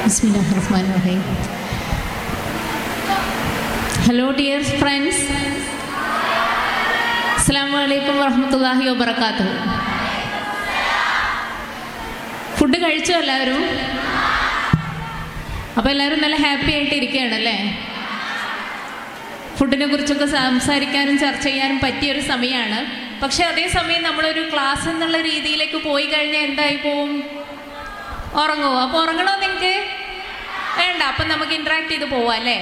Bismillahirrahmanirrahim. Hello dear friends. Assalamu alaikum warahmatullahi wabarakatuh. Food കഴിച്ചോ എല്ലാവരും? അപ്പോൾ എല്ലാവരും നല്ല ഹാപ്പി ആയിട്ട് ഇരിക്കുകയാണല്ലേ? ഫുഡിനെ കുറിച്ചൊക്കെ സംസാരിക്കാനും ചർച്ച ചെയ്യാനും പറ്റിയൊരു സമയമാണ്. പക്ഷെ അതേസമയം നമ്മളൊരു ക്ലാസ് എന്നുള്ള രീതിയിലേക്ക് പോയി കഴിഞ്ഞാൽ എന്തായി പോവും? ഉറങ്ങുമോ? അപ്പോൾ ഉറങ്ങണോ നിങ്ങൾക്ക്? വേണ്ട. അപ്പം നമുക്ക് ഇൻട്രാക്ട് ചെയ്ത് പോവാം അല്ലേ?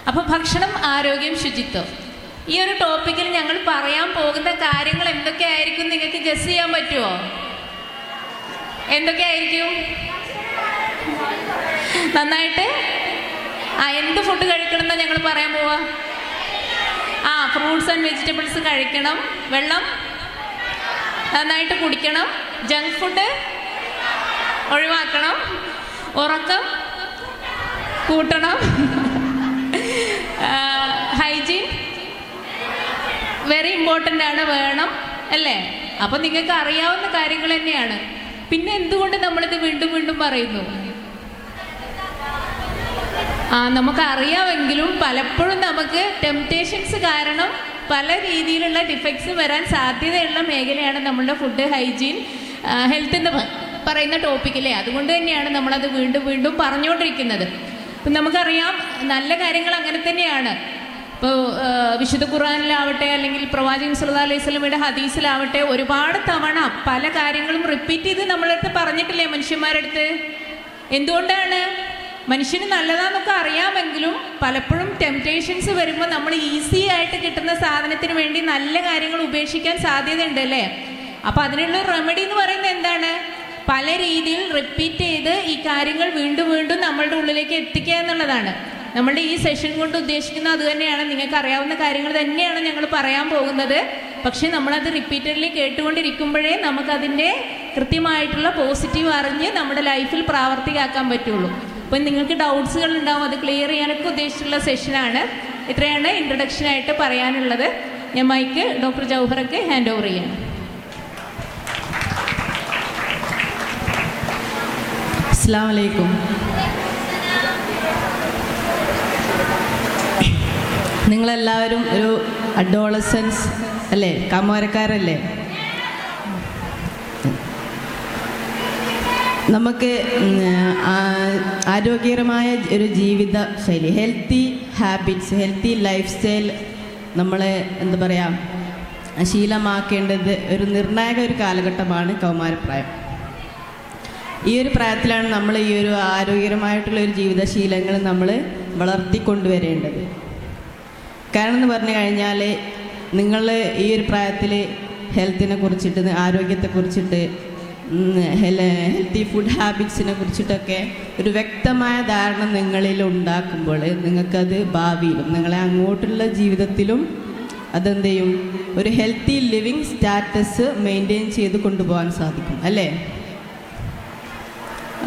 അപ്പോൾ ഭക്ഷണം, ആരോഗ്യം, ശുചിത്വം, ഈ ഒരു ടോപ്പിക്കിൽ ഞങ്ങൾ പറയാൻ പോകുന്ന കാര്യങ്ങൾ എന്തൊക്കെയായിരിക്കും നിങ്ങൾക്ക് ഗസ് ചെയ്യാൻ പറ്റുമോ? എന്തൊക്കെയായിരിക്കും? നന്നായിട്ട് എന്ത് ഫുഡ് കഴിക്കണം എന്നാണ് ഞങ്ങൾ പറയാൻ പോവാ? ഫ്രൂട്ട്സ് ആൻഡ് വെജിറ്റബിൾസ് കഴിക്കണം, വെള്ളം നന്നായിട്ട് കുടിക്കണം, ജങ്ക് ഫുഡ് ഒഴിവാക്കണം, ഉറക്കം കൂട്ടണം, ഹൈജീൻ വെരി ഇമ്പോർട്ടൻ്റ് ആണ്, വേണം അല്ലേ? അപ്പം നിങ്ങൾക്ക് അറിയാവുന്ന കാര്യങ്ങൾ തന്നെയാണ്. പിന്നെ എന്തുകൊണ്ട് നമ്മളിത് വീണ്ടും വീണ്ടും പറയുന്നു? നമുക്കറിയാമെങ്കിലും പലപ്പോഴും നമുക്ക് ടെംപ്റ്റേഷൻസ് കാരണം പല രീതിയിലുള്ള ഡിഫക്ട്സ് വരാൻ സാധ്യതയുള്ള മേഖലയാണ് നമ്മളുടെ ഫുഡ്, ഹൈജീൻ, ഹെൽത്ത് എന്ന് പറയുന്ന ടോപ്പിക്കില്ലേ. അതുകൊണ്ട് തന്നെയാണ് നമ്മളത് വീണ്ടും വീണ്ടും പറഞ്ഞുകൊണ്ടിരിക്കുന്നത്. അപ്പം നമുക്കറിയാം നല്ല കാര്യങ്ങൾ അങ്ങനെ തന്നെയാണ്. ഇപ്പോൾ വിശുദ്ധ ഖുർആനിലാവട്ടെ അല്ലെങ്കിൽ പ്രവാചകൻ സല്ലല്ലാഹു അലൈഹി വസല്ലമയുടെ ഹദീസിലാവട്ടെ ഒരുപാട് തവണ പല കാര്യങ്ങളും റിപ്പീറ്റ് ചെയ്ത് നമ്മളടുത്ത് പറഞ്ഞിട്ടില്ലേ മനുഷ്യന്മാരുടെ അടുത്ത്? എന്തുകൊണ്ടാണ്? മനുഷ്യന് നല്ലതാന്നൊക്കെ അറിയാമെങ്കിലും പലപ്പോഴും ടെംപ്റ്റേഷൻസ് വരുമ്പോൾ നമ്മൾ ഈസി ആയിട്ട് കിട്ടുന്ന സാധനത്തിന് വേണ്ടി നല്ല കാര്യങ്ങൾ ഉപേക്ഷിക്കാൻ സാധ്യതയുണ്ട് അല്ലേ? അപ്പോൾ അതിനുള്ള റെമഡി എന്ന് പറയുന്നത് എന്താണ്? പല രീതിയിൽ റിപ്പീറ്റ് ചെയ്ത് ഈ കാര്യങ്ങൾ വീണ്ടും വീണ്ടും നമ്മളുടെ ഉള്ളിലേക്ക് എത്തിക്കുക എന്നുള്ളതാണ്. നമ്മളുടെ ഈ സെഷൻ കൊണ്ട് ഉദ്ദേശിക്കുന്നത് അത് തന്നെയാണ്. നിങ്ങൾക്ക് അറിയാവുന്ന കാര്യങ്ങൾ തന്നെയാണ് ഞങ്ങൾ പറയാൻ പോകുന്നത്. പക്ഷേ നമ്മളത് റിപ്പീറ്റഡ്ലി കേട്ടുകൊണ്ടിരിക്കുമ്പോഴേ നമുക്കതിൻ്റെ കൃത്യമായിട്ടുള്ള പോസിറ്റീവ് അറിഞ്ഞ് നമ്മുടെ ലൈഫിൽ പ്രാവർത്തികമാക്കാൻ പറ്റുള്ളൂ. അപ്പം നിങ്ങൾക്ക് ഡൗട്ട്സുകൾ ഉണ്ടാവും, അത് ക്ലിയർ ചെയ്യാനൊക്കെ ഉദ്ദേശിച്ചുള്ള സെഷനാണ്. ഇത്രയാണ് ഇൻട്രൊഡക്ഷനായിട്ട് പറയാനുള്ളത്. ഞാൻ മൈക്ക് ഡോക്ടർ ജൗഹറക്ക് ഹാൻഡ് ഓവർ ചെയ്യാണ്. അസ്സലാമു അലൈക്കും. നിങ്ങളെല്ലാവരും ഒരു അഡോളസൻസ് അല്ലേ, കൗമാരക്കാരല്ലേ? നമുക്ക് ആരോഗ്യകരമായ ഒരു ജീവിത ശൈലി, healthy habits, healthy life style നമ്മൾ എന്താ പറയുക ശീലമാക്കേണ്ടത് ഒരു നിർണായക ഒരു കാലഘട്ടമാണ് കൗമാരപ്രായം. ഈ ഒരു പ്രായത്തിലാണ് നമ്മൾ ഈ ഒരു ആരോഗ്യകരമായിട്ടുള്ള ഒരു ജീവിതശീലങ്ങൾ നമ്മൾ വളർത്തിക്കൊണ്ടുവരേണ്ടത്. കാരണം എന്ന് പറഞ്ഞു കഴിഞ്ഞാൽ നിങ്ങൾ ഈ ഒരു പ്രായത്തിൽ ഹെൽത്തിനെ കുറിച്ചിട്ട്, ആരോഗ്യത്തെക്കുറിച്ചിട്ട്, ഹെൽത്തി ഫുഡ് ഹാബിറ്റ്സിനെ കുറിച്ചിട്ടൊക്കെ ഒരു വ്യക്തമായ ധാരണ നിങ്ങളിൽ ഉണ്ടാക്കുമ്പോൾ നിങ്ങൾക്കത് ഭാവിയിലും നിങ്ങളെ അങ്ങോട്ടുള്ള ജീവിതത്തിലും അതെന്ത് ചെയ്യും, ഒരു ഹെൽത്തി ലിവിങ് സ്റ്റാറ്റസ് മെയിൻറ്റെയിൻ ചെയ്ത് കൊണ്ടുപോകാൻ സാധിക്കും അല്ലേ?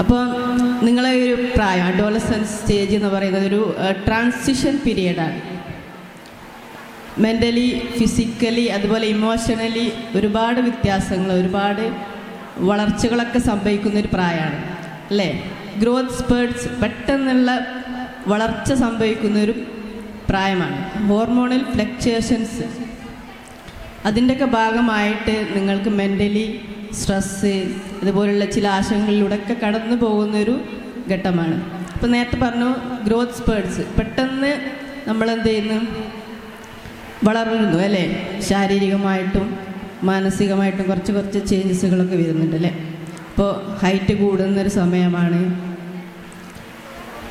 അപ്പോൾ നിങ്ങളെ ഒരു പ്രായം, അഡോളസൻസ് സ്റ്റേജ് എന്ന് പറയുന്നത് ഒരു ട്രാൻസിഷൻ പീരിയഡാണ്. മെൻ്റലി, ഫിസിക്കലി, അതുപോലെ ഇമോഷണലി ഒരുപാട് വ്യത്യാസങ്ങൾ, ഒരുപാട് വളർച്ചകളൊക്കെ സംഭവിക്കുന്ന ഒരു പ്രായമാണ് അല്ലേ? ഗ്രോത്ത് സ്പേർട്സ്, പെട്ടെന്നുള്ള വളർച്ച സംഭവിക്കുന്നൊരു പ്രായമാണ്. ഹോർമോണൽ ഫ്ലക്ച്വേഷൻസ് അതിൻ്റെയൊക്കെ ഭാഗമായിട്ട് നിങ്ങൾക്ക് മെൻ്റലി സ്ട്രെസ്സ് അതുപോലുള്ള ചില ആശങ്കകളിലൂടെയൊക്കെ കടന്നു പോകുന്നൊരു ഘട്ടമാണ്. അപ്പോൾ നേരത്തെ പറഞ്ഞു ഗ്രോത്ത് സ്പേർട്സ്, പെട്ടെന്ന് നമ്മളെന്ത് ചെയ്യുന്നു, വളർന്നു അല്ലേ? ശാരീരികമായിട്ടും മാനസികമായിട്ടും കുറച്ച് ചേഞ്ചസുകളൊക്കെ വരുന്നുണ്ട് അല്ലേ? അപ്പോൾ ഹൈറ്റ് കൂടുന്നൊരു സമയമാണ്.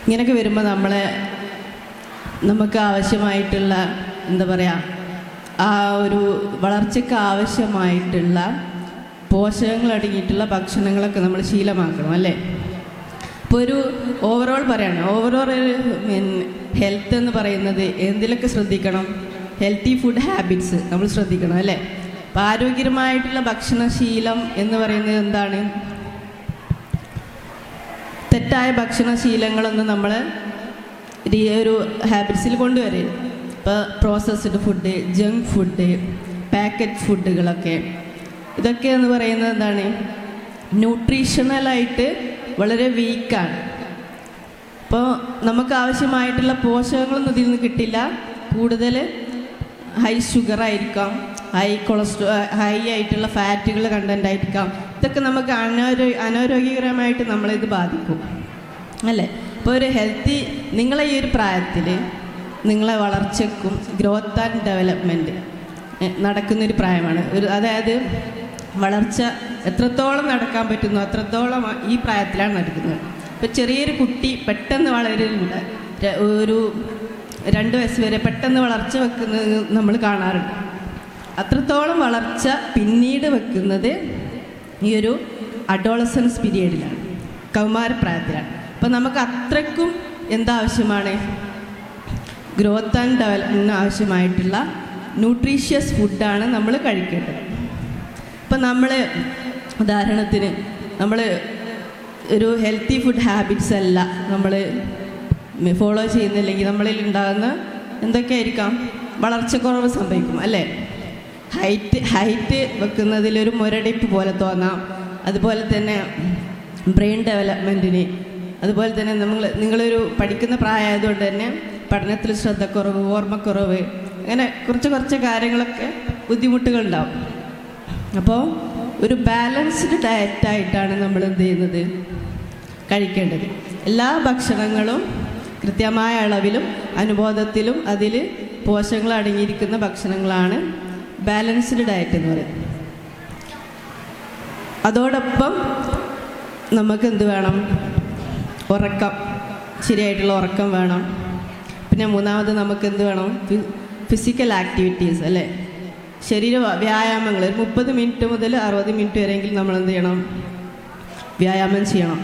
ഇങ്ങനെയൊക്കെ വരുമ്പോൾ നമുക്ക് ആവശ്യമായിട്ടുള്ള എന്താ പറയുക ആ ഒരു വളർച്ചയ്ക്ക് ആവശ്യമായിട്ടുള്ള പോഷകങ്ങൾ അടങ്ങിയിട്ടുള്ള ഭക്ഷണങ്ങളൊക്കെ നമ്മൾ ശീലമാക്കണം അല്ലേ? ഇപ്പോൾ ഒരു ഓവറോൾ പറയണം, ഓവറോൾ ഹെൽത്ത് എന്ന് പറയുന്നത് എന്തിലൊക്കെ ശ്രദ്ധിക്കണം? ഹെൽത്തി ഫുഡ് ഹാബിറ്റ്സ് നമ്മൾ ശ്രദ്ധിക്കണം അല്ലേ? അപ്പോൾ ആരോഗ്യകരമായിട്ടുള്ള ഭക്ഷണശീലം എന്ന് പറയുന്നത് എന്താണ്? തെറ്റായ ഭക്ഷണശീലങ്ങളൊന്നും നമ്മൾ ഒരു ഹാബിറ്റ്സിൽ കൊണ്ടുവരരുത്. ഇപ്പോൾ processed food, junk food, packet ഫുഡുകളൊക്കെ, ഇതൊക്കെ എന്ന് പറയുന്നത് എന്താണ്? ന്യൂട്രീഷണലായിട്ട് വളരെ വീക്കാണ്. അപ്പോൾ നമുക്ക് ആവശ്യമായിട്ടുള്ള പോഷകങ്ങളൊന്നും ഇതിൽ നിന്ന് കിട്ടില്ല. കൂടുതൽ ഹൈ ഷുഗർ ആയിരിക്കാം, ഹൈ ഹൈ ആയിട്ടുള്ള ഫാറ്റുകൾ കണ്ടൻ്റ് ആയിരിക്കാം. ഇതൊക്കെ നമുക്ക് അനാരോഗ്യകരമായിട്ട് നമ്മളിത് ബാധിക്കും അല്ലേ. അപ്പോൾ ഒരു ഹെൽത്തി നിങ്ങളെ ഈ ഒരു പ്രായത്തിൽ നിങ്ങളെ വളർച്ചയ്ക്കും ഗ്രോത്ത് ആൻഡ് ഡെവലപ്മെൻറ്റ് നടക്കുന്നൊരു പ്രായമാണ്. അതായത് വളർച്ച എത്രത്തോളം നടക്കാൻ പറ്റുന്നു അത്രത്തോളം ഈ പ്രായത്തിലാണ് നടക്കുന്നത്. ഇപ്പോൾ ചെറിയൊരു കുട്ടി പെട്ടെന്ന് വളരുന്നുണ്ട്, ഒരു 2 വയസ്സ് വരെ പെട്ടെന്ന് വളർച്ച വെക്കുന്നത് നമ്മൾ കാണാറുണ്ട്. അത്രത്തോളം വളർച്ച പിന്നീട് വെക്കുന്നത് ഈ ഒരു അഡോളസൻസ് പീരീഡിലാണ്, കൗമാരപ്രായത്തിലാണ്. അപ്പോൾ നമുക്ക് അത്രയ്ക്കും എന്താവശ്യമാണ്, ഗ്രോത്ത് ആൻഡ് ഡെവലപ്മെൻറ്റിന് ആവശ്യമായിട്ടുള്ള ന്യൂട്രീഷ്യസ് ഫുഡാണ് നമ്മൾ കഴിക്കേണ്ടത്. ഇപ്പം നമ്മൾ ഉദാഹരണത്തിന് നമ്മൾ ഒരു ഹെൽത്തി ഫുഡ് ഹാബിറ്റ്സ് അല്ല നമ്മൾ ഫോളോ ചെയ്യുന്നില്ലെങ്കിൽ നമ്മളിൽ ഉണ്ടാകുന്ന എന്തൊക്കെയായിരിക്കാം, വളർച്ചക്കുറവ് സംഭവിക്കും അല്ലേ. ഹൈറ്റ് വെക്കുന്നതിലൊരു മുരടിപ്പ് പോലെ തോന്നാം. അതുപോലെ തന്നെ ബ്രെയിൻ ഡെവലപ്മെൻറ്റിന്, അതുപോലെ തന്നെ നിങ്ങളൊരു പഠിക്കുന്ന പ്രായമായതുകൊണ്ട് തന്നെ പഠനത്തിൽ ശ്രദ്ധക്കുറവ്, ഓർമ്മക്കുറവ്, അങ്ങനെ കുറച്ച് കാര്യങ്ങളൊക്കെ ബുദ്ധിമുട്ടുകളുണ്ടാവും. അപ്പോൾ ഒരു ബാലൻസ്ഡ് ഡയറ്റായിട്ടാണ് നമ്മൾ എന്ത് ചെയ്യുന്നത്, കഴിക്കേണ്ടത്. എല്ലാ ഭക്ഷണങ്ങളും കൃത്യമായ അളവിലും അനുബോധത്തിലും അതിൽ പോഷകങ്ങൾ അടങ്ങിയിരിക്കുന്ന ഭക്ഷണങ്ങളാണ് ബാലൻസ്ഡ് ഡയറ്റ് എന്ന് പറയുന്നത്. അതോടൊപ്പം നമുക്ക് എന്ത് വേണം, ഉറക്കം, ശരിയായിട്ടുള്ള ഉറക്കം വേണം. പിന്നെ മൂന്നാമത് നമുക്ക് എന്ത് വേണം, ഫിസിക്കൽ ആക്ടിവിറ്റീസ് അല്ലേ, ശരീര വ്യായാമങ്ങൾ. ഒരു 30 മിനിറ്റ് മുതൽ 60 മിനിറ്റ് വരെയെങ്കിലും നമ്മൾ എന്ത് ചെയ്യണം, വ്യായാമം ചെയ്യണം.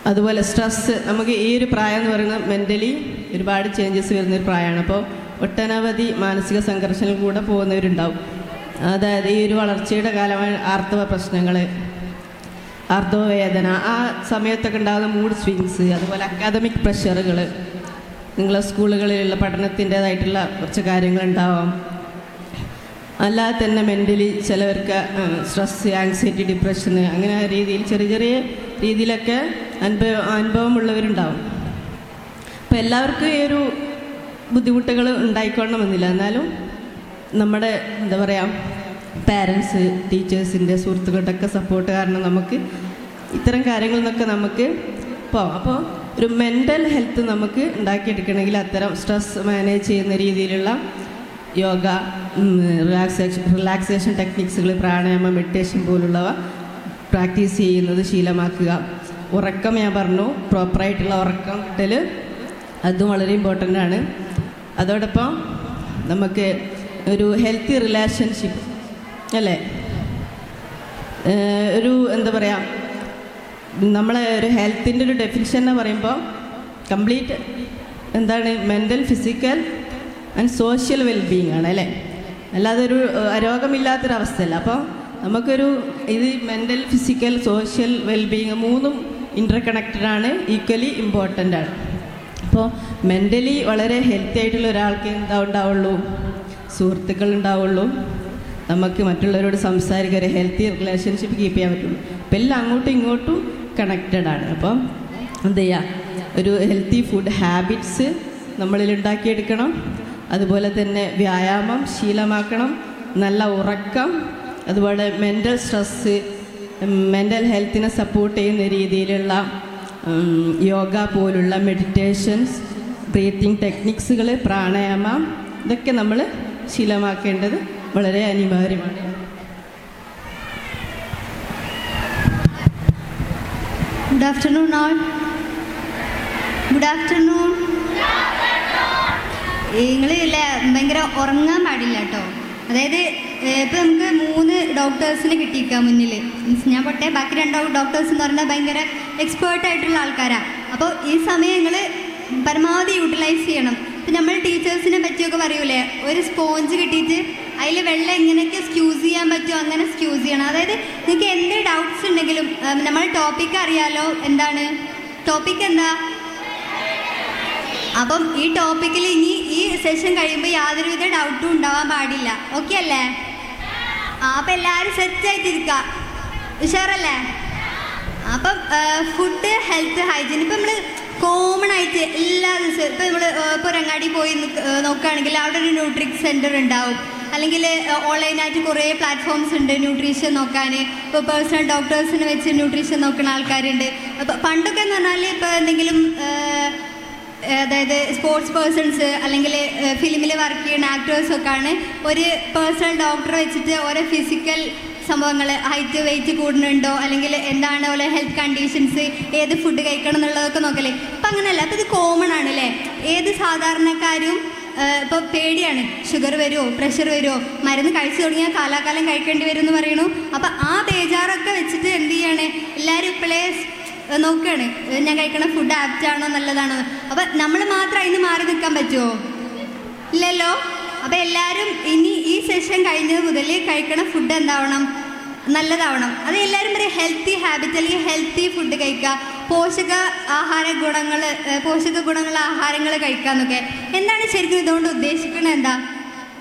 അതുപോലെ സ്ട്രെസ്സ്, നമുക്ക് ഈ ഒരു പ്രായം എന്ന് പറയുന്നത് മെൻ്റലി ഒരുപാട് ചേഞ്ചസ് വരുന്നൊരു പ്രായമാണ്. അപ്പോൾ ഒട്ടനവധി മാനസിക സംഘർഷങ്ങൾ കൂടെ പോകുന്നവരുണ്ടാവും. അതായത് ഈ ഒരു വളർച്ചയുടെ കാലമായ ആർത്തവ പ്രശ്നങ്ങൾ, ആർത്തവ വേദന, ആ സമയത്തൊക്കെ ഉണ്ടാകുന്ന മൂഡ് സ്വിങ്സ്, അതുപോലെ അക്കാദമിക് പ്രഷറുകൾ, നിങ്ങളെ സ്കൂളുകളിലുള്ള പഠനത്തിൻ്റേതായിട്ടുള്ള കുറച്ച് കാര്യങ്ങളുണ്ടാവാം. അല്ലാതെ തന്നെ മെൻ്റലി ചിലവർക്ക് സ്ട്രെസ്, ആങ്സൈറ്റി, ഡിപ്രഷന്, അങ്ങനെ രീതിയിൽ ചെറിയ രീതിയിലൊക്കെ അനുഭവമുള്ളവരുണ്ടാവും. അപ്പോൾ എല്ലാവർക്കും ഈ ഒരു ബുദ്ധിമുട്ടുകൾ ഉണ്ടായിക്കൊള്ളണമെന്നില്ല. എന്നാലും നമ്മുടെ എന്താ പറയുക, പാരൻസ്, ടീച്ചേഴ്സിൻ്റെ, സുഹൃത്തുക്കളുടെയൊക്കെ സപ്പോർട്ട് കാരണം നമുക്ക് ഇത്തരം കാര്യങ്ങളിൽ നിന്നൊക്കെ നമുക്ക് പോവാം. അപ്പോൾ ഒരു മെൻ്റൽ ഹെൽത്ത് നമുക്ക് ഉണ്ടാക്കിയെടുക്കണമെങ്കിൽ അത്തരം സ്ട്രെസ് മാനേജ് ചെയ്യുന്ന രീതിയിലുള്ള യോഗ, റിലാക്സേഷൻ ടെക്നിക്സുകൾ, പ്രാണായാമം, മെഡിറ്റേഷൻ പോലുള്ളവ പ്രാക്ടീസ് ചെയ്യുന്നത് ശീലമാക്കുക. ഉറക്കം ഞാൻ പറഞ്ഞു, പ്രോപ്പറായിട്ടുള്ള ഉറക്കം കിട്ടൽ അതും വളരെ ഇമ്പോർട്ടൻ്റ് ആണ്. അതോടൊപ്പം നമുക്ക് ഒരു ഹെൽത്തി റിലേഷൻഷിപ്പ് അല്ലേ, ഒരു എന്താ പറയുക, നമ്മളെ ഒരു ഹെൽത്തിൻ്റെ ഒരു ഡെഫിനിഷൻ എന്ന് പറയുമ്പോൾ കംപ്ലീറ്റ് എന്താണ്, mental, physical and social wellbeing ആണ് അല്ലേ, അല്ലാതെ ഒരു രോഗമില്ലാത്തൊരവസ്ഥയല്ല. അപ്പോൾ നമുക്കൊരു ഇത് മെൻ്റൽ, ഫിസിക്കൽ, സോഷ്യൽ വെൽബീയിങ് മൂന്നും ഇൻ്റർ കണക്റ്റഡ് ആണ്, ഈക്വലി ഇമ്പോർട്ടൻ്റ് ആണ്. അപ്പോൾ മെൻ്റലി വളരെ ഹെൽത്തി ആയിട്ടുള്ള ഒരാൾക്ക് എന്താ ഉണ്ടാവുള്ളൂ, സുഹൃത്തുക്കൾ ഉണ്ടാവുള്ളൂ, നമുക്ക് മറ്റുള്ളവരോട് സംസാരിക്കാൻ ഒരു ഹെൽത്തി റിലേഷൻഷിപ്പ് കീപ്പ് ചെയ്യാൻ പറ്റുള്ളൂ. അപ്പോൾ എല്ലാം അങ്ങോട്ടും ഇങ്ങോട്ടും കണക്റ്റഡ് ആണ്. അപ്പം എന്ത് ചെയ്യുക, ഒരു ഹെൽത്തി ഫുഡ് ഹാബിറ്റ്സ് നമ്മളിൽ ഉണ്ടാക്കിയെടുക്കണം. അതുപോലെ തന്നെ വ്യായാമം ശീലമാക്കണം, നല്ല ഉറക്കം, അതുപോലെ മെൻ്റൽ സ്ട്രെസ്സ്, മെൻ്റൽ ഹെൽത്തിനെ സപ്പോർട്ട് ചെയ്യുന്ന രീതിയിലുള്ള യോഗ പോലുള്ള മെഡിറ്റേഷൻസ്, ബ്രീത്തിങ് ടെക്നിക്സുകൾ, പ്രാണായാമം, ഇതൊക്കെ നമ്മൾ ശീലമാക്കേണ്ടത് വളരെ അനിവാര്യമാണ്. Good afternoon all. Good afternoon. നിങ്ങൾ ഇല്ലേ ഭയങ്കര ഉറങ്ങാൻ പാടില്ല കേട്ടോ. അതായത് ഇപ്പം നമുക്ക് 3 ഡോക്ടേഴ്സിനെ കിട്ടിയിരിക്കാം മുന്നിൽ. മീൻസ് ഞാൻ പൊട്ടെ, ബാക്കി 2 ഡോക്ടേഴ്സ് എന്ന് പറഞ്ഞാൽ ഭയങ്കര എക്സ്പേർട്ടായിട്ടുള്ള ആൾക്കാരാണ്. അപ്പോൾ ഈ സമയങ്ങൾ പരമാവധി യൂട്ടിലൈസ് ചെയ്യണം. ഇപ്പം നമ്മൾ ടീച്ചേഴ്സിനെ പറ്റിയൊക്കെ പറയൂലേ, ഒരു സ്പോഞ്ച് കിട്ടിയിട്ട് അതിൽ വെള്ളം എങ്ങനെയൊക്കെ സ്ക്യൂസ് ചെയ്യാൻ പറ്റുമോ അങ്ങനെ സ്ക്യൂസ് ചെയ്യണം. അതായത് നിങ്ങൾക്ക് എന്ത് ഡൗട്ട്സ് ഉണ്ടെങ്കിലും നമ്മൾ ടോപ്പിക്ക് അറിയാലോ, എന്താണ് ടോപ്പിക്ക്, എന്താ. അപ്പം ഈ ടോപ്പിക്കിൽ ഇനി ഈ സെഷൻ കഴിയുമ്പോൾ യാതൊരുവിധ ഡൗട്ടും ഉണ്ടാവാൻ പാടില്ല. ഓക്കെ അല്ലേ? അപ്പം എല്ലാവരും സെറ്റായിട്ടിരിക്കുക, ഉഷാറല്ലേ? അപ്പം ഫുഡ്, ഹെൽത്ത്, ഹൈജീൻ ഇപ്പം നമ്മൾ കോമൺ ആയിട്ട് എല്ലാ ദിവസവും ഇപ്പം നമ്മൾ ഇപ്പോൾ ഒരു അങ്ങാടി പോയി നോക്കുകയാണെങ്കിൽ അവിടെ ഒരു ന്യൂട്രിക് സെൻറ്റർ ഉണ്ടാവും, അല്ലെങ്കിൽ ഓൺലൈനായിട്ട് കുറേ പ്ലാറ്റ്ഫോംസ് ഉണ്ട് ന്യൂട്രീഷൻ നോക്കാൻ. ഇപ്പോൾ പേഴ്സണൽ ഡോക്ടേഴ്സിനെ വെച്ച് ന്യൂട്രീഷൻ നോക്കുന്ന ആൾക്കാരുണ്ട്. അപ്പോൾ പണ്ടൊക്കെ എന്ന് പറഞ്ഞാൽ ഇപ്പോൾ എന്തെങ്കിലും അതായത് സ്പോർട്സ് പേഴ്സൺസ് അല്ലെങ്കിൽ ഫിലിമിൽ വർക്ക് ചെയ്യുന്ന ആക്ടേഴ്സൊക്കെയാണ് ഒരു പേഴ്സണൽ ഡോക്ടറെ വെച്ചിട്ട് ഓരോ ഫിസിക്കൽ സംഭവങ്ങൾ, ഹൈറ്റ് വെയിറ്റ് കൂടുന്നുണ്ടോ അല്ലെങ്കിൽ എന്താണ് ഓരോ ഹെൽത്ത് കണ്ടീഷൻസ്, ഏത് ഫുഡ് കഴിക്കണം എന്നുള്ളതൊക്കെ നോക്കല്ലേ. അപ്പം അങ്ങനെയല്ല, അപ്പം ഇത് കോമൺ ആണ് അല്ലേ. ഏത് സാധാരണക്കാരും ഇപ്പോൾ പേടിയാണ്, ഷുഗർ വരുമോ പ്രഷർ വരുമോ, മരുന്ന് കഴിച്ചു തുടങ്ങിയാൽ കാലാകാലം കഴിക്കേണ്ടി വരും എന്ന് പറയണു. അപ്പം ആ ബേജാറൊക്കെ വെച്ചിട്ട് എന്ത് ചെയ്യാണ്, എല്ലാവരും ഇപ്പോഴേ നോക്കുകയാണ് ഞാൻ കഴിക്കണ ഫുഡ് ആപ്റ്റാണോ നല്ലതാണോ. അപ്പം നമ്മൾ മാത്രം അതിന് മാറി നിൽക്കാൻ പറ്റുമോ? ഇല്ലല്ലോ. അപ്പം എല്ലാവരും ഇനി ഈ സെഷൻ കഴിഞ്ഞത് മുതൽ കഴിക്കണ ഫുഡ് എന്താവണം, നല്ലതാവണം. അത് എല്ലാവരും പറയും ഹെൽത്തി ഹാബിറ്റ് അല്ലെങ്കിൽ ഹെൽത്തി ഫുഡ് കഴിക്കുക, പോഷക ഗുണങ്ങൾ ആഹാരങ്ങൾ കഴിക്കുക എന്നൊക്കെ. എന്താണ് ശരിക്കും ഇതുകൊണ്ട് ഉദ്ദേശിക്കുന്നത്?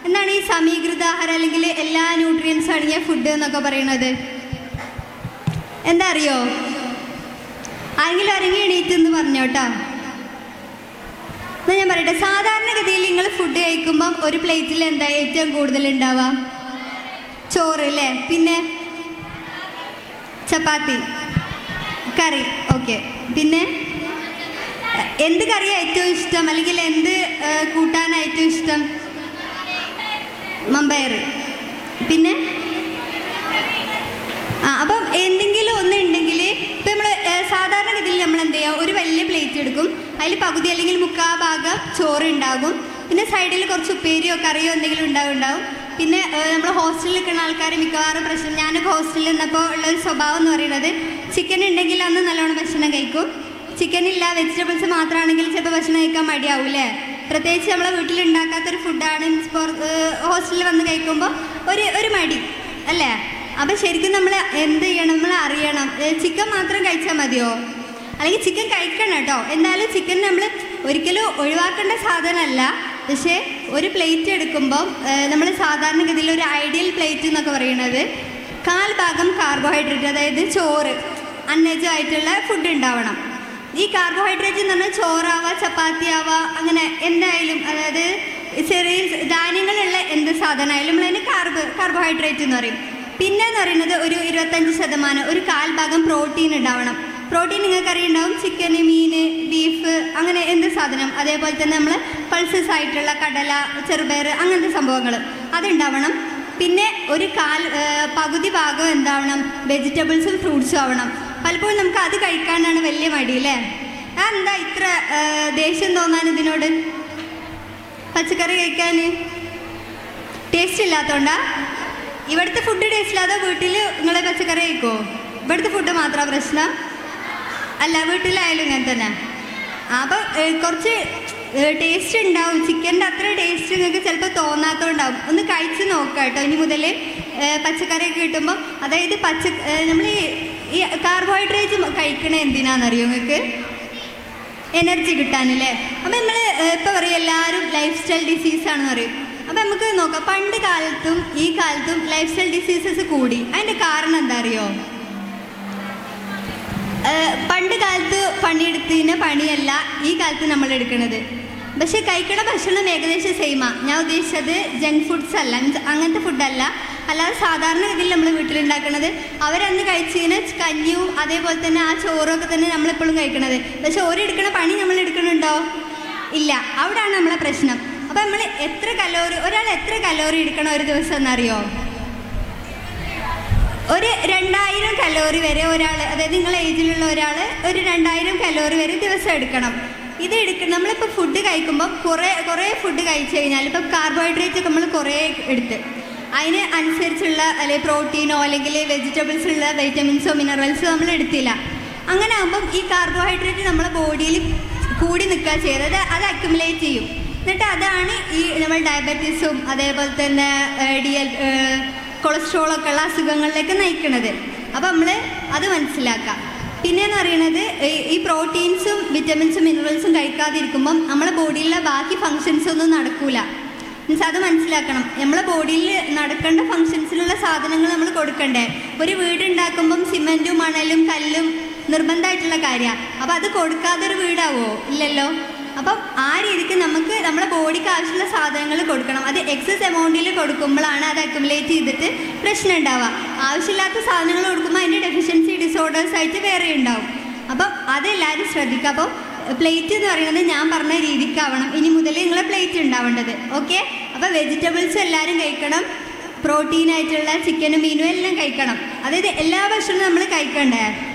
എന്താണ് ഈ സമീകൃത ആഹാരം അല്ലെങ്കിൽ എല്ലാ ന്യൂട്രിയൻസും അടങ്ങിയ ഫുഡ് എന്നൊക്കെ പറയുന്നത്? എന്താ അറിയോ? ആരെങ്കിലും അരങ്ങി എണീറ്റെന്ന് പറഞ്ഞോട്ടോ. എന്നാൽ ഞാൻ പറയട്ടെ, സാധാരണഗതിയിൽ നിങ്ങൾ ഫുഡ് കഴിക്കുമ്പം ഒരു പ്ലേറ്റിൽ എന്താ ഏറ്റവും കൂടുതൽ ഉണ്ടാവുക? ചോറ് അല്ലേ, പിന്നെ ചപ്പാത്തി, കറി. ഓക്കെ, പിന്നെ എന്ത് കറിയാണ് ഏറ്റവും ഇഷ്ടം, അല്ലെങ്കിൽ എന്ത് കൂട്ടാനാണ് ഏറ്റവും ഇഷ്ടം? മമ്പയർ. പിന്നെ അപ്പം എന്തെങ്കിലും ഒന്നുണ്ടെങ്കിൽ ഇപ്പം നമ്മൾ സാധാരണഗതിയിൽ നമ്മൾ എന്ത് ചെയ്യുക, ഒരു വലിയ പ്ലേറ്റ് എടുക്കും, അതിൽ പകുതി അല്ലെങ്കിൽ മുക്കാൽ ഭാഗം ചോറ് ഉണ്ടാകും, പിന്നെ സൈഡിൽ കുറച്ച് ഉപ്പേരിയോ കറിയോ എന്തെങ്കിലും ഉണ്ടാവും. പിന്നെ നമ്മൾ ഹോസ്റ്റലിൽ നിൽക്കുന്ന ആൾക്കാർ മിക്കവാറും പ്രശ്നം, ഞാനൊക്കെ ഹോസ്റ്റലിൽ നിന്നപ്പോൾ ഉള്ളൊരു സ്വഭാവം എന്ന് പറയുന്നത് ചിക്കൻ ഉണ്ടെങ്കിൽ അന്ന് നല്ലോണം ഭക്ഷണം കഴിക്കും, ചിക്കൻ ഇല്ല വെജിറ്റബിൾസ് മാത്രമാണെങ്കിൽ ചിലപ്പോൾ ഭക്ഷണം കഴിക്കാൻ മടിയാവൂലേ. പ്രത്യേകിച്ച് നമ്മളെ വീട്ടിൽ ഉണ്ടാക്കാത്തൊരു ഫുഡാണ് ഹോസ്റ്റലിൽ വന്ന് കഴിക്കുമ്പോൾ ഒരു മടി അല്ലേ. അപ്പം ശരിക്കും നമ്മൾ എന്ത് ചെയ്യണം, നമ്മൾ അറിയണം ചിക്കൻ മാത്രം കഴിച്ചാൽ മതിയോ, അല്ലെങ്കിൽ ചിക്കൻ കഴിക്കണം കേട്ടോ. എന്തായാലും ചിക്കൻ നമ്മൾ ഒരിക്കലും ഒഴിവാക്കേണ്ട സാധനമല്ല. പക്ഷേ ഒരു പ്ലേറ്റ് എടുക്കുമ്പോൾ നമ്മൾ സാധാരണഗതിയിൽ ഒരു ഐഡിയൽ പ്ലേറ്റ് എന്നൊക്കെ പറയുന്നത് 1/4 ഭാഗം കാർബോഹൈഡ്രേറ്റ്, അതായത് ചോറ്, അന്നജമായിട്ടുള്ള ഫുഡ് ഉണ്ടാവണം. ഈ കാർബോഹൈഡ്രേറ്റ് എന്ന് പറഞ്ഞാൽ ചോറാവാം, ചപ്പാത്തി ആവാം, അങ്ങനെ എന്തായാലും, അതായത് ചെറിയ ധാന്യങ്ങളുള്ള എന്ത് സാധനമായാലും നമ്മളതിന് കാർബോഹൈഡ്രേറ്റ് എന്ന് പറയും. പിന്നെ എന്ന് പറയുന്നത് ഒരു 25%, ഒരു 1/4 ഭാഗം പ്രോട്ടീൻ ഉണ്ടാവണം. പ്രോട്ടീൻ നിങ്ങൾക്ക് അറിയുണ്ടാവും, ചിക്കൻ, മീൻ, ബീഫ്, അങ്ങനെ എന്ത് സാധനം. അതേപോലെ തന്നെ നമ്മൾ പൾസസ് ആയിട്ടുള്ള കടല, ചെറുപയർ, അങ്ങനത്തെ സംഭവങ്ങൾ അതുണ്ടാവണം. പിന്നെ ഒരു പകുതി ഭാഗം എന്താവണം, വെജിറ്റബിൾസും ഫ്രൂട്ട്സും ആവണം. പലപ്പോഴും നമുക്ക് അത് കഴിക്കാനാണ് വലിയ മടി അല്ലേ. എന്താ ഇത്ര ദേഷ്യം തോന്നാൻ ഇതിനോട്? പച്ചക്കറി കഴിക്കാൻ ടേസ്റ്റ് ഇല്ലാത്തതുകൊണ്ടാ? ഇവിടുത്തെ ഫുഡ് ടേസ്റ്റ് ഇല്ലാതെ വീട്ടിൽ നിങ്ങൾ പച്ചക്കറി കഴിക്കുമോ? ഇവിടുത്തെ ഫുഡ് മാത്രമാണ് പ്രശ്നം? അല്ല, വീട്ടിലായാലും ഇങ്ങനെ തന്നെ. അപ്പം കുറച്ച് ടേസ്റ്റ് ഉണ്ടാവും, ചിക്കൻ്റെ അത്ര ടേസ്റ്റ് നിങ്ങൾക്ക് ചിലപ്പോൾ തോന്നാത്തതുണ്ടാവും. ഒന്ന് കഴിച്ച് നോക്കുക കേട്ടോ ഇനി മുതൽ പച്ചക്കറിയൊക്കെ കിട്ടുമ്പോൾ. അതായത് നമ്മൾ ഈ കാർബോഹൈഡ്രേറ്റ് കഴിക്കണേ എന്തിനാണെന്നറിയോ നിങ്ങൾക്ക്? എനർജി കിട്ടാനല്ലേ. അപ്പം നമ്മൾ ഇപ്പോൾ പറയും എല്ലാവരും ലൈഫ് സ്റ്റൈൽ ഡിസീസാണെന്ന് പറയും. അപ്പം നമുക്ക് നോക്കാം, പണ്ട് കാലത്തും ഈ കാലത്തും ലൈഫ് സ്റ്റൈൽ ഡിസീസസ് കൂടി. അതിൻ്റെ കാരണം എന്താ അറിയോ? പണ്ട് കാലത്ത് പണിയെടുത്തതിന് പണിയല്ല ഈ കാലത്ത് നമ്മൾ എടുക്കുന്നത്. പക്ഷേ കഴിക്കണ ഭക്ഷണം ഏകദേശം സെയിമാണ്. ഞാൻ ഉദ്ദേശിച്ചത് ജങ്ക് ഫുഡ്സ് അല്ല, അങ്ങനത്തെ ഫുഡല്ല. അല്ലാതെ സാധാരണഗതിയിൽ നമ്മൾ വീട്ടിലുണ്ടാക്കുന്നത്. അവരന്ന് കഴിച്ചതിന് കഞ്ഞിയും അതേപോലെ തന്നെ ആ ചോറൊക്കെ തന്നെ നമ്മളിപ്പോഴും കഴിക്കണത്. പക്ഷെ ഓരെടുക്കണ പണി നമ്മൾ എടുക്കണുണ്ടോ? ഇല്ല. അവിടെയാണ് നമ്മളെ പ്രശ്നം. അപ്പം നമ്മൾ ഒരാൾ എത്ര കലോറി എടുക്കണം ഒരു ദിവസം എന്നറിയോ? ഒരു 2000 കലോറി വരെ ഒരാൾ, അതായത് നിങ്ങളെ ഏജിലുള്ള ഒരാൾ ഒരു 2000 കലോറി വരെ ദിവസം എടുക്കണം. നമ്മളിപ്പോൾ ഫുഡ് കഴിക്കുമ്പോൾ കുറേ ഫുഡ് കഴിച്ചു കഴിഞ്ഞാൽ, ഇപ്പം കാർബോഹൈഡ്രേറ്റ് ഒക്കെ നമ്മൾ കുറേ എടുത്ത് അതിന് അനുസരിച്ചുള്ള അല്ലെങ്കിൽ പ്രോട്ടീനോ അല്ലെങ്കിൽ വെജിറ്റബിൾസുള്ള വൈറ്റമിൻസോ മിനറൽസോ നമ്മൾ എടുത്തില്ല. അങ്ങനെ ആകുമ്പം ഈ കാർബോഹൈഡ്രേറ്റ് നമ്മളെ ബോഡിയിൽ കൂടി നിൽക്കുക ചെയ്തത്, അത് അക്യുമുലേറ്റ് ചെയ്യും. എന്നിട്ട് അതാണ് ഈ നമ്മൾ ഡയബറ്റീസും അതേപോലെ തന്നെ കൊളസ്ട്രോളൊക്കെ ഉള്ള അസുഖങ്ങളിലേക്ക് നയിക്കുന്നത്. അപ്പോൾ നമ്മൾ അത് മനസ്സിലാക്കാം. പിന്നെയെന്ന് പറയുന്നത് ഈ പ്രോട്ടീൻസും വിറ്റമിൻസും മിനറൽസും കഴിക്കാതിരിക്കുമ്പം നമ്മളെ ബോഡിയിലെ ബാക്കി ഫങ്ഷൻസ് ഒന്നും നടക്കൂല. മീൻസ് അത് മനസ്സിലാക്കണം. നമ്മളെ ബോഡിയിൽ നടക്കേണ്ട ഫങ്ഷൻസിലുള്ള സാധനങ്ങൾ നമ്മൾ കൊടുക്കണ്ടേ. ഒരു വീടുണ്ടാക്കുമ്പം സിമെൻറ്റും മണലും കല്ലും നിർബന്ധമായിട്ടുള്ള കാര്യമാണ്. അപ്പോൾ അത് കൊടുക്കാതൊരു വീടാവോ? ഇല്ലല്ലോ. അപ്പം ആ രീതിക്ക് നമുക്ക് നമ്മുടെ ബോഡിക്ക് ആവശ്യമുള്ള സാധനങ്ങൾ കൊടുക്കണം. അത് എക്സസ് എമൗണ്ടിൽ കൊടുക്കുമ്പോഴാണ് അത് അക്യുമുലേറ്റ് ചെയ്തിട്ട് പ്രശ്നം ഉണ്ടാവുക. ആവശ്യമില്ലാത്ത സാധനങ്ങൾ കൊടുക്കുമ്പോൾ അതിൻ്റെ ഡെഫിഷ്യൻസി ഡിസോർഡേഴ്സ് ആയിട്ട് വേറെ ഉണ്ടാവും. അപ്പം അതെല്ലാവരും ശ്രദ്ധിക്കുക. അപ്പോൾ പ്ലേറ്റ് എന്ന് പറയുന്നത് ഞാൻ പറഞ്ഞ രീതിക്കാവണം ഇനി മുതൽ നിങ്ങളെ പ്ലേറ്റ് ഉണ്ടാവേണ്ടത്. ഓക്കെ? അപ്പോൾ വെജിറ്റബിൾസ് എല്ലാവരും കഴിക്കണം, പ്രോട്ടീനായിട്ടുള്ള ചിക്കനും മീനും എല്ലാം കഴിക്കണം. അതായത് എല്ലാ ഭക്ഷണവും നമ്മൾ കഴിക്കണ്ടേ.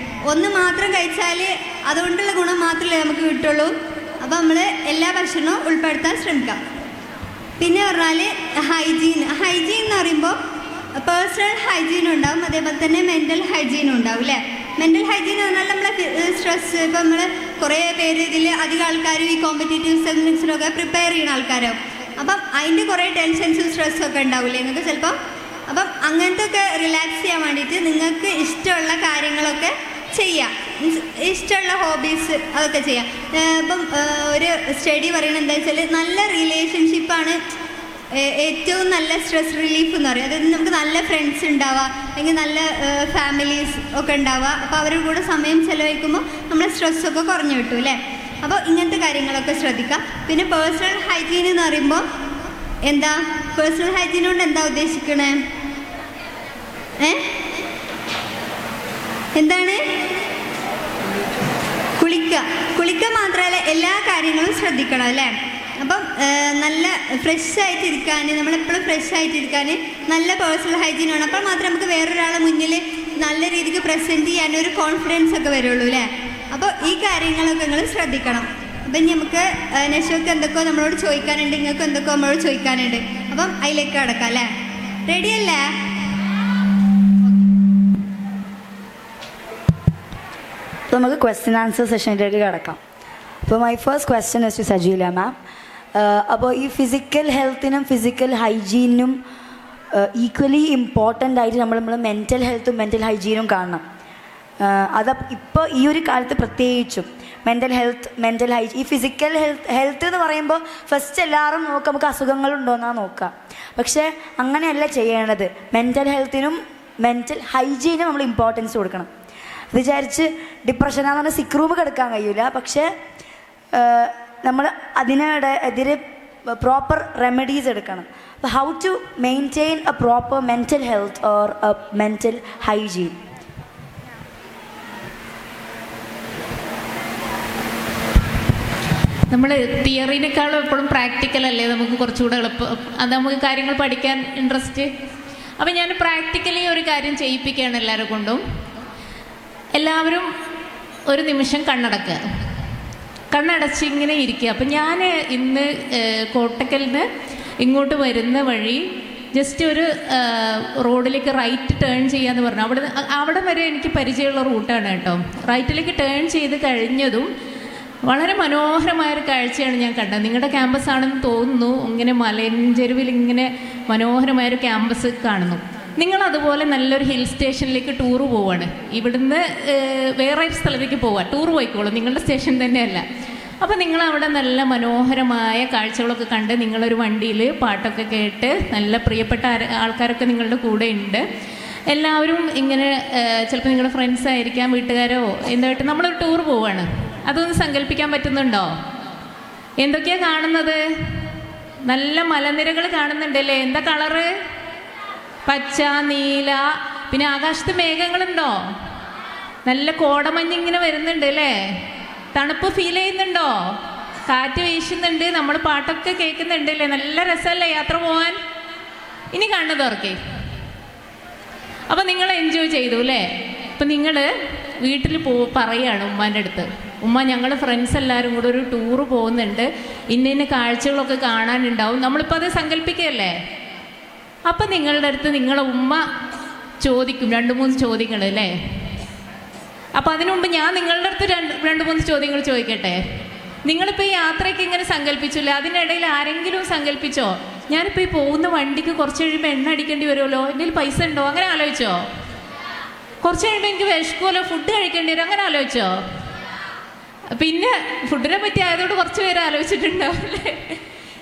ഒന്ന് മാത്രം കഴിച്ചാൽ അതുകൊണ്ടുള്ള ഗുണം മാത്രമല്ലേ നമുക്ക് കിട്ടുള്ളൂ. അപ്പോൾ നമ്മൾ എല്ലാ ഭക്ഷണവും ഉൾപ്പെടുത്താൻ ശ്രമിക്കാം. പിന്നെ പറഞ്ഞാൽ ഹൈജീൻ എന്ന് പറയുമ്പോൾ പേഴ്സണൽ ഹൈജീൻ ഉണ്ടാവും, അതേപോലെ തന്നെ മെൻ്റൽ ഹൈജീനും ഉണ്ടാവും അല്ലേ. മെൻ്റൽ ഹൈജീൻ എന്ന് പറഞ്ഞാൽ നമ്മളെ സ്ട്രെസ്സ്, ഇപ്പോൾ നമ്മൾ കുറേ പേര് ഇതിൽ അധികം ആൾക്കാരും ഈ കോമ്പറ്റേറ്റീവ് എക്സാമിനേഷനൊക്കെ പ്രിപ്പയർ ചെയ്യുന്ന ആൾക്കാരാവും. അപ്പം അതിൻ്റെ കുറേ ടെൻഷൻസും സ്ട്രെസ്സും ഒക്കെ ഉണ്ടാവില്ലേ നിങ്ങൾക്ക് ചിലപ്പോൾ. അപ്പം അങ്ങനത്തെ ഒക്കെ റിലാക്സ് ചെയ്യാൻ വേണ്ടിയിട്ട് നിങ്ങൾക്ക് ഇഷ്ടമുള്ള കാര്യങ്ങളൊക്കെ ചെയ്യാം. ഇഷ്ടമുള്ള ഹോബീസ് അതൊക്കെ ചെയ്യാം. ഇപ്പം ഒരു സ്റ്റഡി പറയുന്നത് എന്താ വെച്ചാൽ നല്ല റിലേഷൻഷിപ്പാണ് ഏറ്റവും നല്ല സ്ട്രെസ് റിലീഫ് എന്ന് പറയും. അതായത് നമുക്ക് നല്ല ഫ്രണ്ട്സ് ഉണ്ടാവുക, അല്ലെങ്കിൽ നല്ല ഫാമിലീസ് ഒക്കെ ഉണ്ടാവുക. അപ്പോൾ അവരുടെ കൂടെ സമയം ചിലവഴിക്കുമ്പോൾ നമ്മളെ സ്ട്രെസ്സൊക്കെ കുറഞ്ഞു കിട്ടും അല്ലേ. അപ്പോൾ ഇങ്ങനത്തെ കാര്യങ്ങളൊക്കെ ശ്രദ്ധിക്കുക. പിന്നെ പേഴ്സണൽ ഹൈജീൻ എന്ന് പറയുമ്പോൾ എന്താ, പേഴ്സണൽ ഹൈജീൻ കൊണ്ട് എന്താ ഉദ്ദേശിക്കണേ? എന്താണ്? കുളിക്കുക മാത്രമല്ല എല്ലാ കാര്യങ്ങളും ശ്രദ്ധിക്കണം അല്ലേ. അപ്പം നല്ല ഫ്രഷ് ആയിട്ടിരിക്കാൻ, നമ്മളെപ്പോഴും ഫ്രഷ് ആയിട്ടിരിക്കാൻ നല്ല പേഴ്സണൽ ഹൈജീൻ വേണം. അപ്പോൾ മാത്രമേ നമുക്ക് വേറൊരാളെ മുന്നിൽ നല്ല രീതിക്ക് പ്രസൻറ്റ് ചെയ്യാൻ ഒരു കോൺഫിഡൻസ് ഒക്കെ വരുള്ളൂ അല്ലേ. അപ്പോൾ ഈ കാര്യങ്ങളൊക്കെ നിങ്ങൾ ശ്രദ്ധിക്കണം. അപ്പം ഇനി നമുക്ക് നഷോക്ക് എന്തൊക്കെയോ നമ്മളോട് ചോദിക്കാനുണ്ട്, നിങ്ങൾക്ക് എന്തൊക്കെയോ നമ്മളോട് ചോദിക്കാനുണ്ട്. അപ്പം അതിലേക്ക് കിടക്കാം അല്ലേ. റെഡിയല്ലേ? അപ്പോൾ നമുക്ക് ക്വസ്റ്റ്യൻ ആൻസർ സെഷനിലേക്ക് കിടക്കാം. അപ്പോൾ my first question is to Sajeela ma'am. അപ്പോൾ ഈ ഫിസിക്കൽ ഹെൽത്തിനും ഫിസിക്കൽ ഹൈജീനും ഈക്വലി ഇമ്പോർട്ടൻ്റ് ആയിട്ട് നമ്മൾ മെൻ്റൽ ഹെൽത്തും മെൻ്റൽ ഹൈജീനും കാണണം. അത് ഇപ്പോൾ ഈ ഒരു കാലത്ത് പ്രത്യേകിച്ചും മെൻ്റൽ ഹൈജീൻ, ഈ ഫിസിക്കൽ ഹെൽത്ത് എന്ന് പറയുമ്പോൾ ഫസ്റ്റ് എല്ലാവരും നോക്കുക നമുക്ക് അസുഖങ്ങളുണ്ടോയെന്നാണ് നോക്കുക. പക്ഷേ അങ്ങനെയല്ല ചെയ്യേണ്ടത്. മെൻ്റൽ ഹെൽത്തിനും മെൻ്റൽ ഹൈജീനും നമ്മൾ ഇമ്പോർട്ടൻസ് കൊടുക്കണം. വിചാരിച്ച് ഡിപ്രഷനാന്ന് പറഞ്ഞാൽ സിക്ക് റൂം കിടക്കാൻ കഴിയില്ല. പക്ഷേ നമ്മൾ അതിനെതിരെ പ്രോപ്പർ റെമഡീസ് എടുക്കണം. അപ്പോൾ how to maintain a proper mental health or a mental hygiene? നമ്മൾ തിയറിനേക്കാളും എപ്പോഴും പ്രാക്ടിക്കൽ അല്ലേ നമുക്ക് കുറച്ചുകൂടെ എളുപ്പം. അത് നമുക്ക് കാര്യങ്ങൾ പഠിക്കാൻ ഇൻട്രസ്റ്റ്. അപ്പം ഞാൻ പ്രാക്ടിക്കലി ഒരു കാര്യം ചെയ്യിപ്പിക്കുകയാണ് എല്ലാവരെ കൊണ്ടും. എല്ലാവരും ഒരു നിമിഷം കണ്ണടച്ച് ഇങ്ങനെ ഇരിക്കുക. അപ്പം ഞാൻ ഇന്ന് കോട്ടക്കലിൽ നിന്ന് ഇങ്ങോട്ട് വരുന്ന വഴി ജസ്റ്റ് ഒരു റോഡിലേക്ക് റൈറ്റ് ടേൺ ചെയ്യാന്ന് പറഞ്ഞു. അവിടെ വരെ എനിക്ക് പരിചയമുള്ള റൂട്ടാണ് കേട്ടോ. റൈറ്റിലേക്ക് ടേൺ ചെയ്ത് കഴിഞ്ഞതും വളരെ മനോഹരമായൊരു കാഴ്ചയാണ് ഞാൻ കണ്ടത്. നിങ്ങളുടെ ക്യാമ്പസ് ആണെന്ന് തോന്നുന്നു. ഇങ്ങനെ മലഞ്ചെരുവിൽ ഇങ്ങനെ മനോഹരമായൊരു ക്യാമ്പസ് കാണുന്നു. നിങ്ങളതുപോലെ നല്ലൊരു ഹിൽ സ്റ്റേഷനിലേക്ക് ടൂറ് പോവാണ്. ഇവിടുന്ന് വേറെ സ്ഥലത്തേക്ക് പോവാം. ടൂർ പോയിക്കോളൂ, നിങ്ങളുടെ സ്റ്റേഷൻ തന്നെയല്ല. അപ്പോൾ നിങ്ങളവിടെ നല്ല മനോഹരമായ കാഴ്ചകളൊക്കെ കണ്ട് നിങ്ങളൊരു വണ്ടിയിൽ പാട്ടൊക്കെ കേട്ട് നല്ല പ്രിയപ്പെട്ട ആൾക്കാരൊക്കെ നിങ്ങളുടെ കൂടെ ഉണ്ട്. എല്ലാവരും ഇങ്ങനെ ചിലപ്പോൾ നിങ്ങളുടെ ഫ്രണ്ട്സ് ആയിരിക്കാം, വീട്ടുകാരോ എന്തായിട്ട് നമ്മളൊരു ടൂർ പോവാണ്. അതൊന്ന് സങ്കല്പിക്കാൻ പറ്റുന്നുണ്ടോ? എന്തൊക്കെയാണ് കാണുന്നത്? നല്ല മലനിരകൾ കാണുന്നുണ്ടല്ലേ. എന്താ കളറ്? പച്ച, നീല. പിന്നെ ആകാശത്ത് മേഘങ്ങളുണ്ടോ? നല്ല കോടമഞ്ഞിങ്ങനെ വരുന്നുണ്ട് അല്ലേ. തണുപ്പ് ഫീൽ ചെയ്യുന്നുണ്ടോ? കാറ്റ് വീശുന്നുണ്ട്, നമ്മൾ പാട്ടൊക്കെ കേൾക്കുന്നുണ്ട് അല്ലേ. നല്ല രസമല്ലേ യാത്ര പോകാൻ? ഇനി കണ്ണു തുറക്കേ. അപ്പം നിങ്ങൾ എൻജോയ് ചെയ്തു അല്ലേ. അപ്പം നിങ്ങൾ വീട്ടിൽ പറയുകയാണ് ഉമ്മാൻ്റെ അടുത്ത്, ഉമ്മ ഞങ്ങൾ ഫ്രണ്ട്സ് എല്ലാവരും കൂടെ ഒരു ടൂറ് പോകുന്നുണ്ട്, ഇന്ന കാഴ്ചകളൊക്കെ കാണാനുണ്ടാവും. നമ്മളിപ്പോൾ അത് സങ്കല്പിക്കുകയല്ലേ. അപ്പം നിങ്ങളുടെ അടുത്ത് നിങ്ങളെ ഉമ്മ ചോദിക്കും 2-3 ചോദ്യങ്ങൾ അല്ലേ. അപ്പം അതിനുമുമ്പ് ഞാൻ നിങ്ങളുടെ അടുത്ത് 2-3 ചോദ്യങ്ങൾ ചോദിക്കട്ടെ. നിങ്ങളിപ്പോൾ ഈ യാത്രയ്ക്ക് ഇങ്ങനെ സങ്കല്പിച്ചില്ല, അതിനിടയിൽ ആരെങ്കിലും സങ്കല്പിച്ചോ ഞാനിപ്പോൾ ഈ പോകുന്ന വണ്ടിക്ക് കുറച്ച് കഴിയുമ്പോൾ എണ്ണ അടിക്കേണ്ടി വരുമല്ലോ, എൻ്റെ പൈസ ഉണ്ടോ, അങ്ങനെ ആലോചിച്ചോ? കുറച്ച് കഴിയുമ്പോൾ എനിക്ക് വിശക്കുമല്ലോ, ഫുഡ് കഴിക്കേണ്ടി വരും, അങ്ങനെ ആലോചിച്ചോ? പിന്നെ ഫുഡിനെ പറ്റി ആയതുകൊണ്ട് കുറച്ച് പേര് ആലോചിച്ചിട്ടുണ്ടാവില്ലേ.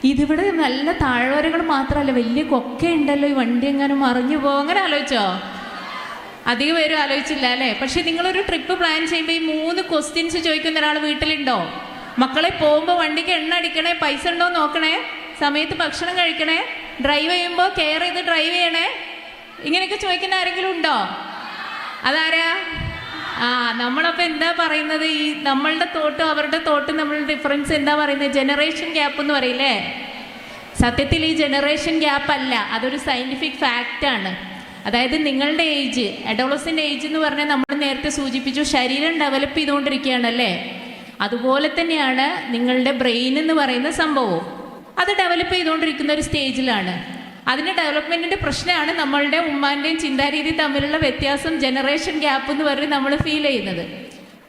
ഇതിവിടെ നല്ല താഴ്വരകൾ മാത്രമല്ല, വലിയ കൊക്ക ഉണ്ടല്ലോ, ഈ വണ്ടി എങ്ങാനും മറിഞ്ഞു പോകും, അങ്ങനെ ആലോചിച്ചോ? അധികം പേരും ആലോചിച്ചില്ല അല്ലേ? പക്ഷെ നിങ്ങളൊരു ട്രിപ്പ് പ്ലാൻ ചെയ്യുമ്പോൾ ഈ 3 ക്വസ്റ്റ്യൻസ് ചോദിക്കുന്ന ഒരാൾ വീട്ടിലുണ്ടോ? മക്കളെ പോകുമ്പോൾ വണ്ടിക്ക് എണ്ണ അടിക്കണേ, പൈസ ഉണ്ടോ നോക്കണേ, സമയത്ത് ഭക്ഷണം കഴിക്കണേ, ഡ്രൈവ് ചെയ്യുമ്പോൾ കെയർ ചെയ്ത് ഡ്രൈവ് ചെയ്യണേ, ഇങ്ങനെയൊക്കെ ചോദിക്കുന്ന ആരെങ്കിലും ഉണ്ടോ? അതാരാ? നമ്മളപ്പോൾ എന്താ പറയുന്നത്? ഈ നമ്മളുടെ തോട്ടും അവരുടെ തോട്ടും നമ്മളുടെ ഡിഫറൻസ് എന്താ പറയുന്നത്? ജനറേഷൻ ഗ്യാപ്പ് എന്ന് പറയില്ലേ? സത്യത്തിൽ ഈ ജനറേഷൻ ഗ്യാപ്പ് അല്ല, അതൊരു സയൻറ്റിഫിക് ഫാക്റ്റാണ്. അതായത് നിങ്ങളുടെ ഏജ്, അഡോളസൻ്റ് ഏജ് എന്ന് പറഞ്ഞാൽ നമ്മൾ നേരത്തെ സൂചിപ്പിച്ചു, ശരീരം ഡെവലപ്പ് ചെയ്തുകൊണ്ടിരിക്കുകയാണല്ലേ. അതുപോലെ തന്നെയാണ് നിങ്ങളുടെ ബ്രെയിൻ എന്ന് പറയുന്ന സംഭവവും. അത് ഡെവലപ്പ് ചെയ്തുകൊണ്ടിരിക്കുന്ന ഒരു സ്റ്റേജിലാണ്. അതിൻ്റെ ഡെവലപ്മെൻറ്റിൻ്റെ പ്രശ്നമാണ് നമ്മളുടെ ഉമ്മാൻ്റെയും ചിന്താരീതി തമ്മിലുള്ള വ്യത്യാസം, ജനറേഷൻ ഗ്യാപ്പ് എന്ന് പറഞ്ഞ് നമ്മൾ ഫീൽ ചെയ്യുന്നത്.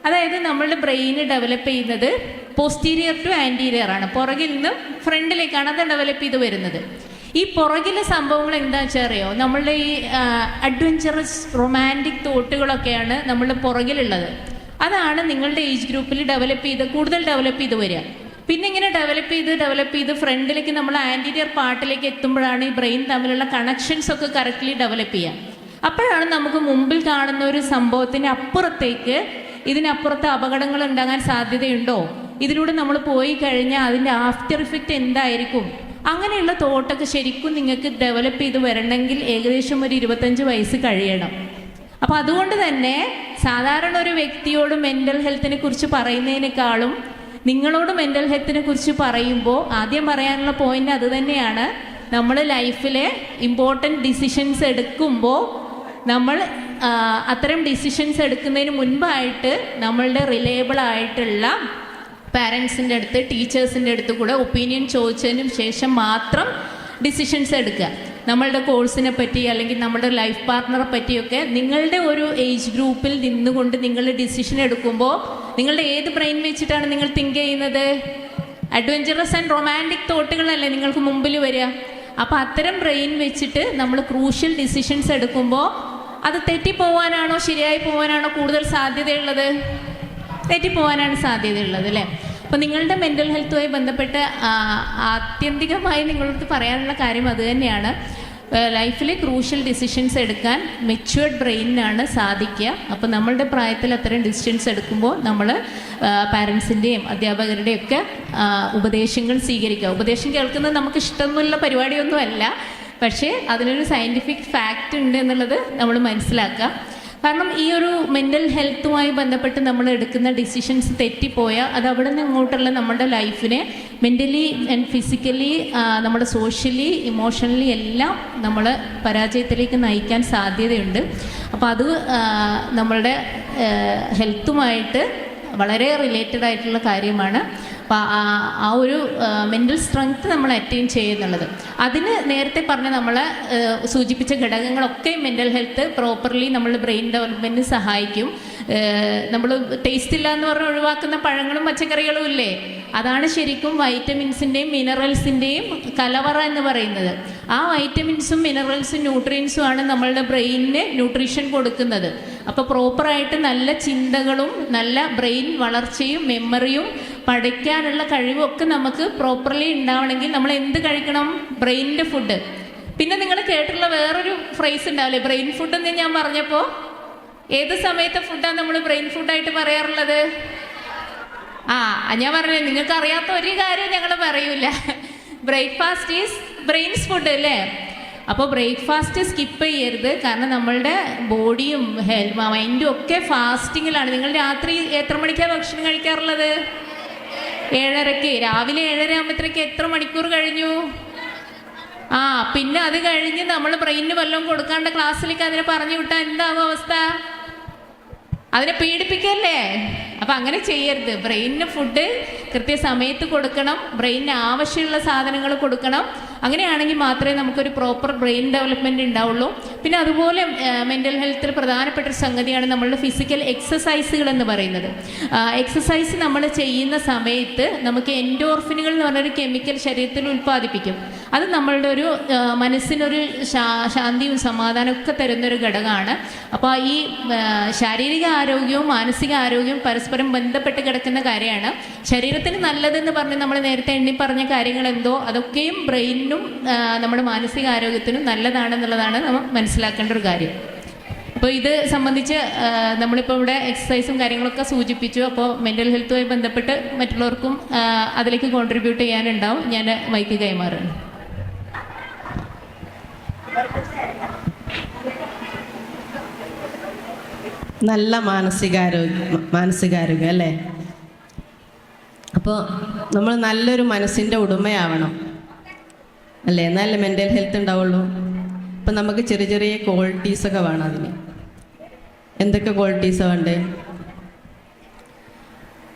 അതായത് നമ്മളുടെ ബ്രെയിൻ ഡെവലപ്പ് ചെയ്യുന്നത് പോസ്റ്റീരിയർ ടു ആൻറ്റീരിയർ ആണ്, പുറകിൽ നിന്ന് ഫ്രണ്ടിലേക്കാണ് അത് ഡെവലപ്പ് ചെയ്ത് വരുന്നത്. ഈ പുറകിലെ സംഭവങ്ങൾ എന്താ വെച്ചാൽ അറിയോ? നമ്മളുടെ ഈ അഡ്വഞ്ചറസ് റൊമാൻറ്റിക് തോട്ടുകളൊക്കെയാണ് നമ്മളുടെ പുറകിലുള്ളത്. അതാണ് നിങ്ങളുടെ ഏജ് ഗ്രൂപ്പിൽ കൂടുതൽ ഡെവലപ്പ് ചെയ്ത് വരിക. പിന്നെ ഇങ്ങനെ ഡെവലപ്പ് ചെയ്ത് ഫ്രണ്ടിലേക്ക് നമ്മൾ ആൻറ്റീരിയർ പാർട്ടിലേക്ക് എത്തുമ്പോഴാണ് ഈ ബ്രെയിൻ തമ്മിലുള്ള കണക്ഷൻസ് ഒക്കെ കറക്റ്റ്ലി ഡെവലപ്പ് ചെയ്യുക. അപ്പോഴാണ് നമുക്ക് മുമ്പിൽ കാണുന്ന ഒരു സംഭവത്തിന് അപ്പുറത്തേക്ക്, ഇതിനപ്പുറത്ത് അപകടങ്ങൾ ഉണ്ടാകാൻ സാധ്യതയുണ്ടോ, ഇതിലൂടെ നമ്മൾ പോയി കഴിഞ്ഞാൽ അതിൻ്റെ ആഫ്റ്റർ ഇഫക്റ്റ് എന്തായിരിക്കും, അങ്ങനെയുള്ള തോട്ടൊക്കെ ശരിക്കും നിങ്ങൾക്ക് ഡെവലപ്പ് ചെയ്ത് വരണമെങ്കിൽ ഏകദേശം ഒരു 25 വയസ്സ് കഴിയണം. അപ്പോൾ അതുകൊണ്ട് തന്നെ സാധാരണ ഒരു വ്യക്തിയോട് മെൻ്റൽ ഹെൽത്തിനെ കുറിച്ച് പറയുന്നതിനേക്കാളും നിങ്ങളോട് മെൻ്റൽ ഹെൽത്തിനെ കുറിച്ച് പറയുമ്പോൾ ആദ്യം പറയാനുള്ള പോയിന്റ് അത് തന്നെയാണ്. നമ്മൾ ലൈഫിലെ ഇമ്പോർട്ടൻറ്റ് ഡിസിഷൻസ് എടുക്കുമ്പോൾ നമ്മൾ അത്തരം ഡിസിഷൻസ് എടുക്കുന്നതിന് മുൻപായിട്ട് നമ്മളുടെ റിലയബിൾ ആയിട്ടുള്ള പാരൻസിൻ്റെ അടുത്ത്, ടീച്ചേഴ്സിൻ്റെ അടുത്ത് കൂടെ ഒപ്പീനിയൻ ചോദിച്ചതിന് ശേഷം മാത്രം ഡിസിഷൻസ് എടുക്കുക. നമ്മളുടെ കോഴ്സിനെ പറ്റി അല്ലെങ്കിൽ നമ്മുടെ ലൈഫ് പാർട്ട്ണറെ പറ്റിയൊക്കെ നിങ്ങളുടെ ഒരു ഏജ് ഗ്രൂപ്പിൽ നിന്നുകൊണ്ട് നിങ്ങൾ ഡിസിഷൻ എടുക്കുമ്പോൾ നിങ്ങളുടെ ഏത് ബ്രെയിൻ വെച്ചിട്ടാണ് നിങ്ങൾ തിങ്ക് ചെയ്യുന്നത്? അഡ്വഞ്ചറസ് ആൻഡ് റൊമാൻറ്റിക് തോട്ടുകളല്ലേ നിങ്ങൾക്ക് മുമ്പിൽ വരിക. അപ്പോൾ അത്തരം ബ്രെയിൻ വെച്ചിട്ട് നമ്മൾ ക്രൂഷ്യൽ ഡിസിഷൻസ് എടുക്കുമ്പോൾ അത് തെറ്റിപ്പോവാനാണോ ശരിയായി പോകാനാണോ കൂടുതൽ സാധ്യതയുള്ളത്? തെറ്റിപ്പോവാനാണ് സാധ്യതയുള്ളത് അല്ലേ? അപ്പോൾ നിങ്ങളുടെ മെൻ്റൽ ഹെൽത്തുമായി ബന്ധപ്പെട്ട് ആത്യന്തികമായി നിങ്ങളടുത്ത് പറയാനുള്ള കാര്യം അത് തന്നെയാണ്. ലൈഫിൽ ക്രൂഷ്യൽ ഡിസിഷൻസ് എടുക്കാൻ മെച്യൂർഡ് ബ്രെയിനിനാണ് സാധിക്കുക. അപ്പോൾ നമ്മളുടെ പ്രായത്തിൽ അത്തരം ഡിസിഷൻസ് എടുക്കുമ്പോൾ നമ്മൾ പാരൻസിൻ്റെയും അധ്യാപകരുടെയും ഒക്കെ ഉപദേശങ്ങൾ സ്വീകരിക്കുക. ഉപദേശം കേൾക്കുന്നത് നമുക്ക് ഇഷ്ടമൊന്നുമുള്ള പരിപാടിയൊന്നുമല്ല, പക്ഷേ അതിനൊരു സയൻറ്റിഫിക് ഫാക്റ്റ് ഉണ്ട് എന്നുള്ളത് നമ്മൾ മനസ്സിലാക്കുക. കാരണം ഈ ഒരു മെൻ്റൽ ഹെൽത്തുമായി ബന്ധപ്പെട്ട് നമ്മൾ എടുക്കുന്ന ഡിസിഷൻസ് തെറ്റിപ്പോയാൽ അത് അവിടെ നിന്ന് ഇങ്ങോട്ടുള്ള നമ്മുടെ ലൈഫിനെ മെൻ്റലി ആൻഡ് ഫിസിക്കലി, നമ്മുടെ സോഷ്യലി, ഇമോഷണലി എല്ലാം നമ്മൾ പരാജയത്തിലേക്ക് നയിക്കാൻ സാധ്യതയുണ്ട്. അപ്പോൾ അത് നമ്മളുടെ ഹെൽത്തുമായിട്ട് വളരെ റിലേറ്റഡ് ആയിട്ടുള്ള കാര്യമാണ്. അപ്പോൾ ആ ഒരു മെൻ്റൽ സ്ട്രെങ്ത് നമ്മൾ അറ്റൈൻ ചെയ്യുന്നുള്ളത്, അതിന് നേരത്തെ പറഞ്ഞ നമ്മൾ സൂചിപ്പിച്ച ഘടകങ്ങളൊക്കെ മെൻ്റൽ ഹെൽത്ത് പ്രോപ്പർലി നമ്മൾ ബ്രെയിൻ ഡെവലപ്മെൻറ്റിന് സഹായിക്കും. നമ്മൾ ടേസ്റ്റ് ഇല്ല എന്ന് പറഞ്ഞ് ഒഴിവാക്കുന്ന പഴങ്ങളും പച്ചക്കറികളും ഇല്ലേ, അതാണ് ശരിക്കും വൈറ്റമിൻസിൻ്റെയും മിനറൽസിൻ്റെയും കലവറ എന്ന് പറയുന്നത്. ആ വൈറ്റമിൻസും മിനറൽസും ന്യൂട്രിയൻസും ആണ് നമ്മളുടെ ബ്രെയിനിന് ന്യൂട്രീഷൻ കൊടുക്കുന്നത്. അപ്പോൾ പ്രോപ്പറായിട്ട് നല്ല ചിന്തകളും നല്ല ബ്രെയിൻ വളർച്ചയും മെമ്മറിയും പഠിക്കാനുള്ള കഴിവും ഒക്കെ നമുക്ക് പ്രോപ്പർലി ഉണ്ടാവണമെങ്കിൽ നമ്മൾ എന്ത് കഴിക്കണം? ബ്രെയിനിൻ്റെ ഫുഡ്. പിന്നെ നിങ്ങൾ കേട്ടിട്ടുള്ള വേറൊരു ഫ്രേസ് ഉണ്ടാവില്ലേ, ബ്രെയിൻ ഫുഡ് എന്ന് ഞാൻ പറഞ്ഞപ്പോൾ ഏത് സമയത്തെ ഫുഡാണ് നമ്മൾ ബ്രെയിൻ ഫുഡായിട്ട് പറയാറുള്ളത്? ഞാൻ പറഞ്ഞില്ലേ, നിങ്ങൾക്ക് അറിയാത്ത ഒരു കാര്യം ഞങ്ങൾ പറയൂല. ബ്രേക്ക്ഫാസ്റ്റ് ഈസ് ബ്രെയിൻസ് ഫുഡ് അല്ലേ? അപ്പോൾ ബ്രേക്ക്ഫാസ്റ്റ് സ്കിപ്പ് ചെയ്യരുത്. കാരണം നമ്മളുടെ ബോഡിയും മൈൻഡും ഒക്കെ ഫാസ്റ്റിങ്ങിലാണ്. നിങ്ങൾ രാത്രി എത്ര മണിക്കാണ് ഭക്ഷണം കഴിക്കാറുള്ളത്? 7:30. രാവിലെ 7:30 ആകുമ്പോഴത്തേക്ക് എത്ര മണിക്കൂർ കഴിഞ്ഞു? പിന്നെ അത് കഴിഞ്ഞ് നമ്മൾ ബ്രെയിനിന് വല്ലതും കൊടുക്കാണ്ട് ക്ലാസ്സിലേക്ക് അതിനെ പറഞ്ഞു വിട്ടാൽ എന്താകും അവസ്ഥ? അതിനെ പീഡിപ്പിക്കല്ലേ? അപ്പം അങ്ങനെ ചെയ്യരുത്. ബ്രെയിനിന് ഫുഡ് കൃത്യസമയത്ത് കൊടുക്കണം, ബ്രെയിനിന് ആവശ്യമുള്ള സാധനങ്ങൾ കൊടുക്കണം. അങ്ങനെയാണെങ്കിൽ മാത്രമേ നമുക്കൊരു പ്രോപ്പർ ബ്രെയിൻ ഡെവലപ്മെൻറ്റ് ഉണ്ടാവുള്ളൂ. പിന്നെ അതുപോലെ മെൻ്റൽ ഹെൽത്തിൽ പ്രധാനപ്പെട്ട ഒരു സംഗതിയാണ് നമ്മളുടെ ഫിസിക്കൽ എക്സസൈസുകൾ എന്ന് പറയുന്നത്. എക്സസൈസ് നമ്മൾ ചെയ്യുന്ന സമയത്ത് നമുക്ക് എൻഡോർഫിനുകൾ എന്ന് പറഞ്ഞൊരു കെമിക്കൽ ശരീരത്തിൽ ഉൽപ്പാദിപ്പിക്കും. അത് നമ്മളുടെ ഒരു മനസ്സിനൊരു ശാന്തിയും സമാധാനവും ഒക്കെ തരുന്നൊരു ഘടകമാണ്. അപ്പോൾ ഈ ശാരീരിക ആരോഗ്യവും മാനസിക ആരോഗ്യവും പരസ്പരം ബന്ധപ്പെട്ട് കിടക്കുന്ന കാര്യമാണ്. ശരീരത്തിന് നല്ലതെന്ന് പറഞ്ഞ് നമ്മൾ നേരത്തെ എണ്ണി പറഞ്ഞ കാര്യങ്ങൾ എന്തോ അതൊക്കെയും ബ്രെയിനിനും നമ്മുടെ മാനസിക ആരോഗ്യത്തിനും നല്ലതാണെന്നുള്ളതാണ് നമ്മൾ മനസ്സിലാക്കേണ്ട ഒരു കാര്യം. അപ്പോൾ ഇത് സംബന്ധിച്ച് നമ്മളിപ്പോൾ ഇവിടെ എക്സസൈസും കാര്യങ്ങളൊക്കെ സൂചിപ്പിച്ചു. അപ്പോൾ മെൻ്റൽ ഹെൽത്തുമായി ബന്ധപ്പെട്ട് മറ്റുള്ളവർക്കും അതിലേക്ക് കോൺട്രിബ്യൂട്ട് ചെയ്യാനുണ്ടാവും. ഞാൻ മൈക്ക് കൈമാറുന്നു. നല്ല മാനസികാരോഗ്യം അല്ലേ? അപ്പോൾ നമ്മൾ നല്ലൊരു മനസ്സിൻ്റെ ഉടമയാവണം അല്ലേ? എന്നാലേ മെൻ്റൽ ഹെൽത്ത് ഉണ്ടാവുള്ളൂ. അപ്പം നമുക്ക് ചെറിയ ചെറിയ ക്വാളിറ്റീസൊക്കെ വേണം. അതിന് എന്തൊക്കെ ക്വാളിറ്റീസാണ് വേണ്ടേ?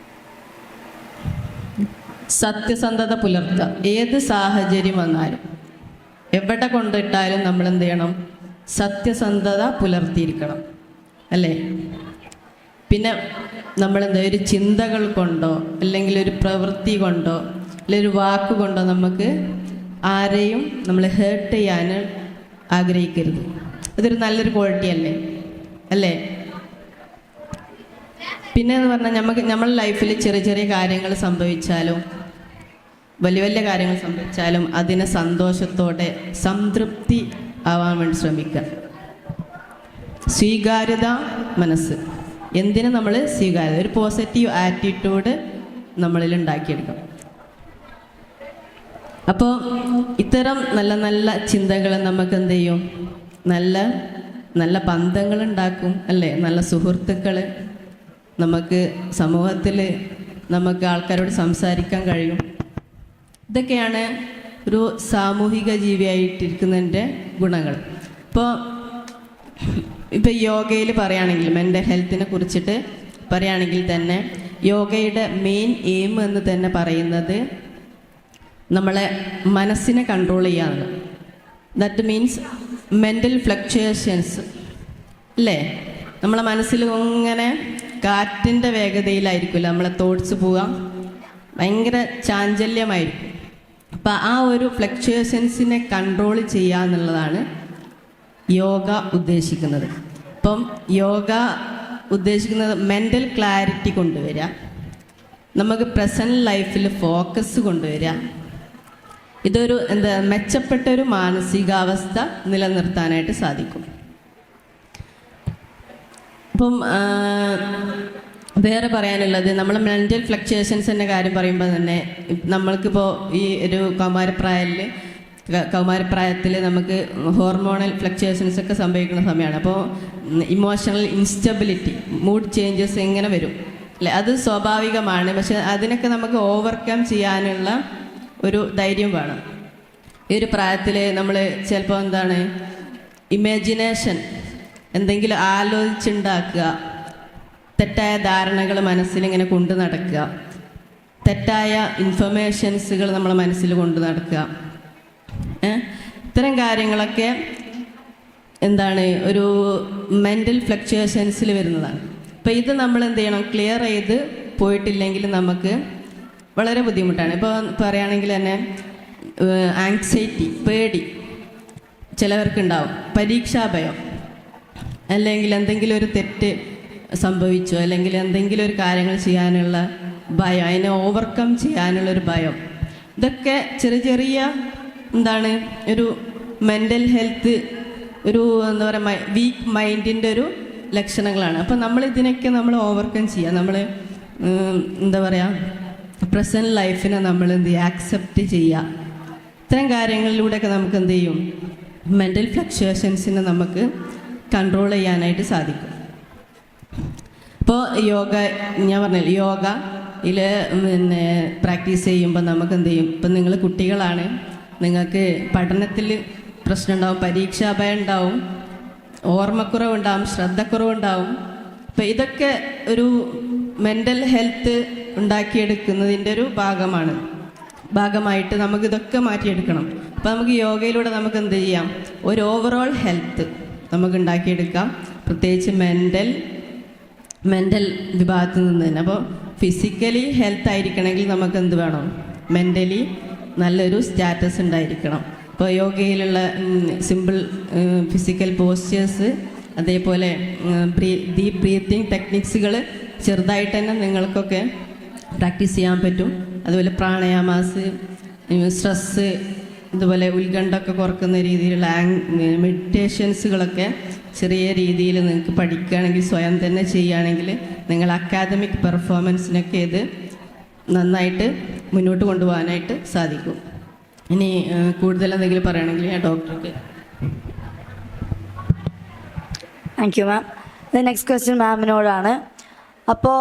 സത്യസന്ധത പുലർത്തുക. ഏത് സാഹചര്യം വന്നാലും എവിടെ കൊണ്ടിട്ടാലും നമ്മൾ എന്ത് ചെയ്യണം? സത്യസന്ധത പുലർത്തിയിരിക്കണം അല്ലേ? പിന്നെ നമ്മളെന്താ ഒരു ചിന്തകൾ കൊണ്ടോ അല്ലെങ്കിൽ ഒരു പ്രവൃത്തി കൊണ്ടോ അല്ലെങ്കിൽ ഒരു വാക്ക് കൊണ്ടോ നമുക്ക് ആരെയും നമ്മൾ ഹേർട്ട് ചെയ്യാൻ ആഗ്രഹിക്കരുത്. അതൊരു നല്ലൊരു ക്വാളിറ്റി അല്ലേ? പിന്നെ എന്ന് പറഞ്ഞാൽ നമ്മുടെ ലൈഫിൽ ചെറിയ ചെറിയ കാര്യങ്ങൾ സംഭവിച്ചാലും വലിയ വലിയ കാര്യങ്ങൾ സംഭവിച്ചാലും അതിനെ സന്തോഷത്തോടെ സംതൃപ്തി ആവാൻ വേണ്ടി ശ്രമിക്കുക. സ്വീകാര്യത മനസ്സ്. എന്തിനും നമ്മൾ സ്വീകാര്യത, ഒരു പോസിറ്റീവ് ആറ്റിറ്റ്യൂഡ് നമ്മളിൽ ഉണ്ടാക്കിയെടുക്കണം. അപ്പോൾ ഇത്തരം നല്ല നല്ല ചിന്തകൾ നമുക്ക് എന്ത് ചെയ്യും? നല്ല നല്ല ബന്ധങ്ങൾ ഉണ്ടാക്കും അല്ലേ? നല്ല സുഹൃത്തുക്കൾ, നമുക്ക് സമൂഹത്തിൽ നമുക്ക് ആൾക്കാരോട് സംസാരിക്കാൻ കഴിയും. ഇതൊക്കെയാണ് ഒരു സാമൂഹിക ജീവിയായിട്ടിരിക്കുന്നതിൻ്റെ ഗുണങ്ങൾ. ഇപ്പോൾ യോഗയിൽ പറയുകയാണെങ്കിൽ മെൻ്റൽ ഹെൽത്തിനെ കുറിച്ചിട്ട് പറയുകയാണെങ്കിൽ തന്നെ യോഗയുടെ മെയിൻ എയിം എന്ന് തന്നെ പറയുന്നത് നമ്മളെ മനസ്സിനെ കൺട്രോൾ ചെയ്യാനാണ്. ദാറ്റ് മീൻസ് മെൻ്റൽ ഫ്ലക്ച്വേഷൻസ് അല്ലേ? നമ്മളെ മനസ്സിൽ ഇങ്ങനെ കാറ്റിൻ്റെ വേഗതയിലായിരിക്കില്ല നമ്മളെ തോട്ട്സ് പോകാം, ഭയങ്കര ചാഞ്ചല്യമായിരിക്കും. അപ്പം ആ ഒരു ഫ്ലക്ച്വേഷൻസിനെ കൺട്രോൾ ചെയ്യുക എന്നുള്ളതാണ് യോഗ ഉദ്ദേശിക്കുന്നത്. അപ്പം യോഗ ഉദ്ദേശിക്കുന്നത് മെൻ്റൽ ക്ലാരിറ്റി കൊണ്ടുവരിക, നമുക്ക് പ്രസൻറ്റ് ലൈഫിൽ ഫോക്കസ് കൊണ്ടുവരിക. ഇതൊരു മെച്ചപ്പെട്ട ഒരു മാനസികാവസ്ഥ നിലനിർത്താനായിട്ട് സാധിക്കും. അപ്പം വേറെ പറയാനുള്ളത്, നമ്മൾ മെൻ്റൽ ഫ്ലക്ച്വേഷൻസിൻ്റെ കാര്യം പറയുമ്പോൾ തന്നെ നമ്മൾക്കിപ്പോൾ ഈ ഒരു കൗമാരപ്രായത്തിൽ നമുക്ക് ഹോർമോണൽ ഫ്ലക്ച്വേഷൻസ് ഒക്കെ സംഭവിക്കുന്ന സമയമാണ്. അപ്പോൾ ഇമോഷണൽ ഇൻസ്റ്റബിലിറ്റി, മൂഡ് ചേഞ്ചസ് എങ്ങനെ വരും അല്ലേ? അത് സ്വാഭാവികമാണ്. പക്ഷെ അതിനൊക്കെ നമുക്ക് ഓവർകം ചെയ്യാനുള്ള ഒരു ധൈര്യം വേണം. ഈ ഒരു പ്രായത്തിൽ നമ്മൾ ചിലപ്പോൾ ഇമാജിനേഷൻ, എന്തെങ്കിലും ആലോചിച്ചുണ്ടാക്കുക, തെറ്റായ ധാരണകൾ മനസ്സിലിങ്ങനെ കൊണ്ടു നടക്കുക, തെറ്റായ ഇൻഫർമേഷൻസുകൾ നമ്മളെ മനസ്സിൽ കൊണ്ടു നടക്കുക, ഇത്തരം കാര്യങ്ങളൊക്കെ ഒരു മെൻ്റൽ ഫ്ലക്ച്വേഷൻസിൽ വരുന്നതാണ്. അപ്പോൾ ഇത് നമ്മൾ എന്ത് ചെയ്യണം? ക്ലിയർ ചെയ്ത് പോയിട്ടില്ലെങ്കിൽ നമുക്ക് വളരെ ബുദ്ധിമുട്ടാണ്. ഇപ്പോൾ പറയുകയാണെങ്കിൽ തന്നെ ആങ്സൈറ്റി, പേടി ചിലവർക്കുണ്ടാവും, പരീക്ഷാഭയം, അല്ലെങ്കിൽ എന്തെങ്കിലും ഒരു തെറ്റ് സംഭവിച്ചോ അല്ലെങ്കിൽ എന്തെങ്കിലും ഒരു കാര്യങ്ങൾ ചെയ്യാനുള്ള ഭയം, അതിനെ ഓവർകം ചെയ്യാനുള്ളൊരു ഭയം, ഇതൊക്കെ ചെറിയ ചെറിയ ഒരു മെൻ്റൽ ഹെൽത്ത്, ഒരു വീക്ക് മൈൻഡിൻ്റെ ഒരു ലക്ഷണങ്ങളാണ്. അപ്പം ഇതിനൊക്കെ നമ്മൾ ഓവർകം ചെയ്യുക. നമ്മൾ പ്രസൻറ്റ് ലൈഫിനെ നമ്മൾ ആക്സെപ്റ്റ് ചെയ്യുക. ഇത്തരം കാര്യങ്ങളിലൂടെയൊക്കെ നമുക്ക് എന്ത് ചെയ്യും? മെൻ്റൽ ഫ്ലക്ച്വേഷൻസിനെ നമുക്ക് കൺട്രോൾ ചെയ്യാനായിട്ട് സാധിക്കും. ഇപ്പോൾ യോഗ, ഞാൻ പറഞ്ഞില്ല, യോഗയിൽ പ്രാക്ടീസ് ചെയ്യുമ്പോൾ നമുക്ക് എന്ത് ചെയ്യും? ഇപ്പം നിങ്ങൾ കുട്ടികളാണ്, നിങ്ങൾക്ക് പഠനത്തിൽ പ്രശ്നം ഉണ്ടാവും, പരീക്ഷാഭയം ഉണ്ടാവും, ഓർമ്മക്കുറവുണ്ടാവും, ശ്രദ്ധക്കുറവുണ്ടാവും. അപ്പം ഇതൊക്കെ ഒരു മെൻ്റൽ ഹെൽത്ത് ഉണ്ടാക്കിയെടുക്കുന്നതിൻ്റെ ഒരു ഭാഗമായിട്ട് നമുക്കിതൊക്കെ മാറ്റിയെടുക്കണം. അപ്പോൾ നമുക്ക് യോഗയിലൂടെ നമുക്ക് എന്ത് ചെയ്യാം? ഒരു ഓവറോൾ ഹെൽത്ത് നമുക്ക് ഉണ്ടാക്കിയെടുക്കാം, പ്രത്യേകിച്ച് മെൻ്റൽ വിഭാഗത്തിൽ നിന്ന് തന്നെ. അപ്പോൾ ഫിസിക്കലി ഹെൽത്ത് ആയിരിക്കണമെങ്കിൽ നമുക്ക് എന്ത് വേണം? മെൻ്റലി നല്ലൊരു സ്റ്റാറ്റസ് ഉണ്ടായിരിക്കണം. ഇപ്പോൾ യോഗയിലുള്ള സിമ്പിൾ ഫിസിക്കൽ പോസ്റ്റേഴ്സ്, അതേപോലെ ഡീപ് ബ്രീത്തിങ് ടെക്നിക്സുകൾ ചെറുതായിട്ട് തന്നെ നിങ്ങൾക്കൊക്കെ പ്രാക്ടീസ് ചെയ്യാൻ പറ്റും. അതുപോലെ പ്രാണായാമാസ്, സ്ട്രെസ്സ്, ഇതുപോലെ ഉത്കണ്ഠയൊക്കെ കുറക്കുന്ന രീതിയിലുള്ള മെഡിറ്റേഷൻസുകളൊക്കെ ചെറിയ രീതിയിൽ നിങ്ങൾക്ക് പഠിക്കുകയാണെങ്കിൽ സ്വയം തന്നെ ചെയ്യുകയാണെങ്കിൽ നിങ്ങൾ അക്കാദമിക് പെർഫോമൻസിനൊക്കെ ഇത് നന്നായിട്ട് മുന്നോട്ട് കൊണ്ടുപോകാനായിട്ട് സാധിക്കും. ഇനി കൂടുതൽ എന്തെങ്കിലും പറയുകയാണെങ്കിൽ ഞാൻ ഡോക്ടർക്ക്. Thank you ma'am. Next question മാമിനോടാണ്. അപ്പോൾ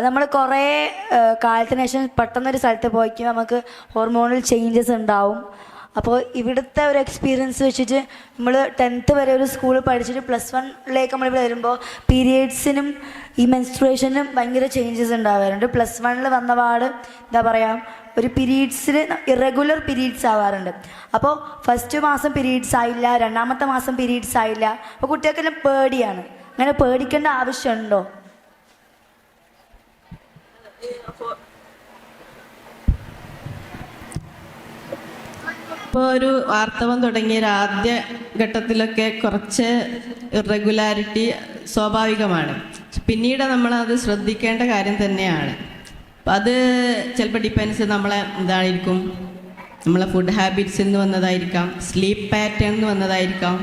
നമ്മൾ കുറേ കാലത്തിന് ശേഷം പെട്ടെന്നൊരു സ്ഥലത്ത് പോയിക്കും നമുക്ക് ഹോർമോണൽ ചേഞ്ചസ് ഉണ്ടാവും. അപ്പോൾ ഇവിടുത്തെ ഒരു എക്സ്പീരിയൻസ് വെച്ചിട്ട് നമ്മൾ 10th വരെ ഒരു സ്കൂളിൽ പഠിച്ചിട്ട് +1 നമ്മളിവിടെ വരുമ്പോൾ പീരിയഡ്സിനും ഈ മെൻസ്ട്രുവേഷനും ഭയങ്കര ചേഞ്ചസ് ഉണ്ടാവാറുണ്ട്. +1 വന്ന പാട് എന്താ പറയുക, ഒരു പീരീഡ്സിൽ ഇറഗുലർ പീരീഡ്സ് ആവാറുണ്ട്. അപ്പോൾ ഫസ്റ്റ് മാസം പീരീഡ്സ് ആയില്ല, 2ാമത്തെ മാസം പീരീഡ്സ് ആയില്ല. അപ്പോൾ കുട്ടികൾക്കെല്ലാം പേടിയാണ്. അങ്ങനെ പേടിക്കേണ്ട ആവശ്യമുണ്ടോ? ഇപ്പോൾ ഒരു ആർത്തവം തുടങ്ങിയ ആദ്യ ഘട്ടത്തിലൊക്കെ കുറച്ച് ഇറഗുലാരിറ്റി സ്വാഭാവികമാണ്. പിന്നീട് നമ്മളത് ശ്രദ്ധിക്കേണ്ട കാര്യം തന്നെയാണ്. അപ്പം അത് ചിലപ്പോൾ ഡിപ്പെൻസ് നമ്മളെ എന്തായിരിക്കും, നമ്മളെ ഫുഡ് ഹാബിറ്റ്സിൽ നിന്ന് വന്നതായിരിക്കാം, സ്ലീപ്പ് പാറ്റേൺ നിന്ന് വന്നതായിരിക്കാം,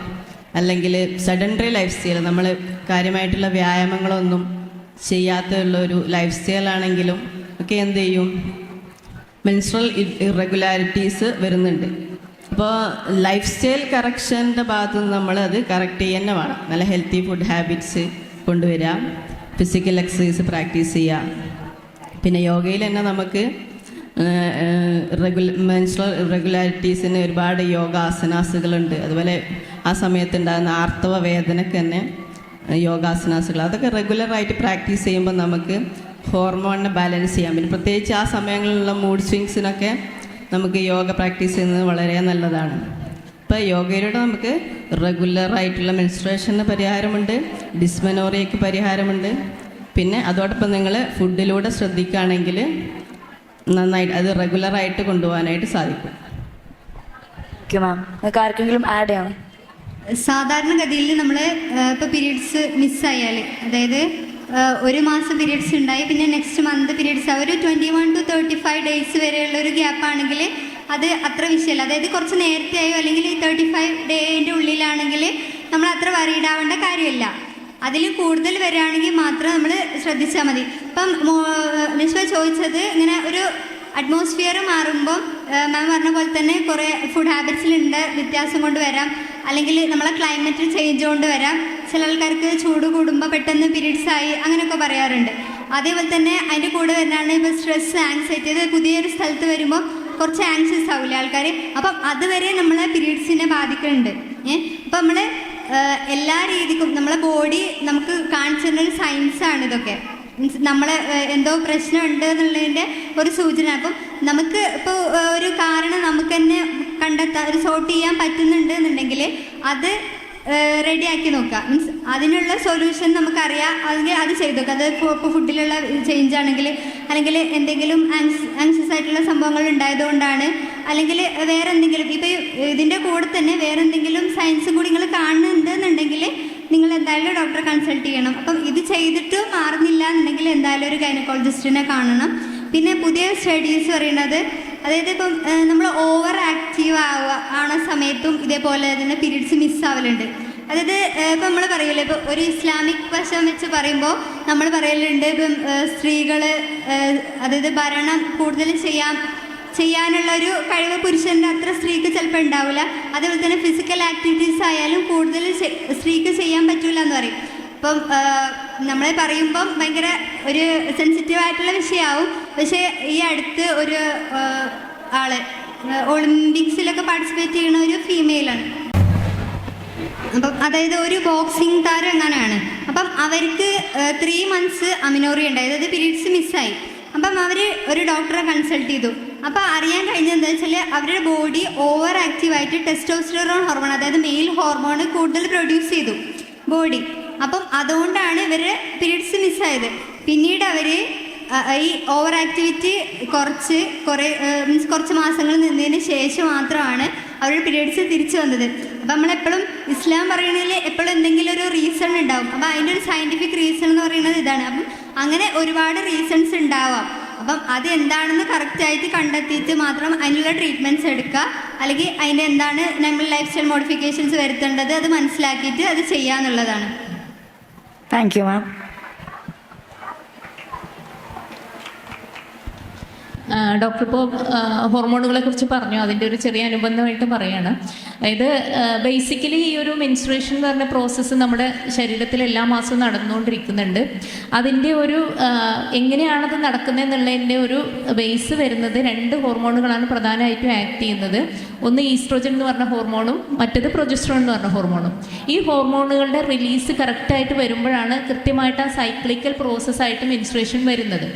അല്ലെങ്കിൽ സഡൻഡറി ലൈഫ് സ്റ്റൈൽ, നമ്മൾ കാര്യമായിട്ടുള്ള വ്യായാമങ്ങളൊന്നും ചെയ്യാത്തുള്ളൊരു ലൈഫ് സ്റ്റൈലാണെങ്കിലും ഒക്കെ എന്ത് ചെയ്യും, മെൻസ്ട്രൽ ഇറഗുലാരിറ്റീസ് വരുന്നുണ്ട്. അപ്പോൾ ലൈഫ് സ്റ്റൈൽ കറക്ഷൻ്റെ ഭാഗത്തു നിന്ന് നമ്മൾ അത് കറക്റ്റ് തന്നെ വേണം. നല്ല ഹെൽത്തി ഫുഡ് ഹാബിറ്റ്സ് കൊണ്ടുവരിക, ഫിസിക്കൽ എക്സസൈസ് പ്രാക്ടീസ് ചെയ്യുക. പിന്നെ യോഗയിൽ തന്നെ നമുക്ക് മെൻസ്ട്രൽ ഇറഗുലാരിറ്റീസിന് ഒരുപാട് യോഗാസനാസുകളുണ്ട്. അതുപോലെ ആ സമയത്തുണ്ടാകുന്ന ആർത്തവ വേദനയ്ക്ക് തന്നെ യോഗാസനാസുകൾ, അതൊക്കെ റെഗുലറായിട്ട് പ്രാക്ടീസ് ചെയ്യുമ്പോൾ നമുക്ക് ഹോർമോണിനെ ബാലൻസ് ചെയ്യാം. പിന്നെ പ്രത്യേകിച്ച് ആ സമയങ്ങളിലുള്ള മൂഡ് സ്വിങ്സിനൊക്കെ നമുക്ക് യോഗ പ്രാക്ടീസ് ചെയ്യുന്നത് വളരെ നല്ലതാണ്. ഇപ്പോൾ യോഗയിലൂടെ നമുക്ക് റെഗുലറായിട്ടുള്ള മെൻസ്ട്രുവേഷന് പരിഹാരമുണ്ട്, ഡിസ്മെനോറിയയ്ക്ക് പരിഹാരമുണ്ട്. പിന്നെ അതോടൊപ്പം നിങ്ങൾ ഫുഡിലൂടെ ശ്രദ്ധിക്കുകയാണെങ്കിൽ നന്നായിട്ട് അത് റെഗുലറായിട്ട് കൊണ്ടുപോകാനായിട്ട് സാധിക്കും. ഓക്കെ മാം, നിങ്ങൾക്ക് ആർക്കെങ്കിലും ആഡ് ചെയ്യണം? സാധാരണഗതിയിൽ നമ്മൾ ഇപ്പോൾ പീരീഡ്സ് മിസ്സായാൽ, അതായത് ഒരു മാസം പീരീഡ്സ് ഉണ്ടായി പിന്നെ നെക്സ്റ്റ് മന്ത് പീരീഡ്സ് ഒരു 21 to 35 ഡേയ്സ് വരെയുള്ള ഒരു ഗ്യാപ്പ് ആണെങ്കിൽ അത് അത്ര വിഷയമല്ല. അതായത് കുറച്ച് നേരത്തെ ആയോ അല്ലെങ്കിൽ ഈ 35 ഡേയുടെ ഉള്ളിലാണെങ്കിൽ നമ്മൾ അത്ര വറീഡ് ആവേണ്ട കാര്യമില്ല. അതിൽ കൂടുതൽ വരികയാണെങ്കിൽ മാത്രം നമ്മൾ ശ്രദ്ധിച്ചാൽ മതി. ഇപ്പം നിഷ്വ ചോദിച്ചത് ഇങ്ങനെ ഒരു അറ്റ്മോസ്ഫിയർ മാറുമ്പോൾ മാം പറഞ്ഞ പോലെ തന്നെ കുറേ ഫുഡ് ഹാബിറ്റ്സിലുണ്ട് വ്യത്യാസം കൊണ്ട് വരാം, അല്ലെങ്കിൽ നമ്മളെ ക്ലൈമറ്റ് ചേഞ്ച് കൊണ്ട് വരാം. ചില ആൾക്കാർക്ക് ചൂട് കൂടുമ്പോൾ പെട്ടെന്ന് പീരീഡ്സ് ആയി അങ്ങനെയൊക്കെ പറയാറുണ്ട്. അതേപോലെ തന്നെ അതിൻ്റെ കൂടെ വരുന്നതാണ് ഇപ്പോൾ സ്ട്രെസ്, ആങ്സൈറ്റി. അത് പുതിയൊരു സ്ഥലത്ത് വരുമ്പോൾ കുറച്ച് ആങ്ഷ്യസ് ആവില്ലേ ആൾക്കാർ, അപ്പം അതുവരെ നമ്മളെ പീരീഡ്സിനെ ബാധിക്കുന്നുണ്ട്. അപ്പം നമ്മൾ എല്ലാ രീതിക്കും നമ്മളെ ബോഡി നമുക്ക് കാണിച്ചു തരുന്ന ഒരു സയൻസാണ് ഇതൊക്കെ. മീൻസ് നമ്മളെ എന്തോ പ്രശ്നമുണ്ട് എന്നുള്ളതിൻ്റെ ഒരു സൂചന. അപ്പം നമുക്ക് ഇപ്പോൾ ഒരു കാരണം നമുക്ക് തന്നെ കണ്ടെത്താൻ, ഒരു സോർട്ട് ചെയ്യാൻ പറ്റുന്നുണ്ട് എന്നുണ്ടെങ്കിൽ അത് റെഡിയാക്കി നോക്കുക. മീൻസ് അതിനുള്ള സൊല്യൂഷൻ നമുക്കറിയാം, അല്ലെങ്കിൽ അത് ചെയ്തു നോക്കുക. അത് ഇപ്പോൾ ഫുഡിലുള്ള ചേഞ്ച് ആണെങ്കിൽ, അല്ലെങ്കിൽ എന്തെങ്കിലും ആങ്ഷ്യസ് ആയിട്ടുള്ള സംഭവങ്ങൾ ഉണ്ടായതുകൊണ്ടാണ്, അല്ലെങ്കിൽ വേറെ എന്തെങ്കിലും, ഇപ്പോൾ ഇതിൻ്റെ കൂടെ തന്നെ വേറെ എന്തെങ്കിലും സയൻസും കൂടി നിങ്ങൾ കാണുന്നുണ്ട് എന്നുണ്ടെങ്കിൽ നിങ്ങൾ എന്തായാലും ഡോക്ടറെ കൺസൾട്ട് ചെയ്യണം. അപ്പം ഇത് ചെയ്തിട്ട് മാറുന്നില്ല എന്നുണ്ടെങ്കിൽ എന്തായാലും ഒരു ഗൈനക്കോളജിസ്റ്റിനെ കാണണം. പിന്നെ പുതിയ സ്റ്റഡീസ് പറയുന്നത്, അതായത് ഇപ്പം നമ്മൾ ഓവർ ആക്റ്റീവ് ആവുന്ന സമയത്തും ഇതേപോലെ തന്നെ പീരീഡ്സ് മിസ്സാവലുണ്ട്. അതായത് ഇപ്പം നമ്മൾ പറയില്ലേ, ഇപ്പോൾ ഒരു ഇസ്ലാമിക് വശം വെച്ച് പറയുമ്പോൾ നമ്മൾ പറയലുണ്ട് ഇപ്പം സ്ത്രീകൾ, അതായത് ഭരണം കൂടുതൽ ചെയ്യാനുള്ള ഒരു കഴിവ് പുരുഷൻ്റെ അത്ര സ്ത്രീക്ക് ചിലപ്പോൾ ഉണ്ടാവില്ല. അതേപോലെ തന്നെ ഫിസിക്കൽ ആക്ടിവിറ്റീസ് ആയാലും കൂടുതൽ സ്ത്രീക്ക് ചെയ്യാൻ പറ്റില്ല എന്ന് പറയും. അപ്പം നമ്മൾ പറയുമ്പം ഭയങ്കര ഒരു സെൻസിറ്റീവായിട്ടുള്ള വിഷയമാവും. പക്ഷേ ഈ അടുത്ത് ഒരു ആള് ഒളിമ്പിക്സിലൊക്കെ പാർട്ടിസിപ്പേറ്റ് ചെയ്യുന്ന ഒരു ഫീമെയിലാണ്. അപ്പം അതായത് ഒരു ബോക്സിംഗ് താരം എങ്ങനെയാണ്. അപ്പം അവർക്ക് 3 months അമിനോറിയ ഉണ്ടായി, അതായത് പീരീഡ്സ് മിസ്സായി. അപ്പം അവർ ഒരു ഡോക്ടറെ കൺസൾട്ട് ചെയ്തു. അപ്പോൾ അറിയാൻ കഴിഞ്ഞത് എന്താ വെച്ചാൽ അവരുടെ ബോഡി ഓവർ ആക്റ്റീവായിട്ട് ടെസ്റ്റോസ്റ്റെറോൺ ഹോർമോൺ, അതായത് മെയിൽ ഹോർമോൺ കൂടുതൽ പ്രൊഡ്യൂസ് ചെയ്തു ബോഡി. അപ്പം അതുകൊണ്ടാണ് ഇവർ പീരീഡ്സ് മിസ്സായത്. പിന്നീട് അവർ ഈ ഓവർ ആക്ടിവിറ്റി കുറച്ച് മാസങ്ങൾ നിന്നതിന് ശേഷം മാത്രമാണ് അവരുടെ പീരീഡ്സ് തിരിച്ചു വന്നത്. അപ്പം നമ്മളെപ്പോഴും ഇസ്ലാം പറയുന്നതിൽ എപ്പോഴും എന്തെങ്കിലും ഒരു റീസൺ ഉണ്ടാവും. അപ്പം അതിൻ്റെ ഒരു സയൻറ്റിഫിക് റീസൺ എന്ന് പറയുന്നത് ഇതാണ്. അപ്പം അങ്ങനെ ഒരുപാട് റീസൺസ് ഉണ്ടാവാം. അപ്പം അത് എന്താണെന്ന് കറക്റ്റായിട്ട് കണ്ടെത്തിയിട്ട് മാത്രം അതിനുള്ള ട്രീറ്റ്മെൻറ്റ്സ് എടുക്കുക, അല്ലെങ്കിൽ അതിൻ്റെ എന്താണ് നമ്മൾ ലൈഫ് സ്റ്റൈൽ മോഡിഫിക്കേഷൻസ് വരുത്തേണ്ടത് അത് മനസ്സിലാക്കിയിട്ട് അത് ചെയ്യുക എന്നുള്ളതാണ്. Thank you ma'am. ഡോക്ടർ ഇപ്പോൾ ഹോർമോണുകളെ കുറിച്ച് പറഞ്ഞു, അതിൻ്റെ ഒരു ചെറിയ അനുബന്ധമായിട്ട് പറയുകയാണ്. അതായത് ബേസിക്കലി ഈ ഒരു മെൻസ്ട്രേഷൻ എന്ന് പറഞ്ഞ പ്രോസസ്സ് നമ്മുടെ ശരീരത്തിൽ എല്ലാ മാസവും നടന്നുകൊണ്ടിരിക്കുന്നുണ്ട്. അതിൻ്റെ ഒരു എങ്ങനെയാണത് നടക്കുന്നതെന്നുള്ളതിൻ്റെ ഒരു ബേസ് വരുന്നത് 2 ഹോർമോണുകളാണ് പ്രധാനമായിട്ടും ആക്ട് ചെയ്യുന്നത്. ഒന്ന് ഈസ്ട്രോജൻ എന്ന് പറഞ്ഞ ഹോർമോണും മറ്റത് പ്രൊജസ്ട്രോൺ എന്ന് പറഞ്ഞ ഹോർമോണും. ഈ ഹോർമോണുകളുടെ റിലീസ് കറക്റ്റായിട്ട് വരുമ്പോഴാണ് കൃത്യമായിട്ട് ആ സൈക്ലിക്കൽ പ്രോസസ്സായിട്ട് മെൻസ്ട്രേഷൻ വരുന്നത്.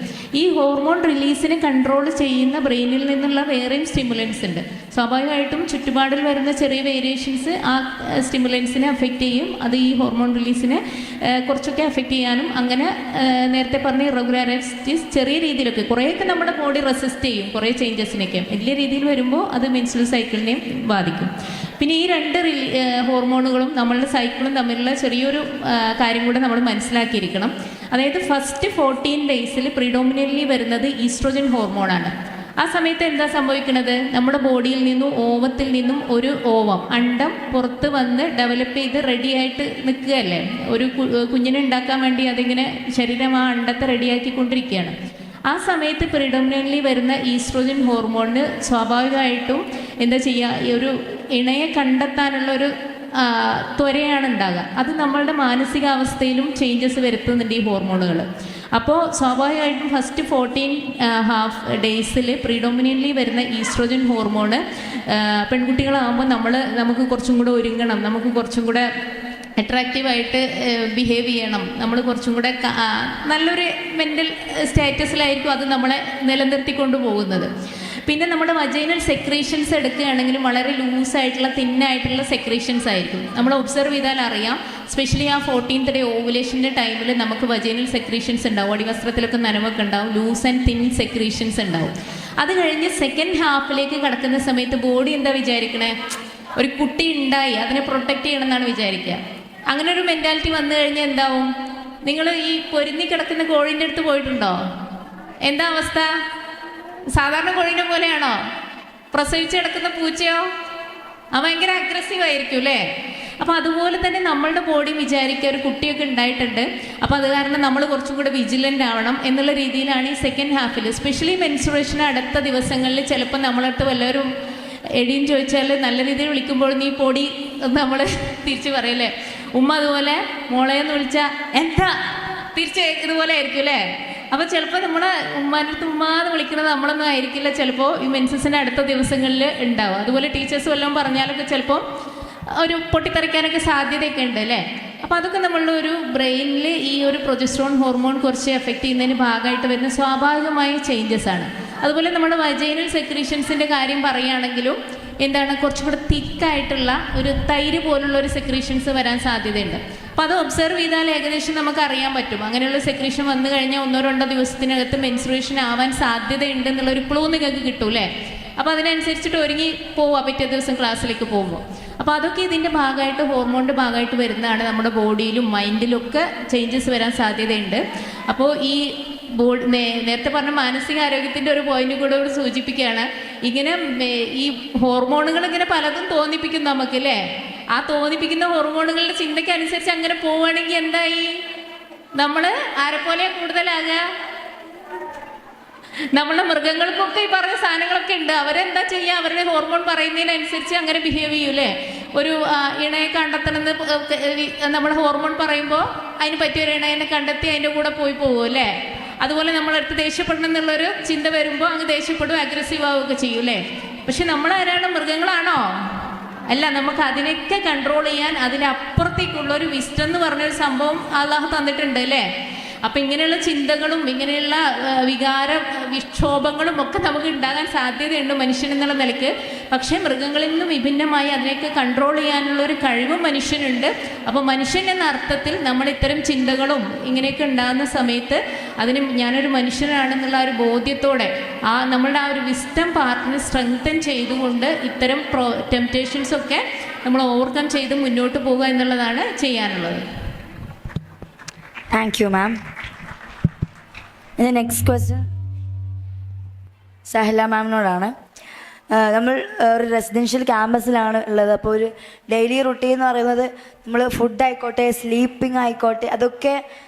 ഈ ഹോർമോൺ റിലീസിനെ കൺട്രോൾ ചെയ്യുന്ന ബ്രെയിനിൽ നിന്നുള്ള വേറെയും സ്റ്റിമുലൻസ് ഉണ്ട്. സ്വാഭാവികമായിട്ടും ചുറ്റുപാടിൽ വരുന്ന ചെറിയ വേരിയേഷൻസ് ആ സ്റ്റിമുലൻസിനെ അഫക്റ്റ് ചെയ്യും. അത് ഈ ഹോർമോൺ റിലീസിനെ കുറച്ചൊക്കെ അഫക്റ്റ് ചെയ്യാനും, അങ്ങനെ നേരത്തെ പറഞ്ഞ ഇറഗുലാരിറ്റീസ് ചെറിയ രീതിയിലൊക്കെ കുറേയൊക്കെ നമ്മുടെ ബോഡി റെസിസ്റ്റ് ചെയ്യും കുറേ ചേഞ്ചസിനൊക്കെ. വലിയ രീതിയിൽ വരുമ്പോൾ അത് മെൻസ്ട്രൽ സൈക്കിളിനെയും ബാധിക്കും. പിന്നെ ഈ 2 ഹോർമോണുകളും നമ്മളുടെ സൈക്കിളും തമ്മിലുള്ള ചെറിയൊരു കാര്യം കൂടെ നമ്മൾ മനസ്സിലാക്കിയിരിക്കണം. അതായത് ഫസ്റ്റ് 14 ഡേയ്സിൽ പ്രിഡോമിനൻ്റ്ലി വരുന്നത് ഈസ്ട്രോജൻ ഹോർമോണാണ്. ആ സമയത്ത് എന്താ സംഭവിക്കുന്നത്? നമ്മുടെ ബോഡിയിൽ നിന്നും ഓവത്തിൽ നിന്നും ഒരു ഓവം അണ്ടം പുറത്ത് വന്ന് ഡെവലപ്പ് ചെയ്ത് റെഡിയായിട്ട് നിൽക്കുകയല്ലേ. ഒരു കുഞ്ഞിനെ ഉണ്ടാക്കാൻ വേണ്ടി അതിങ്ങനെ ശരീരം ആ അണ്ടത്തെ റെഡിയാക്കിക്കൊണ്ടിരിക്കുകയാണ്. ആ സമയത്ത് പ്രിഡോമിനൻ്റ്ലി വരുന്ന ഈസ്ട്രോജൻ ഹോർമോണിന് സ്വാഭാവികമായിട്ടും എന്താ ചെയ്യുക, ഈ ഒരു ഇണയെ കണ്ടെത്താനുള്ള ഒരു ത്വരയാണ് ഉണ്ടാകുക. അത് നമ്മളുടെ മാനസികാവസ്ഥയിലും ചേഞ്ചസ് വരുത്തുന്നുണ്ട് ഈ ഹോർമോണുകൾ. അപ്പോൾ സ്വാഭാവികമായിട്ടും ഫസ്റ്റ് 14 ഡേയ്സിൽ പ്രീഡോമിനൻ്റ്ലി വരുന്ന ഈസ്ട്രോജൻ ഹോർമോണ് പെൺകുട്ടികളാകുമ്പോൾ നമുക്ക് കുറച്ചും കൂടെ ഒരുങ്ങണം, നമുക്ക് കുറച്ചും കൂടെ അട്രാക്റ്റീവായിട്ട് ബിഹേവ് ചെയ്യണം, നമ്മൾ കുറച്ചും കൂടെ നല്ലൊരു മെൻ്റൽ സ്റ്റാറ്റസിലായിരിക്കും അത് നമ്മളെ നിലനിർത്തിക്കൊണ്ട് പോകുന്നത്. പിന്നെ നമ്മുടെ വജൈനൽ സെക്രീഷൻസ് എടുക്കുകയാണെങ്കിലും വളരെ ലൂസായിട്ടുള്ള തിന്നായിട്ടുള്ള സെക്രീഷൻസ് ആയിരിക്കും. നമ്മൾ ഒബ്സർവ് ചെയ്താൽ അറിയാം, സ്പെഷ്യലി ആ 14th ഡേ ഓവുലേഷൻ്റെ ടൈമിൽ നമുക്ക് വജൈനൽ സെക്രീഷൻസ് ഉണ്ടാവും, അടിവസ്ത്രത്തിലൊക്കെ നനവൊക്കെ ഉണ്ടാവും, ലൂസ് ആൻഡ് തിൻ സെക്രീഷൻസ് ഉണ്ടാവും. അത് കഴിഞ്ഞ് സെക്കൻഡ് ഹാഫിലേക്ക് കടക്കുന്ന സമയത്ത് ബോഡി എന്താ വിചാരിക്കണേ, ഒരു കുട്ടി ഉണ്ടായി അതിനെ പ്രൊട്ടക്റ്റ് ചെയ്യണം എന്നാണ് വിചാരിക്കുക. അങ്ങനെ ഒരു മെൻറ്റാലിറ്റി വന്നു കഴിഞ്ഞാൽ എന്താവും? നിങ്ങൾ ഈ പൊരിഞ്ഞി കിടക്കുന്ന കോഴീൻ്റെ അടുത്ത് പോയിട്ടുണ്ടോ? എന്താ അവസ്ഥ? സാധാരണ കോഴീനെ പോലെയാണോ? പ്രസവിച്ച് കിടക്കുന്ന പൂച്ചയോ? ഭയങ്കര അഗ്രസീവ് ആയിരിക്കും അല്ലേ? അപ്പോൾ അതുപോലെ തന്നെ നമ്മളുടെ ബോഡി വിചാരിക്കുക ഒരു കുട്ടിയൊക്കെ ഉണ്ടായിട്ടുണ്ട്, അപ്പോൾ അത് കാരണം നമ്മൾ കുറച്ചും കൂടെ വിജിലൻ്റ് ആവണം എന്നുള്ള രീതിയിലാണ് ഈ സെക്കൻഡ് ഹാഫിൽ, സ്പെഷ്യലി മെൻസ്ട്രുവേഷൻ അടുത്ത ദിവസങ്ങളിൽ ചിലപ്പോൾ നമ്മളടുത്ത് വല്ലവരും എടിയും ചോദിച്ചാൽ നല്ല രീതിയിൽ വിളിക്കുമ്പോൾ നീ പൊടി നമ്മൾ തിരിച്ച് പറയല്ലേ. ഉമ്മ അതുപോലെ മോളെന്ന് വിളിച്ചാൽ എന്താ തിരിച്ച് ഇതുപോലെ ആയിരിക്കും അല്ലേ. അപ്പോൾ ചിലപ്പോൾ നമ്മളെ ഉമ്മാൻ്റെ അടുത്ത് ഉമ്മാന്ന് വിളിക്കുന്നത് നമ്മളൊന്നും ആയിരിക്കില്ല ചിലപ്പോൾ ഈ മെൻസസിൻ്റെ അടുത്ത ദിവസങ്ങളിൽ ഉണ്ടാവും. അതുപോലെ ടീച്ചേഴ്സ് വല്ലതും പറഞ്ഞാലൊക്കെ ചിലപ്പോൾ ഒരു പൊട്ടിത്തെറിക്കാനൊക്കെ സാധ്യതയൊക്കെ ഉണ്ട് അല്ലേ. അപ്പോൾ അതൊക്കെ നമ്മളുടെ ഒരു ബ്രെയിനിൽ ഈ ഒരു പ്രൊജസ്ട്രോൺ ഹോർമോൺ കുറച്ച് എഫക്റ്റ് ചെയ്യുന്നതിന് ഭാഗമായിട്ട് വരുന്ന സ്വാഭാവികമായ ചേഞ്ചസ് ആണ്. അതുപോലെ നമ്മുടെ വജൈനൽ സെക്രീഷൻസിൻ്റെ കാര്യം പറയുകയാണെങ്കിലും എന്താണ്, കുറച്ചും കൂടെ തിക്കായിട്ടുള്ള ഒരു തൈര് പോലുള്ള ഒരു സെക്രീഷൻസ് വരാൻ സാധ്യതയുണ്ട്. അപ്പോൾ അത് ഒബ്സർവ് ചെയ്താൽ ഏകദേശം നമുക്ക് അറിയാൻ പറ്റും. അങ്ങനെയുള്ള സെക്രീഷൻ വന്നു കഴിഞ്ഞാൽ 1-2 ദിവസത്തിനകത്ത് മെൻസ്ട്രുവേഷൻ ആവാൻ സാധ്യതയുണ്ട് എന്നുള്ളൊരു ക്ലൂ നിങ്ങൾക്ക് കിട്ടും അല്ലേ. അപ്പോൾ അതിനനുസരിച്ചിട്ട് ഒരുങ്ങി പോവുക പിറ്റേ ദിവസം ക്ലാസ്സിലേക്ക് പോകുമ്പോൾ. അപ്പോൾ അതൊക്കെ ഇതിൻ്റെ ഭാഗമായിട്ട് ഹോർമോണിൻ്റെ ഭാഗമായിട്ട് വരുന്നതാണ്. നമ്മുടെ ബോഡിയിലും മൈൻഡിലും ഒക്കെ ചേഞ്ചസ് വരാൻ സാധ്യതയുണ്ട്. അപ്പോൾ ഈ നേരത്തെ പറഞ്ഞ മാനസികാരോഗ്യത്തിൻ്റെ ഒരു പോയിന്റ് കൂടെ സൂചിപ്പിക്കുകയാണ്. ഇങ്ങനെ ഈ ഹോർമോണുകൾ ഇങ്ങനെ പലതും തോന്നിപ്പിക്കും നമുക്ക് അല്ലേ. ആ തോന്നിപ്പിക്കുന്ന ഹോർമോണുകളുടെ ചിന്തയ്ക്ക് അനുസരിച്ച് അങ്ങനെ പോവുകയാണെങ്കിൽ എന്തായി, നമ്മൾ ആരെപ്പോലെ കൂടുതലാകുക? നമ്മളെ മൃഗങ്ങൾക്കൊക്കെ ഈ പറഞ്ഞ സാധനങ്ങളൊക്കെ ഉണ്ട്. അവരെന്താ ചെയ്യുക, അവരുടെ ഹോർമോൺ പറയുന്നതിനനുസരിച്ച് അങ്ങനെ ബിഹേവ് ചെയ്യൂലേ. ഒരു ഇണയെ കണ്ടെത്തണമെന്ന് നമ്മുടെ ഹോർമോൺ പറയുമ്പോൾ അതിന് പറ്റിയൊരു ഇണയെ കണ്ടെത്തി അതിൻ്റെ കൂടെ പോകും അല്ലേ. അതുപോലെ നമ്മളടുത്ത് ദേഷ്യപ്പെടണം എന്നുള്ളൊരു ചിന്ത വരുമ്പോൾ അങ്ങ് ദേഷ്യപ്പെടും, അഗ്രസീവ് ആവുകയൊക്കെ ചെയ്യും അല്ലേ. പക്ഷെ നമ്മളാരാണ്? മൃഗങ്ങളാണോ? അല്ല. നമുക്ക് അതിനൊക്കെ കൺട്രോൾ ചെയ്യാൻ അതിനപ്പുറത്തേക്കുള്ളൊരു വിസ്റ്റം എന്ന് പറഞ്ഞൊരു സംഭവം അള്ളാഹു തന്നിട്ടുണ്ട് അല്ലേ. അപ്പം ഇങ്ങനെയുള്ള ചിന്തകളും ഇങ്ങനെയുള്ള വികാര വിക്ഷോഭങ്ങളും ഒക്കെ നമുക്ക് ഉണ്ടാകാൻ സാധ്യതയുണ്ട് മനുഷ്യൻ എന്നുള്ള നിലയ്ക്ക്. പക്ഷേ മൃഗങ്ങളിൽ നിന്നും വിഭിന്നമായി അതിനെയൊക്കെ കൺട്രോൾ ചെയ്യാനുള്ള ഒരു കഴിവും മനുഷ്യനുണ്ട്. അപ്പോൾ മനുഷ്യൻ എന്ന അർത്ഥത്തിൽ നമ്മൾ ഇത്തരം ചിന്തകളും ഇങ്ങനെയൊക്കെ ഉണ്ടാകുന്ന സമയത്ത് അതിന് ഞാനൊരു മനുഷ്യനാണെന്നുള്ള ഒരു ബോധ്യത്തോടെ നമ്മളുടെ ആ ഒരു വിസ്റ്റം പാർട്ടിനെ സ്ട്രെങ്തൻ ചെയ്തുകൊണ്ട് ഇത്തരം ടെംപ്റ്റേഷൻസൊക്കെ നമ്മൾ ഓവർകം ചെയ്ത് മുന്നോട്ട് പോകുക എന്നുള്ളതാണ് ചെയ്യാനുള്ളത്. Thank you, ma'am. And the next question. Sahala മാമിനോടാണ്. നമ്മൾ ഒരു റെസിഡൻഷ്യൽ ക്യാമ്പസിലാണ് ഉള്ളത്. അപ്പോൾ ഒരു ഡെയിലി റുട്ടീൻ എന്ന് പറയുന്നത് നമ്മൾ ഫുഡ് ആയിക്കോട്ടെ, സ്ലീപ്പിംഗ് ആയിക്കോട്ടെ, അതൊക്കെ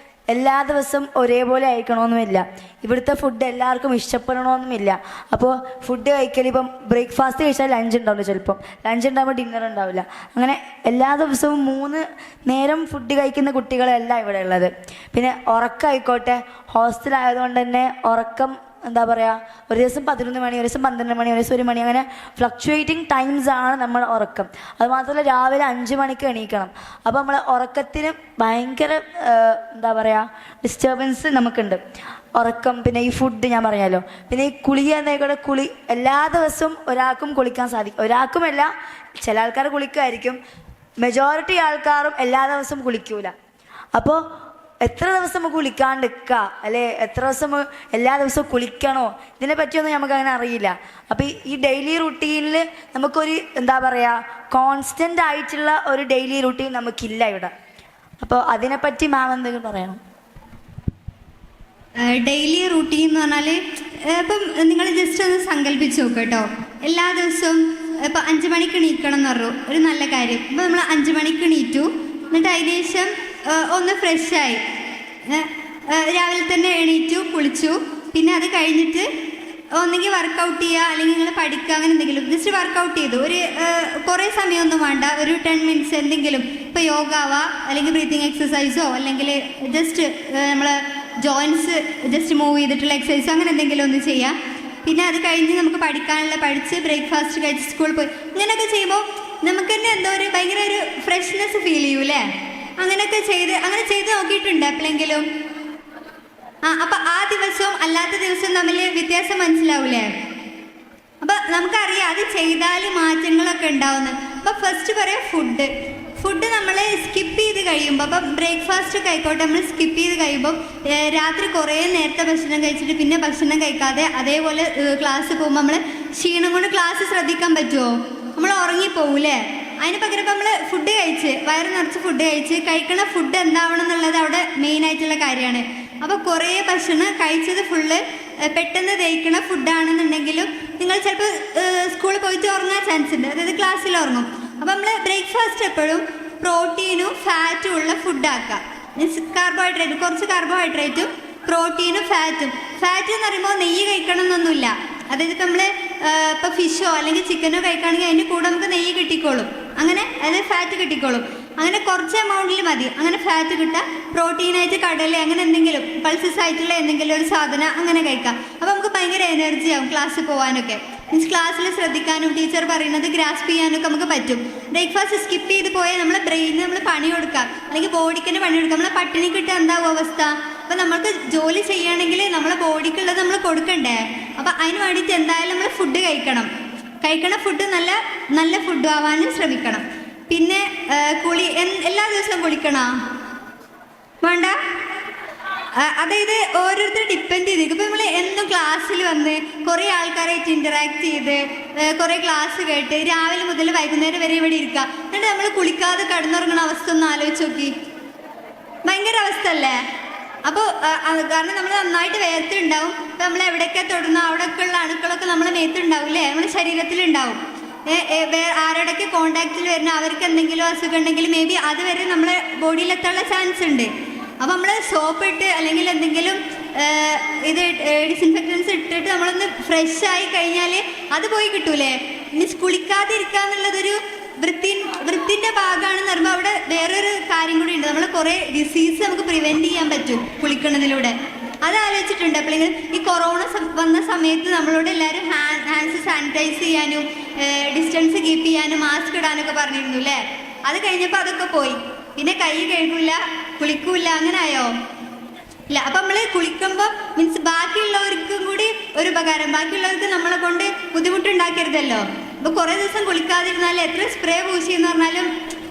എല്ലാ ദിവസവും ഒരേപോലെ ആയിരിക്കണമെന്നുമില്ല. ഇവിടുത്തെ ഫുഡ് എല്ലാവർക്കും ഇഷ്ടപ്പെടണമെന്നുമില്ല. അപ്പോൾ ഫുഡ് കഴിക്കൽ ഇപ്പം ബ്രേക്ക്ഫാസ്റ്റ് കഴിച്ചാൽ ലഞ്ച് ഉണ്ടാവില്ല, ചിലപ്പം ലഞ്ച് ഉണ്ടാകുമ്പോൾ ഡിന്നർ ഉണ്ടാവില്ല. അങ്ങനെ എല്ലാ ദിവസവും 3 നേരം ഫുഡ് കഴിക്കുന്ന കുട്ടികളല്ല ഇവിടെ ഉള്ളത്. പിന്നെ ഉറക്കമായിക്കോട്ടെ, ഹോസ്റ്റലായതുകൊണ്ട് തന്നെ ഉറക്കം എന്താ പറയുക, ഒരു ദിവസം 11 മണി, ഒരു ദിവസം 12 മണി, ഒരു ദിവസം 1 മണി, അങ്ങനെ ഫ്ലക്ച്വേറ്റിംഗ് ടൈംസ് ആണ് നമ്മുടെ ഉറക്കം. അതുമാത്രമല്ല രാവിലെ 5 മണിക്ക് എണീക്കണം. അപ്പോൾ നമ്മൾ ഉറക്കത്തിന് ഭയങ്കര എന്താ പറയുക ഡിസ്റ്റർബൻസ് നമുക്കുണ്ട്. ഉറക്കം, പിന്നെ ഈ ഫുഡ് ഞാൻ പറഞ്ഞല്ലോ, പിന്നെ ഈ കുളിക എന്നായിക്കോട്ടെ, കുളി എല്ലാ ദിവസവും ഒരാൾക്കും കുളിക്കാൻ സാധിക്കും. ഒരാൾക്കുമല്ല, ചില ആൾക്കാർ കുളിക്കുമായിരിക്കും, മെജോറിറ്റി ആൾക്കാരും എല്ലാ ദിവസവും കുളിക്കൂല. അപ്പോൾ എത്ര ദിവസം നമുക്ക് കുളിക്കാണ്ട് നിൽക്കുക, അല്ലെ എത്ര ദിവസം എല്ലാ ദിവസവും കുളിക്കണോ, ഇതിനെ പറ്റിയൊന്നും നമുക്ക് അങ്ങനെ അറിയില്ല. അപ്പോൾ ഈ ഡെയിലി റുട്ടീനിൽ നമുക്കൊരു എന്താ പറയുക കോൺസ്റ്റൻ്റ് ആയിട്ടുള്ള ഒരു ഡെയിലി റുട്ടീൻ നമുക്കില്ല ഇവിടെ. അപ്പോൾ അതിനെപ്പറ്റി മാം എന്തെങ്കിലും പറയണം? ഡെയിലി റുട്ടീൻ എന്ന് പറഞ്ഞാൽ ഇപ്പം നിങ്ങൾ ജസ്റ്റ് ഒന്ന് സങ്കല്പിച്ച് നോക്കുക കേട്ടോ. എല്ലാ ദിവസവും ഇപ്പം 5 മണിക്ക് എണീക്കണം എന്ന് പറഞ്ഞു, ഒരു നല്ല കാര്യം. ഇപ്പം നമ്മൾ 5 മണിക്ക് എണീറ്റു, എന്നിട്ട് അതിന് ശേഷം ഒന്ന് ഫ്രഷായി, രാവിലെ തന്നെ എണീറ്റു, കുളിച്ചു. പിന്നെ അത് കഴിഞ്ഞിട്ട് ഒന്നെങ്കിൽ വർക്കൗട്ട് ചെയ്യുക, അല്ലെങ്കിൽ നിങ്ങൾ പഠിക്കുക, അങ്ങനെ എന്തെങ്കിലും ജസ്റ്റ് വർക്കൗട്ട് ചെയ്തു. ഒരു കുറേ സമയമൊന്നും വേണ്ട, ഒരു 10 മിനിറ്റ്സ് എന്തെങ്കിലും. ഇപ്പോൾ യോഗ ആവാം, അല്ലെങ്കിൽ ബ്രീത്തിങ് എക്സസൈസോ, അല്ലെങ്കിൽ ജസ്റ്റ് നമ്മൾ ജോയിൻസ് ജസ്റ്റ് മൂവ് ചെയ്തിട്ടുള്ള എക്സസൈസോ, അങ്ങനെ എന്തെങ്കിലും ഒന്ന് ചെയ്യാം. പിന്നെ അത് കഴിഞ്ഞ് നമുക്ക് പഠിക്കാനുള്ള പഠിച്ച് ബ്രേക്ക്ഫാസ്റ്റ് കഴിച്ച് സ്കൂളിൽ പോയി ഇങ്ങനെയൊക്കെ ചെയ്യുമ്പോൾ നമുക്ക് തന്നെ എന്തോ ഒരു ഭയങ്കര ഒരു ഫ്രഷ്നെസ് ഫീൽ ചെയ്യൂലേ. അങ്ങനെ ചെയ്ത് നോക്കിയിട്ടുണ്ട് എപ്പോഴെങ്കിലും? അപ്പം ആ ദിവസവും അല്ലാത്ത ദിവസവും തമ്മിൽ വ്യത്യാസം മനസ്സിലാവൂലേ? അപ്പം നമുക്കറിയാം അത് ചെയ്താൽ മാറ്റങ്ങളൊക്കെ ഉണ്ടാവുന്നത്. അപ്പം ഫസ്റ്റ് പറയാം ഫുഡ് നമ്മൾ സ്കിപ്പ് ചെയ്ത് കഴിയുമ്പോൾ, അപ്പം ബ്രേക്ക്ഫാസ്റ്റ് ഒക്കെ ആയിക്കോട്ടെ, നമ്മൾ സ്കിപ്പ് ചെയ്ത് കഴിയുമ്പോൾ രാത്രി കുറേ നേരത്തെ ഭക്ഷണം കഴിച്ചിട്ട് പിന്നെ ഭക്ഷണം കഴിക്കാതെ അതേപോലെ ക്ലാസ് പോകുമ്പോൾ നമ്മൾ ക്ഷീണം കൊണ്ട് ക്ലാസ് ശ്രദ്ധിക്കാൻ പറ്റുമോ? നമ്മൾ ഉറങ്ങിപ്പോകൂലേ? അതിന് പകരം ഇപ്പം നമ്മൾ ഫുഡ് കഴിച്ച് വയറ് നിറച്ച് ഫുഡ് കഴിക്കണ ഫുഡ് എന്താവണം എന്നുള്ളത് അവിടെ മെയിനായിട്ടുള്ള കാര്യമാണ്. അപ്പോൾ കുറേ ഭക്ഷണം കഴിച്ചത് ഫുള്ള് പെട്ടെന്ന് ദഹിക്കണ ഫുഡാണെന്നുണ്ടെങ്കിലും നിങ്ങൾ ചിലപ്പോൾ സ്കൂളിൽ പോയിട്ട് ഉറങ്ങാൻ ചാൻസ് ഉണ്ട്, അതായത് ക്ലാസ്സിൽ ഉറങ്ങും. അപ്പോൾ നമ്മൾ ബ്രേക്ക്ഫാസ്റ്റ് എപ്പോഴും പ്രോട്ടീനും ഫാറ്റും ഉള്ള ഫുഡാക്കാം. മീൻസ് കാർബോഹൈഡ്രേറ്റ്, കുറച്ച് കാർബോഹൈഡ്രേറ്റും പ്രോട്ടീനും ഫാറ്റും. ഫാറ്റ് എന്ന് പറയുമ്പോൾ നെയ്യ് കഴിക്കണം എന്നൊന്നുമില്ല. അതായത് ഇപ്പം നമ്മൾ ഇപ്പോൾ ഫിഷോ അല്ലെങ്കിൽ ചിക്കനോ കഴിക്കുകയാണെങ്കിൽ അതിൻ്റെ കൂടെ നമുക്ക് നെയ്യ് കിട്ടിക്കോളും, അങ്ങനെ അതായത് ഫാറ്റ് കിട്ടിക്കോളും. അങ്ങനെ കുറച്ച് എമൗണ്ടിൽ മതി അങ്ങനെ ഫാറ്റ് കിട്ടുക. പ്രോട്ടീനായിട്ട് കടല അങ്ങനെ എന്തെങ്കിലും പൾസസ് ആയിട്ടുള്ള എന്തെങ്കിലും ഒരു സാധനം അങ്ങനെ കഴിക്കാം. അപ്പോൾ നമുക്ക് ഭയങ്കര എനർജി ആവും ക്ലാസ്സിൽ പോകാനൊക്കെ. മീൻസ് ക്ലാസ്സിൽ ശ്രദ്ധിക്കാനും ടീച്ചർ പറയുന്നത് ഗ്രാസ്പ് ചെയ്യാനൊക്കെ നമുക്ക് പറ്റും. ബ്രേക്ക്ഫാസ്റ്റ് സ്കിപ്പ് ചെയ്ത് പോയാൽ നമ്മളെ ബ്രെയിനിന് നമ്മൾ പണി കൊടുക്കാം, അല്ലെങ്കിൽ ബോഡിക്ക് തന്നെ പണി കൊടുക്കാം. നമ്മളെ പട്ടിണി കിട്ടാൻ എന്താവും അവസ്ഥ? അപ്പം നമ്മൾക്ക് ജോലി ചെയ്യുകയാണെങ്കിൽ നമ്മളെ ബോഡിക്കുള്ളത് നമ്മൾ കൊടുക്കണ്ടേ? അപ്പം അതിന് വേണ്ടിയിട്ട് എന്തായാലും നമ്മൾ ഫുഡ് കഴിക്കണ ഫുഡ് നല്ല ഫുഡ് ആവാനും ശ്രമിക്കണം. പിന്നെ കുളി എല്ലാ ദിവസവും കുളിക്കണം വേണ്ട. അതായത് ഓരോരുത്തർ ഡിപ്പെൻഡ് ചെയ്തിരിക്കും. ഇപ്പം നമ്മൾ എന്നും ക്ലാസ്സിൽ വന്ന് കുറേ ആൾക്കാരായിട്ട് ഇൻറ്ററാക്ട് ചെയ്ത് കുറേ ക്ലാസ് കേട്ട് രാവിലെ മുതൽ വൈകുന്നേരം വരെ ഇവിടെ ഇരിക്കുക, എന്നിട്ട് നമ്മൾ കുളിക്കാതെ കിടന്നുറങ്ങുന്ന അവസ്ഥ ഒന്ന് ആലോചിച്ച് നോക്കി. ഭയങ്കര അവസ്ഥ അല്ലേ? അപ്പോൾ കാരണം നമ്മൾ നന്നായിട്ട് വേർത്തുണ്ടാവും. ഇപ്പം നമ്മൾ എവിടെയൊക്കെ തൊടുന്നോ അവിടെയൊക്കെ ഉള്ള അണുക്കളൊക്കെ നമ്മളെ മേത്തുണ്ടാവില്ലേ, നമ്മുടെ ശരീരത്തിലുണ്ടാവും. ആരോടൊക്കെ കോണ്ടാക്റ്റിൽ വരുന്ന അവർക്ക് എന്തെങ്കിലും അസുഖം ഉണ്ടെങ്കിൽ മേ ബി അതുവരെ നമ്മളെ ബോഡിയിലെത്താനുള്ള ചാൻസ് ഉണ്ട്. അപ്പോൾ നമ്മൾ സോപ്പ് ഇട്ട് അല്ലെങ്കിൽ എന്തെങ്കിലും ഇത് ഡിസിൻഫെക്റ്റൻസ് ഇട്ടിട്ട് നമ്മളൊന്ന് ഫ്രഷ് ആയി കഴിഞ്ഞാൽ അത് പോയി കിട്ടൂലേ. മീൻസ് കുളിക്കാതിരിക്കുക എന്നുള്ളതൊരു വൃത്തിൻ്റെ ഭാഗമാണെന്ന് പറയുമ്പോൾ അവിടെ വേറൊരു കാര്യം കൂടി ഉണ്ട്. നമ്മൾ കുറേ ഡിസീസ് നമുക്ക് പ്രിവെൻറ്റ് ചെയ്യാൻ പറ്റും കുളിക്കുന്നതിലൂടെ. അത് ആലോചിച്ചിട്ടുണ്ട് എപ്പോഴെങ്കിലും? ഈ കൊറോണ വന്ന സമയത്ത് നമ്മളോട് എല്ലാവരും ഹാൻഡ്സ് സാനിറ്റൈസ് ചെയ്യാനും ഡിസ്റ്റൻസ് കീപ്പ് ചെയ്യാനും മാസ്ക് ഇടാനൊക്കെ പറഞ്ഞിരുന്നു അല്ലേ? അത് കഴിഞ്ഞപ്പോൾ അതൊക്കെ പോയി. പിന്നെ കൈ കഴുകില്ല, കുളിക്കൂല, അങ്ങനെ ആയോ? ഇല്ല. അപ്പം നമ്മൾ കുളിക്കുമ്പോൾ മീൻസ് ബാക്കിയുള്ളവർക്കും കൂടി ഒരു ഉപകാരം, ബാക്കിയുള്ളവർക്ക് നമ്മളെ കൊണ്ട് ബുദ്ധിമുട്ടുണ്ടാക്കരുതല്ലോ. അപ്പോൾ കുറേ ദിവസം കുളിക്കാതിരുന്നാൽ എത്ര സ്പ്രേ പൂശിയെന്ന് പറഞ്ഞാലും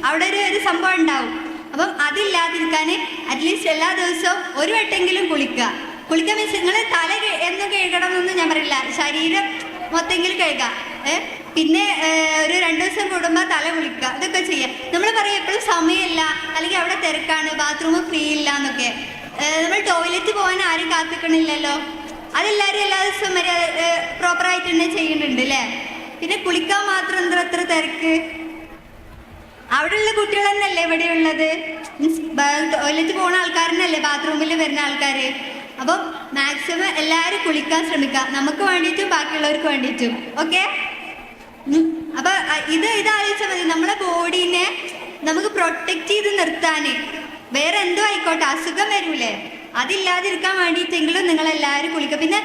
അവിടെ ഒരു സംഭവം ഉണ്ടാവും. അപ്പം അതില്ലാതിരിക്കാൻ അറ്റ്ലീസ്റ്റ് എല്ലാ ദിവസവും ഒരു വട്ടെങ്കിലും കുളിക്കാൻ മീൻസ് നിങ്ങൾ തല എന്നും കഴുകണം എന്നൊന്നും ഞാൻ പറയില്ല, ശരീരം മൊത്തമെങ്കിലും കഴുകാം. പിന്നെ ഒരു 2 ദിവസം കൂടുമ്പോൾ തല കുളിക്കുക, ഇതൊക്കെ ചെയ്യാം. നമ്മൾ പറയും എപ്പോഴും സമയമില്ല, അല്ലെങ്കിൽ അവിടെ തിരക്കാണ്, ബാത്റൂം ഫ്രീ ഇല്ല എന്നൊക്കെ. നമ്മൾ ടോയ്ലറ്റ് പോകാൻ ആരും കാത്തിക്കണില്ലല്ലോ. അതെല്ലാവരും എല്ലാ ദിവസവും പ്രോപ്പറായിട്ട് തന്നെ ചെയ്യുന്നുണ്ട് അല്ലേ? പിന്നെ കുളിക്കാൻ മാത്രം എത്ര തിരക്ക്? അവിടെയുള്ള കുട്ടികൾ തന്നെയല്ലേ ഇവിടെ ഉള്ളത്? മീൻസ് ടോയ്ലറ്റ് പോകുന്ന ആൾക്കാരനല്ലേ ബാത്റൂമിൽ വരുന്ന ആൾക്കാർ. അപ്പം മാക്സിമം എല്ലാവരും കുളിക്കാൻ ശ്രമിക്കുക, നമുക്ക് വേണ്ടിയിട്ടും ബാക്കിയുള്ളവർക്ക് വേണ്ടിയിട്ടും. ഓക്കെ? അപ്പം ഇതാലോചിച്ചാൽ മതി, നമ്മളെ ബോഡീനെ നമുക്ക് പ്രൊട്ടക്റ്റ് ചെയ്ത് നിർത്താൻ. വേറെ എന്തോ ആയിക്കോട്ടെ, അസുഖം വരൂലേ, അതില്ലാതിരിക്കാൻ വേണ്ടിയിട്ടെങ്കിലും നിങ്ങളെല്ലാവരും കുളിക്കുക. പിന്നെ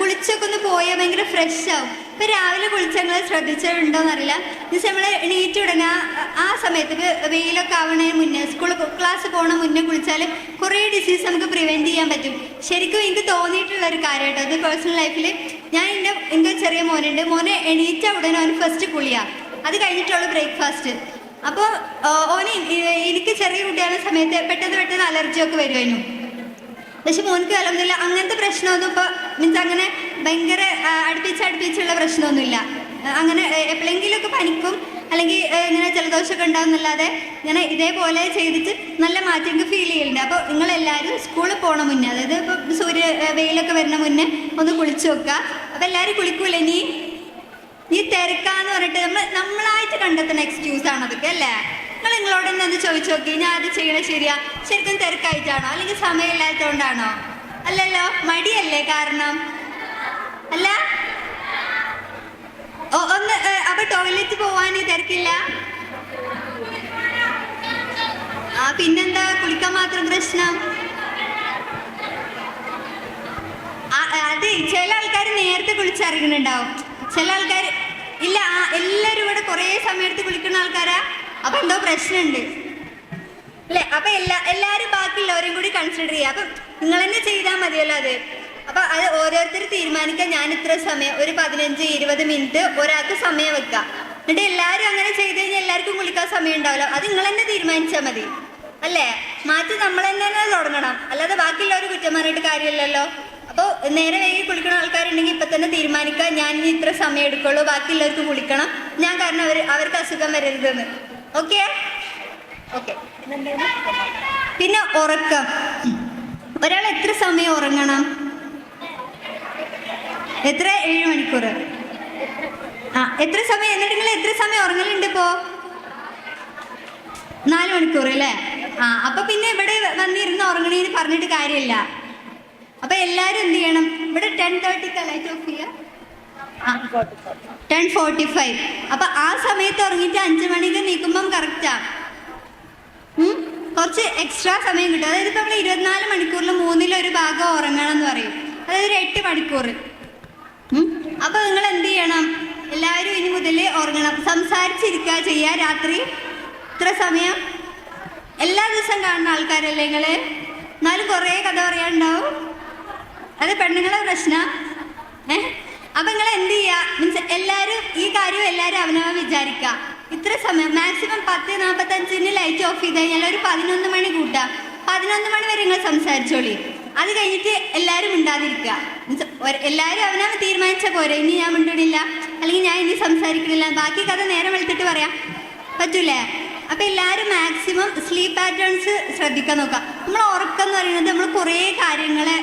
കുളിച്ചൊക്കെ ഒന്ന് പോയാൽ ഭയങ്കര ഫ്രഷ് ആവും. ഇപ്പം രാവിലെ കുളിച്ചാൽ നിങ്ങൾ ശ്രദ്ധിച്ചിട്ടുണ്ടോയെന്നറിയില്ല, മീൻസ് നമ്മൾ എണീറ്റ് ഉടനെ ആ സമയത്ത് വെയിലൊക്കെ ആവണതിന് മുന്നേ സ്കൂൾ ക്ലാസ് പോകണ മുന്നേ കുളിച്ചാൽ കുറേ ഡിസീസ് നമുക്ക് പ്രിവെൻറ്റ് ചെയ്യാൻ പറ്റും. ശരിക്കും എനിക്ക് തോന്നിയിട്ടുള്ള ഒരു കാര്യം കേട്ടോ, അത് പേഴ്സണൽ ലൈഫിൽ. ഞാൻ എൻ്റെ ചെറിയ മോനുണ്ട്, മോനെ എണീറ്റ ഉടനെ അവന് ഫസ്റ്റ് കുളിയാണ്, അത് കഴിഞ്ഞിട്ടുള്ള ബ്രേക്ക്ഫാസ്റ്റ്. അപ്പോൾ ഓന് എനിക്ക് ചെറിയ കുട്ടിയാകുന്ന സമയത്ത് പെട്ടെന്ന് അലർജിയൊക്കെ വരുമായിരുന്നു. പക്ഷെ മോനക്ക് അലഹമില്ല അങ്ങനത്തെ പ്രശ്നമൊന്നും ഇപ്പോൾ മീൻസ് അങ്ങനെ ഭയങ്കര അടുപ്പിച്ചുള്ള പ്രശ്നമൊന്നുമില്ല. അങ്ങനെ എപ്പോഴെങ്കിലുമൊക്കെ പനിക്കും അല്ലെങ്കിൽ ഇങ്ങനെ ജലദോഷമൊക്കെ ഉണ്ടാവുന്നല്ലാതെ ഇങ്ങനെ ഇതേപോലെ ചെയ്തിട്ട് നല്ല മാറ്റം എനിക്ക് ഫീൽ ചെയ്യുന്നുണ്ട്. അപ്പോൾ നിങ്ങളെല്ലാവരും സ്കൂളിൽ പോകണ മുന്നേ, അതായത് ഇപ്പോൾ വെയിലൊക്കെ വരുന്ന മുന്നേ ഒന്ന് കുളിച്ച് വെക്കുക. അപ്പോൾ എല്ലാവരും കുളിക്കൂലേ? നീ തിരക്കാന്ന് പറഞ്ഞിട്ട് നമ്മളായിട്ട് കണ്ടെത്തുന്ന എക്സ്ക്യൂസാണ് അതൊക്കെ അല്ലേ? നിങ്ങളോട് തന്നെ ഒന്ന് ചോദിച്ചു നോക്കി, ഞാൻ അത് ചെയ്യണത് ശരിയാ, ശരിക്കും തിരക്കായിട്ടാണോ അല്ലെങ്കിൽ സമയമില്ലാത്തതുകൊണ്ടാണോ? അല്ലല്ലോ, മടിയല്ലേ കാരണം? അല്ല ഒന്ന് അപ്പൊ ടോയ്ലറ്റ് പോവാൻ തിരക്കില്ല? പിന്നെന്താ കുളിക്കാൻ മാത്രം പ്രശ്നം? അത് ചില ആൾക്കാർ നേരത്തെ കുളിച്ചിറങ്ങുന്നുണ്ടാവും, ചില ആൾക്കാർ ഇല്ല. എല്ലാവരും ഇവിടെ കുറേ സമയത്ത് കുളിക്കുന്ന ആൾക്കാരാ, അപ്പൊ എന്തോ പ്രശ്നമുണ്ട് അല്ലേ? അപ്പൊ എല്ലാവരും ബാക്കിയുള്ളവരും കൂടി കൺസിഡർ ചെയ്യുക. അപ്പം നിങ്ങൾ തന്നെ ചെയ്താൽ മതിയല്ലോ അത്. അപ്പൊ അത് ഓരോരുത്തർ തീരുമാനിക്കുക, ഞാൻ ഇത്ര സമയം, ഒരു 15-20 മിനിറ്റ് ഒരാൾക്ക് സമയം വെക്കുക. എന്നിട്ട് എല്ലാവരും അങ്ങനെ ചെയ്ത് കഴിഞ്ഞാൽ എല്ലാവർക്കും കുളിക്കാൻ സമയം ഉണ്ടാവില്ല. അത് നിങ്ങൾ തന്നെ തീരുമാനിച്ചാൽ മതി അല്ലേ? മാറ്റി നമ്മൾ തന്നെ തുടങ്ങണം, അല്ലാതെ ബാക്കിയുള്ളവർ കുറ്റം പറഞ്ഞിട്ട് കാര്യമില്ലല്ലോ. അപ്പോൾ നേരെ വൈകി കുളിക്കുന്ന ആൾക്കാരുണ്ടെങ്കിൽ ഇപ്പം തന്നെ തീരുമാനിക്കുക, ഞാൻ ഇനി ഇത്ര സമയം എടുക്കുള്ളൂ, ബാക്കിയുള്ളവർക്ക് കുളിക്കണം, ഞാൻ കാരണം അവർക്ക് അസുഖം വരരുതെന്ന്. ഓക്കെ? പിന്നെ ഉറക്കം. ഒരാൾ എത്ര സമയം ഉറങ്ങണം? എത്ര? 7 മണിക്കൂർ. എത്ര സമയം? എന്നിട്ട് നിങ്ങൾ എത്ര സമയം ഉറങ്ങലുണ്ട് ഇപ്പോ? 4 മണിക്കൂർ അല്ലേ? അപ്പൊ പിന്നെ ഇവിടെ വന്നിരുന്ന് ഉറങ്ങണേന്ന് പറഞ്ഞിട്ട് കാര്യമില്ല. അപ്പൊ എല്ലാരും എന്ത് ചെയ്യണം? ഇവിടെ 10:30 ലൈറ്റ് ഓഫ് ചെയ്യുക, 10:45. അപ്പൊ ആ സമയത്ത് ഉറങ്ങിയിട്ട് 5 മണിക്ക് നീക്കുമ്പം കറക്റ്റാ. കുറച്ച് എക്സ്ട്രാ സമയം കിട്ടും. അതായത് ഇപ്പൊ നമ്മൾ 24 മണിക്കൂറിൽ 1/3 ഭാഗം ഉറങ്ങണം എന്ന് പറയും, അതായത് ഒരു 8 മണിക്കൂർ. അപ്പൊ നിങ്ങൾ എന്ത് ചെയ്യണം? എല്ലാവരും ഇനി മുതൽ ഉറങ്ങണം, സംസാരിച്ചിരിക്കുക ചെയ്യുക. രാത്രി ഇത്ര സമയം. എല്ലാ ദിവസവും കാണുന്ന ആൾക്കാരല്ലേ നിങ്ങള്? എന്നാലും കുറേ കഥ പറയാനുണ്ടാവും. അത് പെണ്ണുങ്ങളെ പ്രശ്നം. അപ്പൊ നിങ്ങൾ എന്ത് ചെയ്യുക? മീൻസ് എല്ലാവരും ഈ കാര്യം എല്ലാവരും അവനവൻ വിചാരിക്കുക. ഇത്ര സമയം മാക്സിമം 10:45 ലൈറ്റ് ഓഫ് ചെയ്ത് കഴിഞ്ഞാൽ ഒരു 11 മണി കൂട്ടാം. 11 മണി വരെ നിങ്ങൾ സംസാരിച്ചോളി. അത് കഴിഞ്ഞിട്ട് എല്ലാവരും മിണ്ടാതിരിക്കുക. മീൻസ് എല്ലാവരും അവനവൻ തീരുമാനിച്ച പോരെ, ഇനി ഞാൻ മിണ്ടണില്ല അല്ലെങ്കിൽ ഞാൻ ഇനി സംസാരിക്കണില്ല, ബാക്കി കഥ നേരം വെളുത്തിട്ട് പറയാം, പറ്റൂലേ? അപ്പം എല്ലാവരും മാക്സിമം സ്ലീപ്പ് പാറ്റേൺസ് ശ്രദ്ധിക്കാൻ നോക്കുക. നമ്മൾ ഉറക്കം എന്ന് പറയുന്നത് നമ്മൾ കുറേ കാര്യങ്ങളെ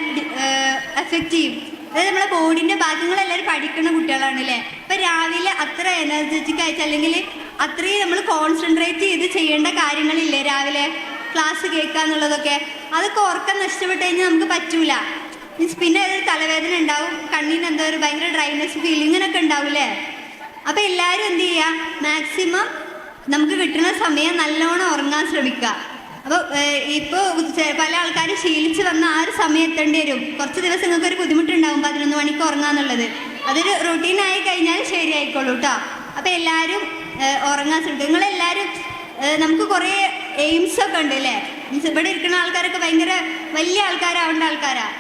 എഫക്റ്റ് ചെയ്യും. അതായത് നമ്മളെ ബോഡിൻ്റെ ഭാഗങ്ങളെല്ലാവരും പഠിക്കുന്ന കുട്ടികളാണ് അല്ലേ? അപ്പം രാവിലെ അത്ര എനർജറ്റിക് ആയിട്ട് അല്ലെങ്കിൽ അത്രയും നമ്മൾ കോൺസെൻട്രേറ്റ് ചെയ്ത് ചെയ്യേണ്ട കാര്യങ്ങളില്ലേ രാവിലെ ക്ലാസ് കേൾക്കുക എന്നുള്ളതൊക്കെ, അതൊക്കെ ഉറക്കം നഷ്ടപ്പെട്ട് കഴിഞ്ഞാൽ നമുക്ക് പറ്റൂല. മീൻസ് പിന്നെ അതൊരു തലവേദന ഉണ്ടാവും, കണ്ണിന് എന്തോ ഒരു ഭയങ്കര ഡ്രൈനെസ് ഫീലിങ്ങിനൊക്കെ ഉണ്ടാവില്ലേ? അപ്പം എല്ലാവരും എന്ത് ചെയ്യുക? മാക്സിമം നമുക്ക് കിട്ടുന്ന സമയം നല്ലോണം ഉറങ്ങാൻ ശ്രമിക്കുക. അപ്പോൾ ഇപ്പോൾ പല ആൾക്കാരും ശീലിച്ച് വന്ന ആ ഒരു സമയം എത്തേണ്ടി വരും. കുറച്ച് ദിവസം നിങ്ങൾക്ക് ഒരു ബുദ്ധിമുട്ടുണ്ടാവും 11 മണിക്ക് ഉറങ്ങാന്നുള്ളത്. അതൊരു റൊട്ടീനായി കഴിഞ്ഞാൽ ശരിയായിക്കോളൂ കേട്ടോ. അപ്പോൾ എല്ലാവരും ഉറങ്ങാൻ ശ്രമിക്കുക. നിങ്ങളെല്ലാവരും നമുക്ക് കുറേ എയിംസൊക്കെ ഉണ്ട് അല്ലേ? മീൻസ് ഇവിടെ ഇരിക്കുന്ന ആൾക്കാരൊക്കെ ഭയങ്കര വലിയ ആൾക്കാരാവേണ്ട ആൾക്കാരാണ്,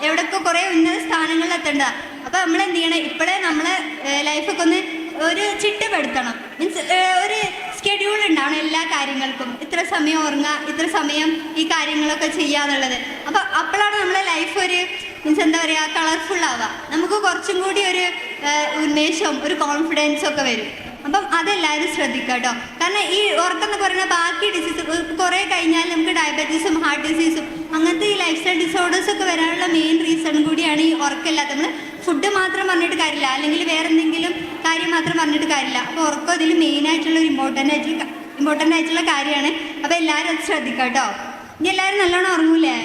എവിടെയൊക്കെ കുറേ ഉന്നത സ്ഥാനങ്ങളിൽ എത്തേണ്ട. അപ്പോൾ നമ്മൾ എന്ത് ചെയ്യണം? ഇപ്പോഴേ നമ്മളെ ലൈഫൊക്കെ ഒന്ന് ഒരു ചിട്ടപ്പെടുത്തണം. മീൻസ് ഒരു സ്കെഡ്യൂൾ ഉണ്ടാവണം എല്ലാ കാര്യങ്ങൾക്കും. ഇത്ര സമയം ഉറങ്ങുക, ഇത്ര സമയം ഈ കാര്യങ്ങളൊക്കെ ചെയ്യാന്നുള്ളത്. അപ്പോൾ അപ്പോഴാണ് നമ്മളെ ലൈഫ് ഒരു മീൻസ് എന്താ പറയുക കളർഫുൾ ആവുക. നമുക്ക് കുറച്ചും കൂടി ഒരു ഉന്മേഷവും ഒരു കോൺഫിഡൻസും ഒക്കെ വരും. അപ്പം അതെല്ലാവരും ശ്രദ്ധിക്കുക കേട്ടോ. കാരണം ഈ ഉറക്കം എന്ന് പറയുന്ന ബാക്കി ഡിസീസ് കുറേ കഴിഞ്ഞാൽ നമുക്ക് ഡയബറ്റീസും ഹാർട്ട് ഡിസീസും അങ്ങനത്തെ ഈ ലൈഫ് സ്റ്റൈൽ ഡിസോർഡേഴ്സ് ഒക്കെ വരാനുള്ള മെയിൻ റീസൺ കൂടിയാണ് ഈ ഉറക്കമില്ലാത്ത. നമ്മൾ ഫുഡ് മാത്രം പറഞ്ഞിട്ട് കാര്യമില്ല, അല്ലെങ്കിൽ വേറെ എന്തെങ്കിലും കാര്യം മാത്രം പറഞ്ഞിട്ട് കാര്യമില്ല. അപ്പോൾ ഉറക്കം ഇതിൽ മെയിനായിട്ടുള്ള ഒരു ഇമ്പോർട്ടൻ്റ് ആയിട്ടുള്ള കാര്യമാണ്. അപ്പോൾ എല്ലാവരും അത് ശ്രദ്ധിക്കുക കേട്ടോ. ഇനി എല്ലാവരും നല്ലോണം ഉറങ്ങൂലേ?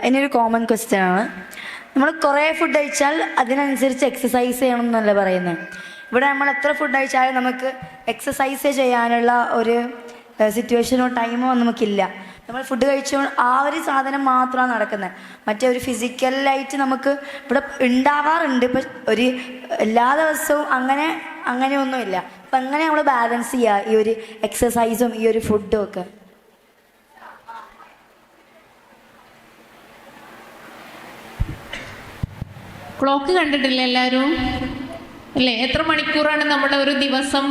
ഇനിയൊരു കോമൺ ക്വസ്റ്റ്യൻ ആണ്. നമ്മൾ കുറേ ഫുഡ് കഴിച്ചാൽ അതിനനുസരിച്ച് എക്സസൈസ് ചെയ്യണം എന്നല്ല പറയുന്നത്. ഇവിടെ നമ്മൾ എത്ര ഫുഡ് കഴിച്ചാലും നമുക്ക് എക്സസൈസ് ചെയ്യാനുള്ള ഒരു സിറ്റുവേഷനോ ടൈമോ നമുക്കില്ല. നമ്മൾ ഫുഡ് കഴിച്ചോ ആ ഒരു സാധനം മാത്രമാണ് നടക്കുന്നത്. മറ്റേ ഒരു ഫിസിക്കലായിട്ട് നമുക്ക് ഇവിടെ ഉണ്ടാവാറുണ്ട്, ഇപ്പം ഒരു എല്ലാ ദിവസവും അങ്ങനെയൊന്നുമില്ല. അപ്പം എങ്ങനെ നമ്മൾ ബാലൻസ് ചെയ്യുക ഈ ഒരു എക്സസൈസും ഈ ഒരു ഫുഡും ഒക്കെ? ക്ലോക്ക് കണ്ടിട്ടില്ല എല്ലാവരും അല്ലേ? എത്ര മണിക്കൂറാണ് നമ്മുടെ ഒരു ദിവസം?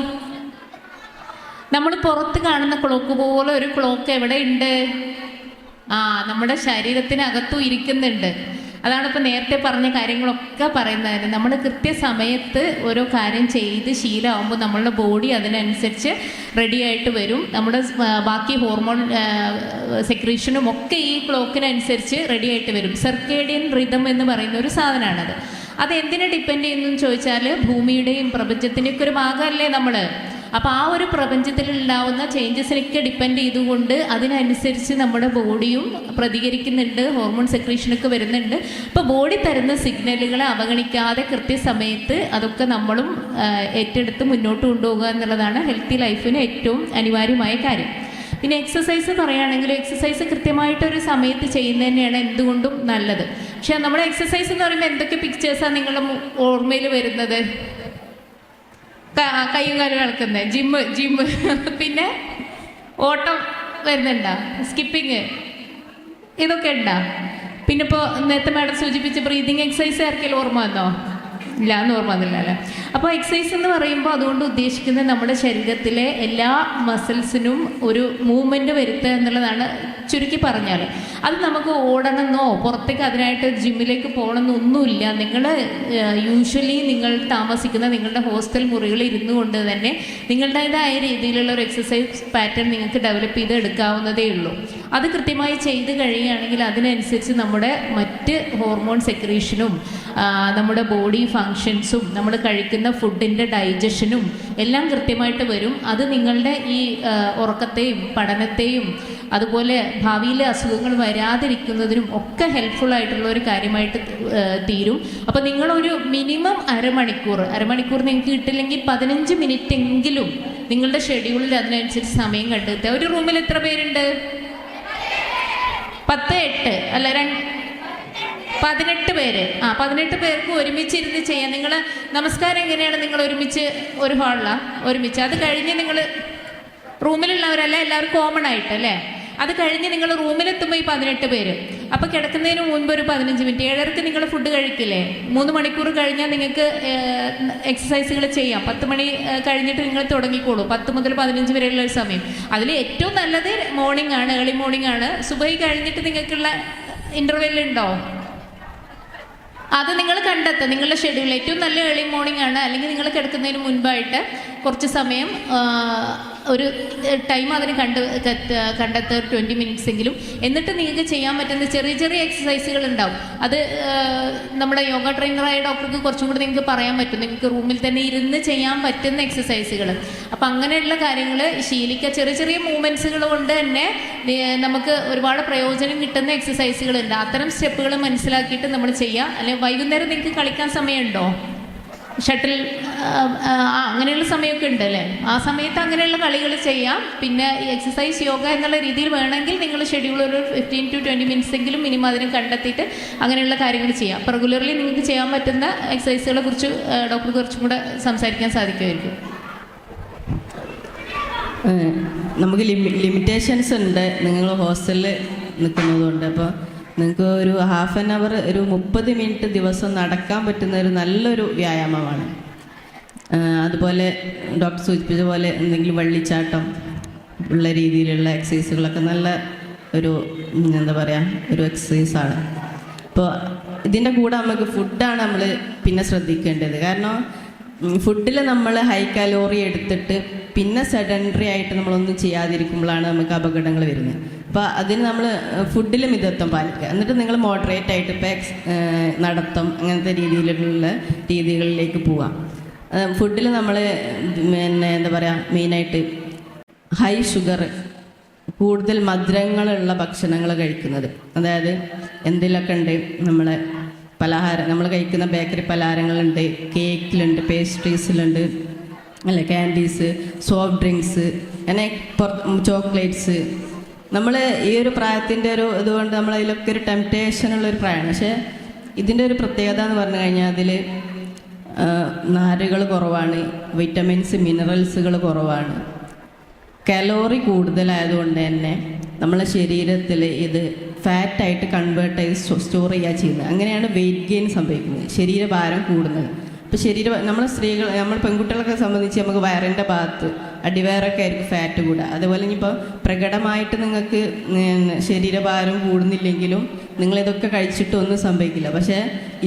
നമ്മൾ പുറത്ത് കാണുന്ന ക്ലോക്ക് പോലെ ഒരു ക്ലോക്ക് എവിടെ ഉണ്ട്? നമ്മുടെ ശരീരത്തിനകത്തും ഇരിക്കുന്നുണ്ട്. അതാണ് ഇപ്പോൾ നേരത്തെ പറഞ്ഞ കാര്യങ്ങളൊക്കെ പറയുന്നത്. നമ്മൾ കൃത്യസമയത്ത് ഓരോ കാര്യം ചെയ്ത് ശീലമാകുമ്പോൾ നമ്മളുടെ ബോഡി അതിനനുസരിച്ച് റെഡി ആയിട്ട് വരും. നമ്മുടെ ബാക്കി ഹോർമോൺ സെക്രീഷനും ഒക്കെ ഈ ക്ലോക്കിനനുസരിച്ച് റെഡി ആയിട്ട് വരും. സർക്കേഡിയൻ റിതം എന്ന് പറയുന്ന ഒരു സാധനമാണത്. അത് എന്തിനെ ഡിപ്പെൻഡ് ചെയ്യുന്നു ചോദിച്ചാൽ ഭൂമിയുടെയും പ്രപഞ്ചത്തിൻ്റെയൊക്കെ ഒരു ഭാഗമല്ലേ നമ്മൾ. അപ്പോൾ ആ ഒരു പ്രപഞ്ചത്തിൽ ഉണ്ടാവുന്ന ചേഞ്ചസിനൊക്കെ ഡിപ്പെൻഡ് ചെയ്തുകൊണ്ട് അതിനനുസരിച്ച് നമ്മുടെ ബോഡിയും പ്രതികരിക്കുന്നുണ്ട്, ഹോർമോൺ സെക്രീഷനൊക്കെ വരുന്നുണ്ട്. അപ്പോൾ ബോഡി തരുന്ന സിഗ്നലുകളെ അവഗണിക്കാതെ കൃത്യസമയത്ത് അതൊക്കെ നമ്മളും ഏറ്റെടുത്ത് മുന്നോട്ട് കൊണ്ടുപോകുക എന്നുള്ളതാണ് ഹെൽത്തി ലൈഫിന് ഏറ്റവും അനിവാര്യമായ കാര്യം. പിന്നെ എക്സസൈസ് പറയുകയാണെങ്കിൽ എക്സസൈസ് കൃത്യമായിട്ടൊരു സമയത്ത് ചെയ്യുന്നത് തന്നെയാണ് എന്തുകൊണ്ടും നല്ലത്. പക്ഷെ നമ്മുടെ എക്സസൈസ് എന്ന് പറയുമ്പോൾ എന്തൊക്കെ പിക്ചേഴ്സാണ് നിങ്ങളുടെ ഓർമ്മയിൽ വരുന്നത്? കയ്യും കാലും കളിക്കുന്നത്, ജിമ്മ് പിന്നെ ഓട്ടം വരുന്നുണ്ടോ? സ്കിപ്പിങ് ഇതൊക്കെ ഉണ്ടോ? പിന്നെ ഇപ്പോൾ നേരത്തെ മാഡം സൂചിപ്പിച്ച ബ്രീതിങ് എക്സസൈസ് ആർക്കെങ്കിലും ഓർമ്മ വന്നോ? ഇല്ല, അന്ന് ഓർമ്മ വന്നില്ല അല്ലേ? അപ്പോൾ എക്സസൈസ് എന്ന് പറയുമ്പോൾ അതുകൊണ്ട് ഉദ്ദേശിക്കുന്നത് നമ്മുടെ ശരീരത്തിലെ എല്ലാ മസിൽസിനും ഒരു മൂവ്മെൻറ്റ് വരുത്തുക എന്നുള്ളതാണ് ചുരുക്കി പറഞ്ഞാൽ. അത് നമുക്ക് ഓടണമെന്നോ പുറത്തേക്ക് അതിനായിട്ട് ജിമ്മിലേക്ക് പോകണമെന്നൊന്നുമില്ല. നിങ്ങൾ യൂഷ്വലി നിങ്ങൾ താമസിക്കുന്ന നിങ്ങളുടെ ഹോസ്റ്റൽ മുറികളിൽ ഇരുന്നു കൊണ്ട് തന്നെ നിങ്ങളുടേതായ രീതിയിലുള്ള ഒരു എക്സസൈസ് പാറ്റേൺ നിങ്ങൾക്ക് ഡെവലപ്പ് ചെയ്ത് എടുക്കാവുന്നതേ ഉള്ളൂ. അത് കൃത്യമായി ചെയ്ത് കഴിയുകയാണെങ്കിൽ അതിനനുസരിച്ച് നമ്മുടെ മറ്റ് ഹോർമോൺ സെക്രീഷനും നമ്മുടെ ബോഡി ഫങ്ഷൻസും നമ്മൾ കഴിക്കുന്ന ഫുഡിൻ്റെ ഡൈജഷനും എല്ലാം കൃത്യമായിട്ട് വരും. അത് നിങ്ങളുടെ ഈ ഉറക്കത്തെയും പഠനത്തെയും അതുപോലെ ഭാവിയിലെ അസുഖങ്ങൾ വരാതിരിക്കുന്നതിനും ഒക്കെ ഹെൽപ്ഫുള്ളായിട്ടുള്ള ഒരു കാര്യമായിട്ട് തീരും. അപ്പോൾ നിങ്ങളൊരു മിനിമം അരമണിക്കൂർ നിങ്ങൾക്ക് കിട്ടില്ലെങ്കിൽ 15 മിനിറ്റ് എങ്കിലും നിങ്ങളുടെ ഷെഡ്യൂളിൽ അതിനനുസരിച്ച് സമയം കണ്ടെത്തുക. ഒരു റൂമിൽ എത്ര പേരുണ്ട്? 10-8 അല്ല 18 പേര്. 18 പേർക്ക് ഒരുമിച്ചിരുന്ന് ചെയ്യാം. നിങ്ങൾ നമസ്കാരം എങ്ങനെയാണ്? നിങ്ങൾ ഒരുമിച്ച് ഒരു ഹാളിലാണ് ഒരുമിച്ച്. അത് കഴിഞ്ഞ് നിങ്ങൾ റൂമിലുള്ളവരല്ല, എല്ലാവരും കോമൺ ആയിട്ട് അല്ലേ? അത് കഴിഞ്ഞ് നിങ്ങൾ റൂമിലെത്തുമ്പോൾ ഈ 18 പേര് അപ്പോൾ കിടക്കുന്നതിന് മുൻപ് ഒരു 15 മിനിറ്റ് 7:30 നിങ്ങൾ ഫുഡ് കഴിക്കില്ലേ? 3 മണിക്കൂർ കഴിഞ്ഞാൽ നിങ്ങൾക്ക് എക്സസൈസുകൾ ചെയ്യാം. 10 മണി കഴിഞ്ഞിട്ട് നിങ്ങൾ തുടങ്ങിക്കോളൂ. 10 മുതൽ 15 വരെയുള്ള ഒരു സമയം. അതിൽ ഏറ്റവും നല്ലത് മോർണിംഗ് ആണ്, ഏർലി മോർണിംഗ് ആണ്. സുബഹി കഴിഞ്ഞിട്ട് നിങ്ങൾക്കുള്ള ഇൻ്റർവെല്ലുണ്ടോ? അത് നിങ്ങൾ കണ്ടെത്തുക നിങ്ങളുടെ ഷെഡ്യൂൾ. ഏറ്റവും നല്ല ഏർലി മോർണിംഗ് ആണ്. അല്ലെങ്കിൽ നിങ്ങൾ കിടക്കുന്നതിന് മുൻപായിട്ട് കുറച്ച് സമയം ഒരു ടൈം അതിന് കണ്ടെത്തുക 20 മിനിറ്റ്സ് എങ്കിലും. എന്നിട്ട് നിങ്ങൾക്ക് ചെയ്യാൻ പറ്റുന്ന ചെറിയ ചെറിയ എക്സസൈസുകൾ ഉണ്ടാവും. അത് നമ്മുടെ യോഗ ട്രെയിനറായ ഡോക്ടർക്ക് കുറച്ചും കൂടി നിങ്ങൾക്ക് പറയാൻ പറ്റും. നിങ്ങൾക്ക് റൂമിൽ തന്നെ ഇരുന്ന് ചെയ്യാൻ പറ്റുന്ന എക്സസൈസുകൾ. അപ്പം അങ്ങനെയുള്ള കാര്യങ്ങൾ ശീലിക്കുക. ചെറിയ ചെറിയ മൂവ്മെൻറ്റ്സുകൾ കൊണ്ട് തന്നെ നമുക്ക് ഒരുപാട് പ്രയോജനം കിട്ടുന്ന എക്സസൈസുകളുണ്ട്. അത്തരം സ്റ്റെപ്പുകൾ മനസ്സിലാക്കിയിട്ട് നമ്മൾ ചെയ്യുക. അല്ലെങ്കിൽ വൈകുന്നേരം നിങ്ങൾക്ക് കളിക്കാൻ സമയമുണ്ടോ? ഷട്ടിൽ അങ്ങനെയുള്ള സമയമൊക്കെ ഉണ്ട് അല്ലേ? ആ സമയത്ത് അങ്ങനെയുള്ള കളികൾ ചെയ്യാം. പിന്നെ എക്സസൈസ് യോഗ എന്നുള്ള രീതിയിൽ വേണമെങ്കിൽ നിങ്ങൾ ഷെഡ്യൂൾ ഒരു 15 to 20 മിനിറ്റ്സ് എങ്കിലും മിനിമം അതിന് കണ്ടെത്തിയിട്ട് അങ്ങനെയുള്ള കാര്യങ്ങൾ ചെയ്യാം. അപ്പോൾ റെഗുലർലി നിങ്ങൾക്ക് ചെയ്യാൻ പറ്റുന്ന എക്സസൈസുകളെ കുറിച്ച് ഡോക്ടർ കുറച്ചും കൂടെ സംസാരിക്കാൻ സാധിക്കുമായിരിക്കും. നമുക്ക് ലിമിറ്റേഷൻസ് ഉണ്ട് നിങ്ങൾ ഹോസ്റ്റലിൽ നിൽക്കുന്നതുകൊണ്ട്. അപ്പോൾ നിങ്ങൾക്ക് ഒരു ഹാഫ് ആൻ അവർ ഒരു 30 മിനിറ്റ് ദിവസം നടക്കാൻ പറ്റുന്ന ഒരു നല്ലൊരു വ്യായാമമാണ്. അതുപോലെ ഡോക്ടർ സൂചിപ്പിച്ച പോലെ എന്തെങ്കിലും വള്ളിച്ചാട്ടം ഉള്ള രീതിയിലുള്ള എക്സസൈസുകളൊക്കെ നല്ല ഒരു എന്താ പറയുക ഒരു എക്സസൈസാണ്. അപ്പോൾ ഇതിൻ്റെ കൂടെ നമുക്ക് ഫുഡാണ് നമ്മൾ പിന്നെ ശ്രദ്ധിക്കേണ്ടത്. കാരണം ഫുഡിൽ നമ്മൾ ഹൈ കലോറി എടുത്തിട്ട് പിന്നെ സെഡൻഡറി ആയിട്ട് നമ്മളൊന്നും ചെയ്യാതിരിക്കുമ്പോഴാണ് നമുക്ക് അപകടങ്ങൾ വരുന്നത്. അപ്പോൾ അതിന് നമ്മൾ ഫുഡിൽ മിതത്വം പാലിക്കുക. എന്നിട്ട് നിങ്ങൾ മോഡറേറ്റ് ആയിട്ട് ഇപ്പോൾ നടത്തം അങ്ങനത്തെ രീതികളിലേക്ക് പോവാം. ഫുഡിൽ നമ്മൾ പിന്നെ എന്താ പറയുക, മെയിനായിട്ട് ഹൈ ഷുഗർ, കൂടുതൽ മധുരങ്ങളുള്ള ഭക്ഷണങ്ങൾ കഴിക്കുന്നത്. അതായത് എന്തിലൊക്കെ ഉണ്ട്, നമ്മൾ കഴിക്കുന്ന ബേക്കറി പലഹാരങ്ങളുണ്ട്, കേക്കിലുണ്ട്, പേസ്ട്രീസിലുണ്ട്, അല്ലെ, ക്യാൻഡീസ്, സോഫ്റ്റ് ഡ്രിങ്ക്സ്, അങ്ങനെ ചോക്ലേറ്റ്സ്. നമ്മൾ ഈ ഒരു പ്രായത്തിൻ്റെ ഒരു ഇതുകൊണ്ട് നമ്മൾ അതിലൊക്കെ ഒരു ടെംപ്റ്റേഷനുള്ളൊരു പ്രായമാണ്. പക്ഷേ ഇതിൻ്റെ ഒരു പ്രത്യേകത എന്ന് പറഞ്ഞു കഴിഞ്ഞാൽ അതിൽ നാരുകൾ കുറവാണ്, വിറ്റമിൻസ് മിനറൽസുകൾ കുറവാണ്, കലോറി കൂടുതലായതുകൊണ്ട് തന്നെ നമ്മളെ ശരീരത്തിൽ ഇത് ഫാറ്റായിട്ട് കൺവേർട്ട് ചെയ്ത് സ്റ്റോർ ചെയ്യുക ചെയ്യുന്നത്. അങ്ങനെയാണ് വെയിറ്റ് ഗെയിൻ സംഭവിക്കുന്നത്, ശരീരഭാരം കൂടുന്നത്. അപ്പോൾ നമ്മൾ പെൺകുട്ടികളൊക്കെ സംബന്ധിച്ച് നമുക്ക് വയറിൻ്റെ ഭാഗത്ത് അടിവയറൊക്കെ ആയിരിക്കും ഫാറ്റ് കൂടുക. അതുപോലെ ഇനിയിപ്പോൾ പ്രകടമായിട്ട് നിങ്ങൾക്ക് ശരീരഭാരം കൂടുന്നില്ലെങ്കിലും നിങ്ങളിതൊക്കെ കഴിച്ചിട്ടൊന്നും സംഭവിക്കില്ല. പക്ഷേ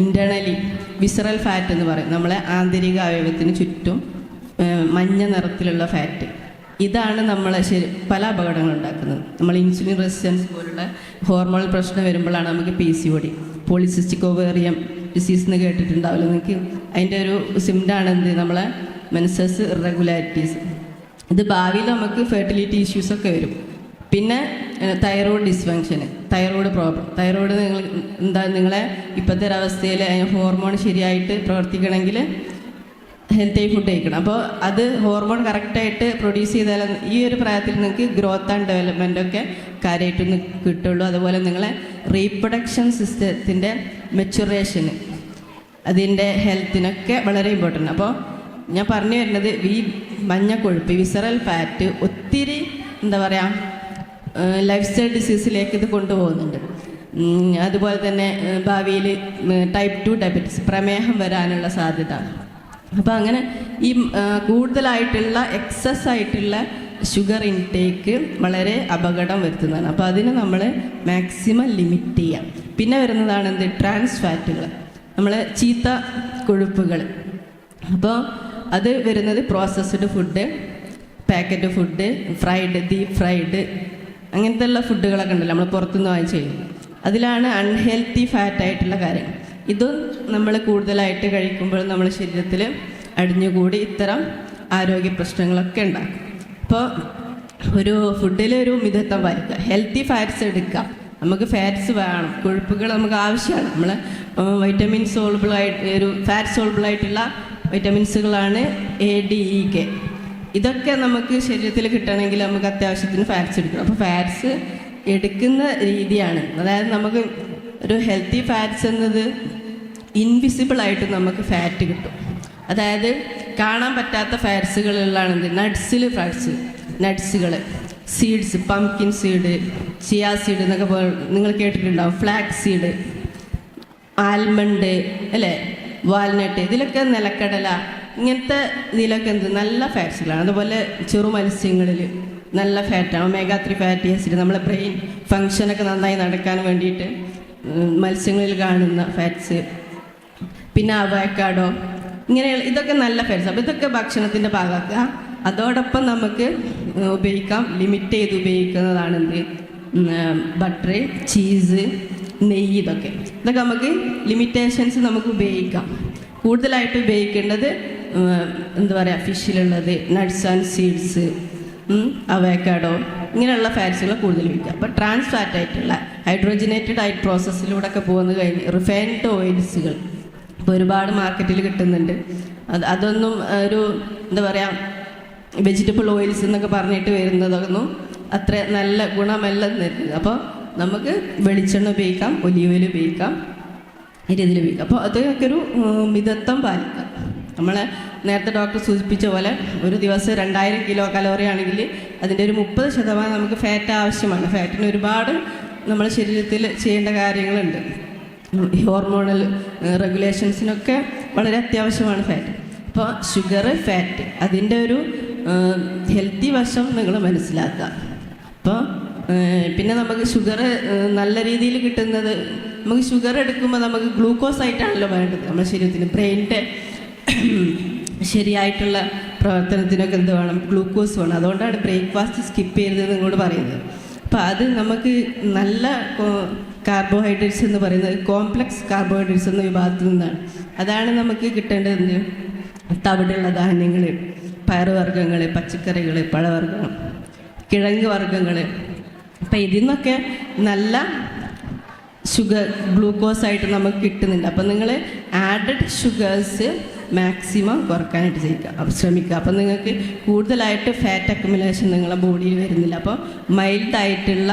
ഇൻറ്റേർണലി വിസറൽ ഫാറ്റ് എന്ന് പറയും, നമ്മളെ ആന്തരിക അവയവത്തിന് ചുറ്റും മഞ്ഞ നിറത്തിലുള്ള ഫാറ്റ്. ഇതാണ് നമ്മളെ പല അപകടങ്ങൾ ഉണ്ടാക്കുന്നത്. നമ്മൾ ഇൻസുലിൻ റെസിസ്റ്റൻസ് പോലുള്ള ഹോർമോണൽ പ്രശ്നം വരുമ്പോഴാണ് നമുക്ക് PCOD, പോളിസിസ്റ്റിക് ഒവേറിയം ഡിസീസ് എന്ന് കേട്ടിട്ടുണ്ടാവില്ല നിങ്ങൾക്ക്. അതിൻ്റെ ഒരു സിംറ്റമാണ് എന്ത്, നമ്മളെ മെൻസസ് ഇറഗുലാരിറ്റീസ്. ഇത് ഭാവിയിൽ നമുക്ക് ഫെർട്ടിലിറ്റി ഇഷ്യൂസൊക്കെ വരും. പിന്നെ തൈറോയ്ഡ് ഡിസ്ഫങ്ഷന്, തൈറോയ്ഡ് പ്രോബ്ലം. തൈറോയ്ഡ് നിങ്ങളെ ഇപ്പോഴത്തെ ഒരവസ്ഥയിൽ ഹോർമോൺ ശരിയായിട്ട് പ്രവർത്തിക്കണമെങ്കിൽ ഹെൽത്തി ഫുഡ് കഴിക്കണം. അപ്പോൾ അത് ഹോർമോൺ കറക്റ്റായിട്ട് പ്രൊഡ്യൂസ് ചെയ്താൽ ഈ ഒരു പ്രായത്തിൽ നിങ്ങൾക്ക് ഗ്രോത്ത് ആൻഡ് ഡെവലപ്മെൻറ്റൊക്കെ കാര്യമായിട്ടൊന്ന് കിട്ടുള്ളൂ. അതുപോലെ നിങ്ങളെ റീപ്രൊഡക്ഷൻ സിസ്റ്റത്തിൻ്റെ മെച്ചുറേഷന്, അതിൻ്റെ ഹെൽത്തിനൊക്കെ വളരെ ഇമ്പോർട്ടൻ്റ്. അപ്പോൾ ഞാൻ പറഞ്ഞു വരുന്നത് ഈ മഞ്ഞ കൊഴുപ്പ്, വിസറൽ ഫാറ്റ് ഒത്തിരി എന്താ പറയുക ലൈഫ് സ്റ്റൈൽ ഡിസീസിലേക്ക് ഇത് കൊണ്ടുപോകുന്നുണ്ട്. അതുപോലെ തന്നെ ഭാവിയിൽ ടൈപ്പ് 2 ഡയബറ്റിസ്, പ്രമേഹം വരാനുള്ള സാധ്യത. അപ്പോൾ അങ്ങനെ ഈ കൂടുതലായിട്ടുള്ള എക്സസ് ആയിട്ടുള്ള ഷുഗർ ഇൻടേക്ക് വളരെ അപകടം വരുത്തുന്നതാണ്. അപ്പോൾ അതിന് നമ്മൾ മാക്സിമം ലിമിറ്റ് ചെയ്യാം. പിന്നെ വരുന്നതാണ് എന്ത്, ട്രാൻസ് ഫാറ്റുകൾ, നമ്മൾ ചീത്ത കൊഴുപ്പുകൾ. അപ്പോൾ അത് വരുന്നത് processed food, packet food, deep fried, അങ്ങനത്തെ ഉള്ള ഫുഡുകളൊക്കെ ഉണ്ടല്ലോ നമ്മൾ പുറത്തുനിന്ന് വാങ്ങിച്ച് കഴിയും. അതിലാണ് അൺഹെൽത്തി ഫാറ്റായിട്ടുള്ള കാര്യങ്ങൾ. ഇതും നമ്മൾ കൂടുതലായിട്ട് കഴിക്കുമ്പോൾ നമ്മുടെ ശരീരത്തിൽ അടിഞ്ഞുകൂടി ഇത്തരം ആരോഗ്യ പ്രശ്നങ്ങളൊക്കെ ഉണ്ടാക്കും. അപ്പോൾ ഒരു ഫുഡിലൊരു മിതത്വം പാലിക്കുക, ഹെൽത്തി ഫാറ്റ്സ് എടുക്കുക. നമുക്ക് ഫാറ്റ്സ് വേണം, കൊഴുപ്പുകൾ നമുക്ക് ആവശ്യമാണ്. നമ്മൾ വൈറ്റമിൻ ഫാറ്റ് സോൾബിളായിട്ടുള്ള വൈറ്റമിൻസുകളാണ് A, D, E, K. ഇതൊക്കെ നമുക്ക് ശരീരത്തിൽ കിട്ടണമെങ്കിൽ നമുക്ക് അത്യാവശ്യത്തിന് ഫാറ്റ്സ് എടുക്കണം. അപ്പോൾ ഫാറ്റ്സ് എടുക്കുന്ന രീതിയാണ്, അതായത് നമുക്ക് ഒരു ഹെൽത്തി ഫാറ്റ്സ് എന്നത് ഇൻവിസിബിളായിട്ട് നമുക്ക് ഫാറ്റ് കിട്ടും. അതായത് കാണാൻ പറ്റാത്ത ഫാറ്റ്സുകളുള്ളതാണ് നട്ട്സുകൾ, seeds, pumpkin seed, chia seed എന്നൊക്കെ നിങ്ങൾ കേട്ടിട്ടുണ്ടാവും, ഫ്ലാക്സ് സീഡ്, ആൽമണ്ട്, അല്ലേ, വാൽനട്ട്, ഇതിലൊക്കെ നിലക്കടല, ഇങ്ങനത്തെ ഇതിലൊക്കെ നല്ല ഫാറ്റ്സുകളാണ്. അതുപോലെ ചെറു മത്സ്യങ്ങളിൽ നല്ല ഫാറ്റാണ്, omega-3 ഫാറ്റി ആസിഡ്, നമ്മളെ ബ്രെയിൻ ഫങ്ഷനൊക്കെ നന്നായി നടക്കാൻ വേണ്ടിയിട്ട് മത്സ്യങ്ങളിൽ കാണുന്ന ഫാറ്റ്സ്. പിന്നെ അവക്കാഡോ, ഇങ്ങനെയുള്ള ഇതൊക്കെ നല്ല ഫാറ്റ്സ്. അപ്പോൾ ഇതൊക്കെ ഭക്ഷണത്തിൻ്റെ ഭാഗമാക്കുക. അതോടൊപ്പം നമുക്ക് ഉപയോഗിക്കാം, ലിമിറ്റ് ചെയ്ത് ഉപയോഗിക്കുന്നതാണ് എന്ത്, ബട്ടർ, ചീസ്, നെയ്യ്, ഇതൊക്കെ നമുക്ക് ലിമിറ്റേഷൻസ് നമുക്ക് ഉപയോഗിക്കാം. കൂടുതലായിട്ട് ഉപയോഗിക്കേണ്ടത് എന്താ പറയുക, ഫിഷിലുള്ളത് നട്ട്സ് ആൻഡ് സീഡ്സ്, അവക്കാഡോ, ഇങ്ങനെയുള്ള ഫാറ്റ്സുകൾ കൂടുതൽ ഉപയോഗിക്കുക. അപ്പോൾ ട്രാൻസ് ഫാറ്റ് ആയിട്ടുള്ള ഹൈഡ്രോജനേറ്റഡ് ആയിട്ട് പ്രോസസ്സിലൂടെ ഒക്കെ പോകുന്നത് കഴിഞ്ഞ് റിഫൈൻഡ് ഓയിൽസുകൾ ഇപ്പോൾ ഒരുപാട് മാർക്കറ്റിൽ കിട്ടുന്നുണ്ട്. അതൊന്നും ഒരു എന്താ പറയുക വെജിറ്റബിൾ ഓയിൽസ് എന്നൊക്കെ പറഞ്ഞിട്ട് വരുന്നതൊന്നും അത്ര നല്ല ഗുണമല്ല തരുന്നത്. അപ്പോൾ നമുക്ക് വെളിച്ചെണ്ണ ഉപയോഗിക്കാം, ഒലീവ് ഓയിൽ ഉപയോഗിക്കാം, ഈ രീതിയിൽ ഉപയോഗിക്കാം. അപ്പോൾ അതൊക്കെ ഒരു മിതത്വം പാലിക്കാം. നമ്മളെ നേരത്തെ ഡോക്ടർ സൂചിപ്പിച്ച പോലെ ഒരു ദിവസം 2000 കിലോ കലോറി ആണെങ്കിൽ അതിൻ്റെ ഒരു 30% നമുക്ക് ഫാറ്റ് ആവശ്യമാണ്. ഫാറ്റിന് ഒരുപാട് നമ്മുടെ ശരീരത്തിൽ ചെയ്യേണ്ട കാര്യങ്ങളുണ്ട്. ഹോർമോണൽ റെഗുലേഷൻസിനൊക്കെ വളരെ അത്യാവശ്യമാണ് ഫാറ്റ്. അപ്പോൾ ഷുഗർ, ഫാറ്റ്, അതിൻ്റെ ഒരു ഹെൽത്തി വശം നിങ്ങൾ മനസ്സിലാക്കുക. അപ്പോൾ പിന്നെ നമുക്ക് ഷുഗർ നല്ല രീതിയിൽ കിട്ടുന്നത് നമുക്ക് ഷുഗർ എടുക്കുമ്പോൾ നമുക്ക് ഗ്ലൂക്കോസ് ആയിട്ടാണല്ലോ വേണ്ടത് നമ്മുടെ ശരീരത്തിന്. ബ്രെയിനിൻ്റെ ശരിയായിട്ടുള്ള പ്രവർത്തനത്തിനൊക്കെ എന്ത് വേണം? ഗ്ലൂക്കോസ് വേണം. അതുകൊണ്ടാണ് ബ്രേക്ക്ഫാസ്റ്റ് സ്കിപ്പ് ചെയ്തതെന്ന് ഇങ്ങോട്ട് പറയുന്നത്. അപ്പോൾ അത് നമുക്ക് നല്ല കാർബോഹൈഡ്രേറ്റ്സ് എന്ന് പറയുന്നത് കോംപ്ലക്സ് കാർബോഹൈഡ്രേറ്റ്സ് എന്ന വിഭാഗത്തിൽ നിന്നാണ്. അതാണ് നമുക്ക് കിട്ടേണ്ടത്. തവിടുള്ള ധാന്യങ്ങൾ, പയറുവർഗ്ഗങ്ങൾ, പച്ചക്കറികൾ, പഴവർഗ്ഗങ്ങൾ, കിഴങ്ങ് വർഗ്ഗങ്ങൾ. അപ്പം ഇതിൽ നിന്നൊക്കെ നല്ല ഷുഗർ ഗ്ലൂക്കോസായിട്ട് നമുക്ക് കിട്ടുന്നുണ്ട്. അപ്പം നിങ്ങൾ ആഡഡ് ഷുഗേഴ്സ് മാക്സിമം കുറക്കാനായിട്ട് ശ്രമിക്കുക. അപ്പം നിങ്ങൾക്ക് കൂടുതലായിട്ട് ഫാറ്റ് അക്യുമുലേഷൻ നിങ്ങളെ ബോഡിയിൽ വരുന്നില്ല. അപ്പോൾ മൈൽഡായിട്ടുള്ള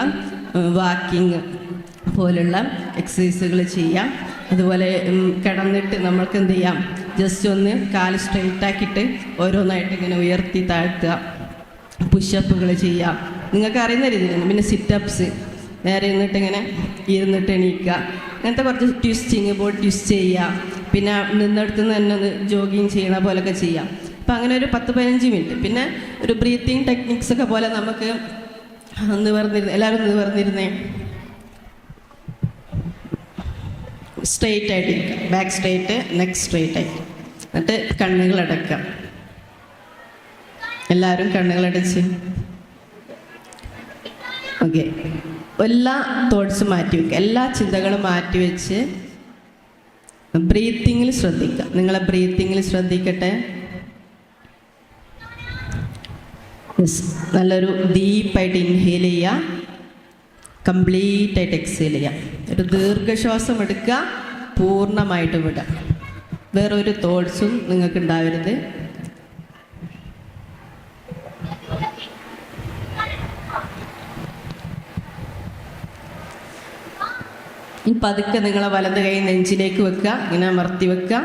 വാക്കിങ് പോലുള്ള എക്സസൈസുകൾ ചെയ്യാം. അതുപോലെ കിടന്നിട്ട് നമ്മൾക്ക് എന്ത് ചെയ്യാം? ജസ്റ്റ് ഒന്ന് കാല് സ്ട്രെയിറ്റ് ആക്കിയിട്ട് ഓരോന്നായിട്ട് ഇങ്ങനെ ഉയർത്തി താഴ്ത്തുക, പുഷപ്പുകൾ ചെയ്യാം. നിങ്ങൾക്ക് അറിയുന്ന രീതിയിൽ. പിന്നെ സിറ്റപ്സ്, നേരെ ഇങ്ങനെ ഇരുന്നിട്ട് എണീക്കുക, അങ്ങനത്തെ കുറച്ച് ട്വിസ്റ്റിങ്, ബോഡി ട്വിസ്റ്റ് ചെയ്യുക. പിന്നെ നിന്നെടുത്ത് തന്നെ ഒന്ന് ജോഗിങ് ചെയ്യണ പോലൊക്കെ ചെയ്യാം. അപ്പം അങ്ങനെ ഒരു 10-15 മിനിറ്റ്. പിന്നെ ഒരു ബ്രീത്തിങ് ടെക്നിക്സ് ഒക്കെ പോലെ നമുക്ക് എല്ലാവരും നിവർന്നിരുന്നേ, സ്ട്രെയിറ്റ് ആയിട്ട് ഇരിക്കുക, ബാക്ക് സ്ട്രെയിറ്റ്, നെക്ക് സ്ട്രെയിറ്റ് ആയിട്ട്. എന്നിട്ട് കണ്ണുകളടക്കുക. എല്ലാവരും കണ്ണുകളടച്ച്. ഓക്കെ, എല്ലാ തോട്ട്സും മാറ്റിവെക്കുക, എല്ലാ ചിന്തകളും മാറ്റിവെച്ച് ബ്രീത്തിങ്ങിൽ ശ്രദ്ധിക്കുക. നിങ്ങളെ ബ്രീത്തിങ്ങിൽ ശ്രദ്ധിക്കട്ടെ. നല്ലൊരു ഡീപ്പായിട്ട് ഇൻഹേൽ ചെയ്യുക, കംപ്ലീറ്റ് ആയിട്ട് എക്സേൽ ചെയ്യുക. ഒരു ദീർഘശ്വാസം എടുക്കുക, പൂർണ്ണമായിട്ട് വിടുക. വേറൊരു തോട്ട്സും നിങ്ങൾക്ക് ഉണ്ടാവരുത്. പതുക്കെ നിങ്ങളെ വലത് കൈ നെഞ്ചിലേക്ക് വെക്കുക, ഇങ്ങനെ അമർത്തി വെക്കുക.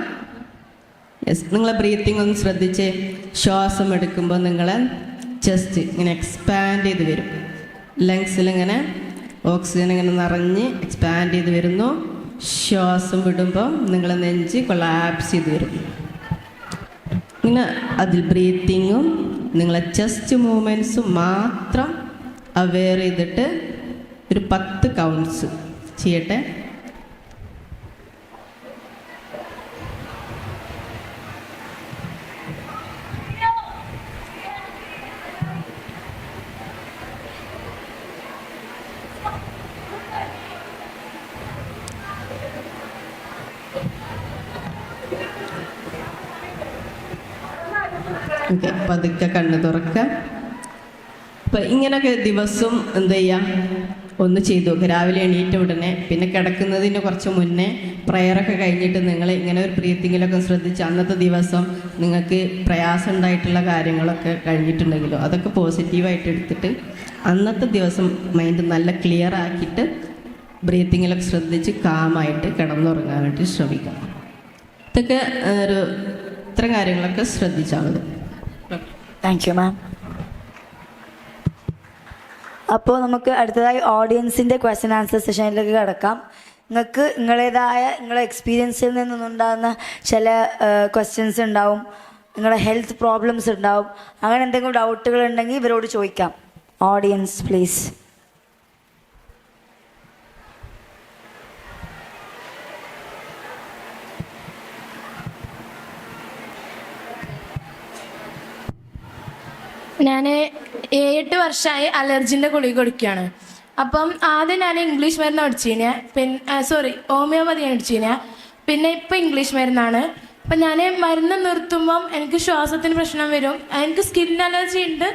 യെസ്, നിങ്ങളെ ബ്രീത്തിങ് ഒന്ന് ശ്രദ്ധിച്ച്. ശ്വാസം എടുക്കുമ്പോൾ നിങ്ങളെ ചെസ്റ്റ് ഇങ്ങനെ എക്സ്പാൻഡ് ചെയ്ത് വരും. ലങ്സിൽ ഇങ്ങനെ ഓക്സിജൻ ഇങ്ങനെ നിറഞ്ഞ് എക്സ്പാൻഡ് ചെയ്ത് വരുന്നു. ശ്വാസം വിടുമ്പോൾ നിങ്ങളെ നെഞ്ച് കൊളാപ്സ് ചെയ്ത് വരും. ഇങ്ങനെ അതിൽ ബ്രീത്തിങ്ങും നിങ്ങളെ ചെസ്റ്റ് മൂവ്മെൻറ്റ്സും മാത്രം അവെയർ ചെയ്തിട്ട് ഒരു 10 കൗണ്ട്സ് ചെയ്യട്ടെ. ഓക്കെ, പതുക്കെ കണ്ണ് തുറക്കുക. അപ്പം ഇങ്ങനെയൊക്കെ ദിവസം എന്ത് ചെയ്യാം? ഒന്ന് ചെയ്തു നോക്കുക. രാവിലെ എണീറ്റ ഉടനെ, പിന്നെ കിടക്കുന്നതിന് കുറച്ച് മുന്നേ പ്രയറൊക്കെ കഴിഞ്ഞിട്ട് നിങ്ങൾ ഇങ്ങനെ ഒരു ബ്രീത്തിങ്ങിലൊക്കെ ശ്രദ്ധിച്ച് അന്നത്തെ ദിവസം നിങ്ങൾക്ക് പ്രയാസം ഉണ്ടായിട്ടുള്ള കാര്യങ്ങളൊക്കെ കഴിഞ്ഞിട്ടുണ്ടെങ്കിലോ അതൊക്കെ പോസിറ്റീവായിട്ട് എടുത്തിട്ട് അന്നത്തെ ദിവസം മൈൻഡ് നല്ല ക്ലിയർ ആക്കിയിട്ട് ബ്രീത്തിങ്ങിലൊക്കെ ശ്രദ്ധിച്ച് കാമായിട്ട് കിടന്നുറങ്ങാൻ വേണ്ടി ശ്രമിക്കാം. ഇതൊക്കെ ഇത്തരം കാര്യങ്ങളൊക്കെ ശ്രദ്ധിച്ചാൽ മതി. താങ്ക് യു മാം. അപ്പോൾ നമുക്ക് അടുത്തതായി ഓഡിയൻസിൻ്റെ ക്വസ്റ്റ്യൻ ആൻസർ സെഷനിലേക്ക് കിടക്കാം. നിങ്ങൾക്ക് നിങ്ങളെ എക്സ്പീരിയൻസിൽ നിന്നുണ്ടാകുന്ന ചില ക്വസ്റ്റ്യൻസ് ഉണ്ടാവും, നിങ്ങളുടെ ഹെൽത്ത് പ്രോബ്ലംസ് ഉണ്ടാവും. അങ്ങനെ എന്തെങ്കിലും ഡൗട്ടുകൾ ഉണ്ടെങ്കിൽ ഇവരോട് ചോദിക്കാം. Audience please. ഞാൻ 7-8 വർഷമായി അലർജിൻ്റെ ഗുളിക കൊടുക്കുകയാണ്. അപ്പം ആദ്യം ഞാൻ ഇംഗ്ലീഷ് മരുന്ന് അടിച്ചിന്, പിന്നെ ഹോമിയോപതി അടിച്ചിന്, പിന്നെ ഇപ്പം ഇംഗ്ലീഷ് മരുന്നാണ്. അപ്പം ഞാൻ മരുന്ന് നിർത്തുമ്പം എനിക്ക് ശ്വാസത്തിന് പ്രശ്നം വരും. എനിക്ക് സ്കിൻ അലർജി ഉണ്ട്,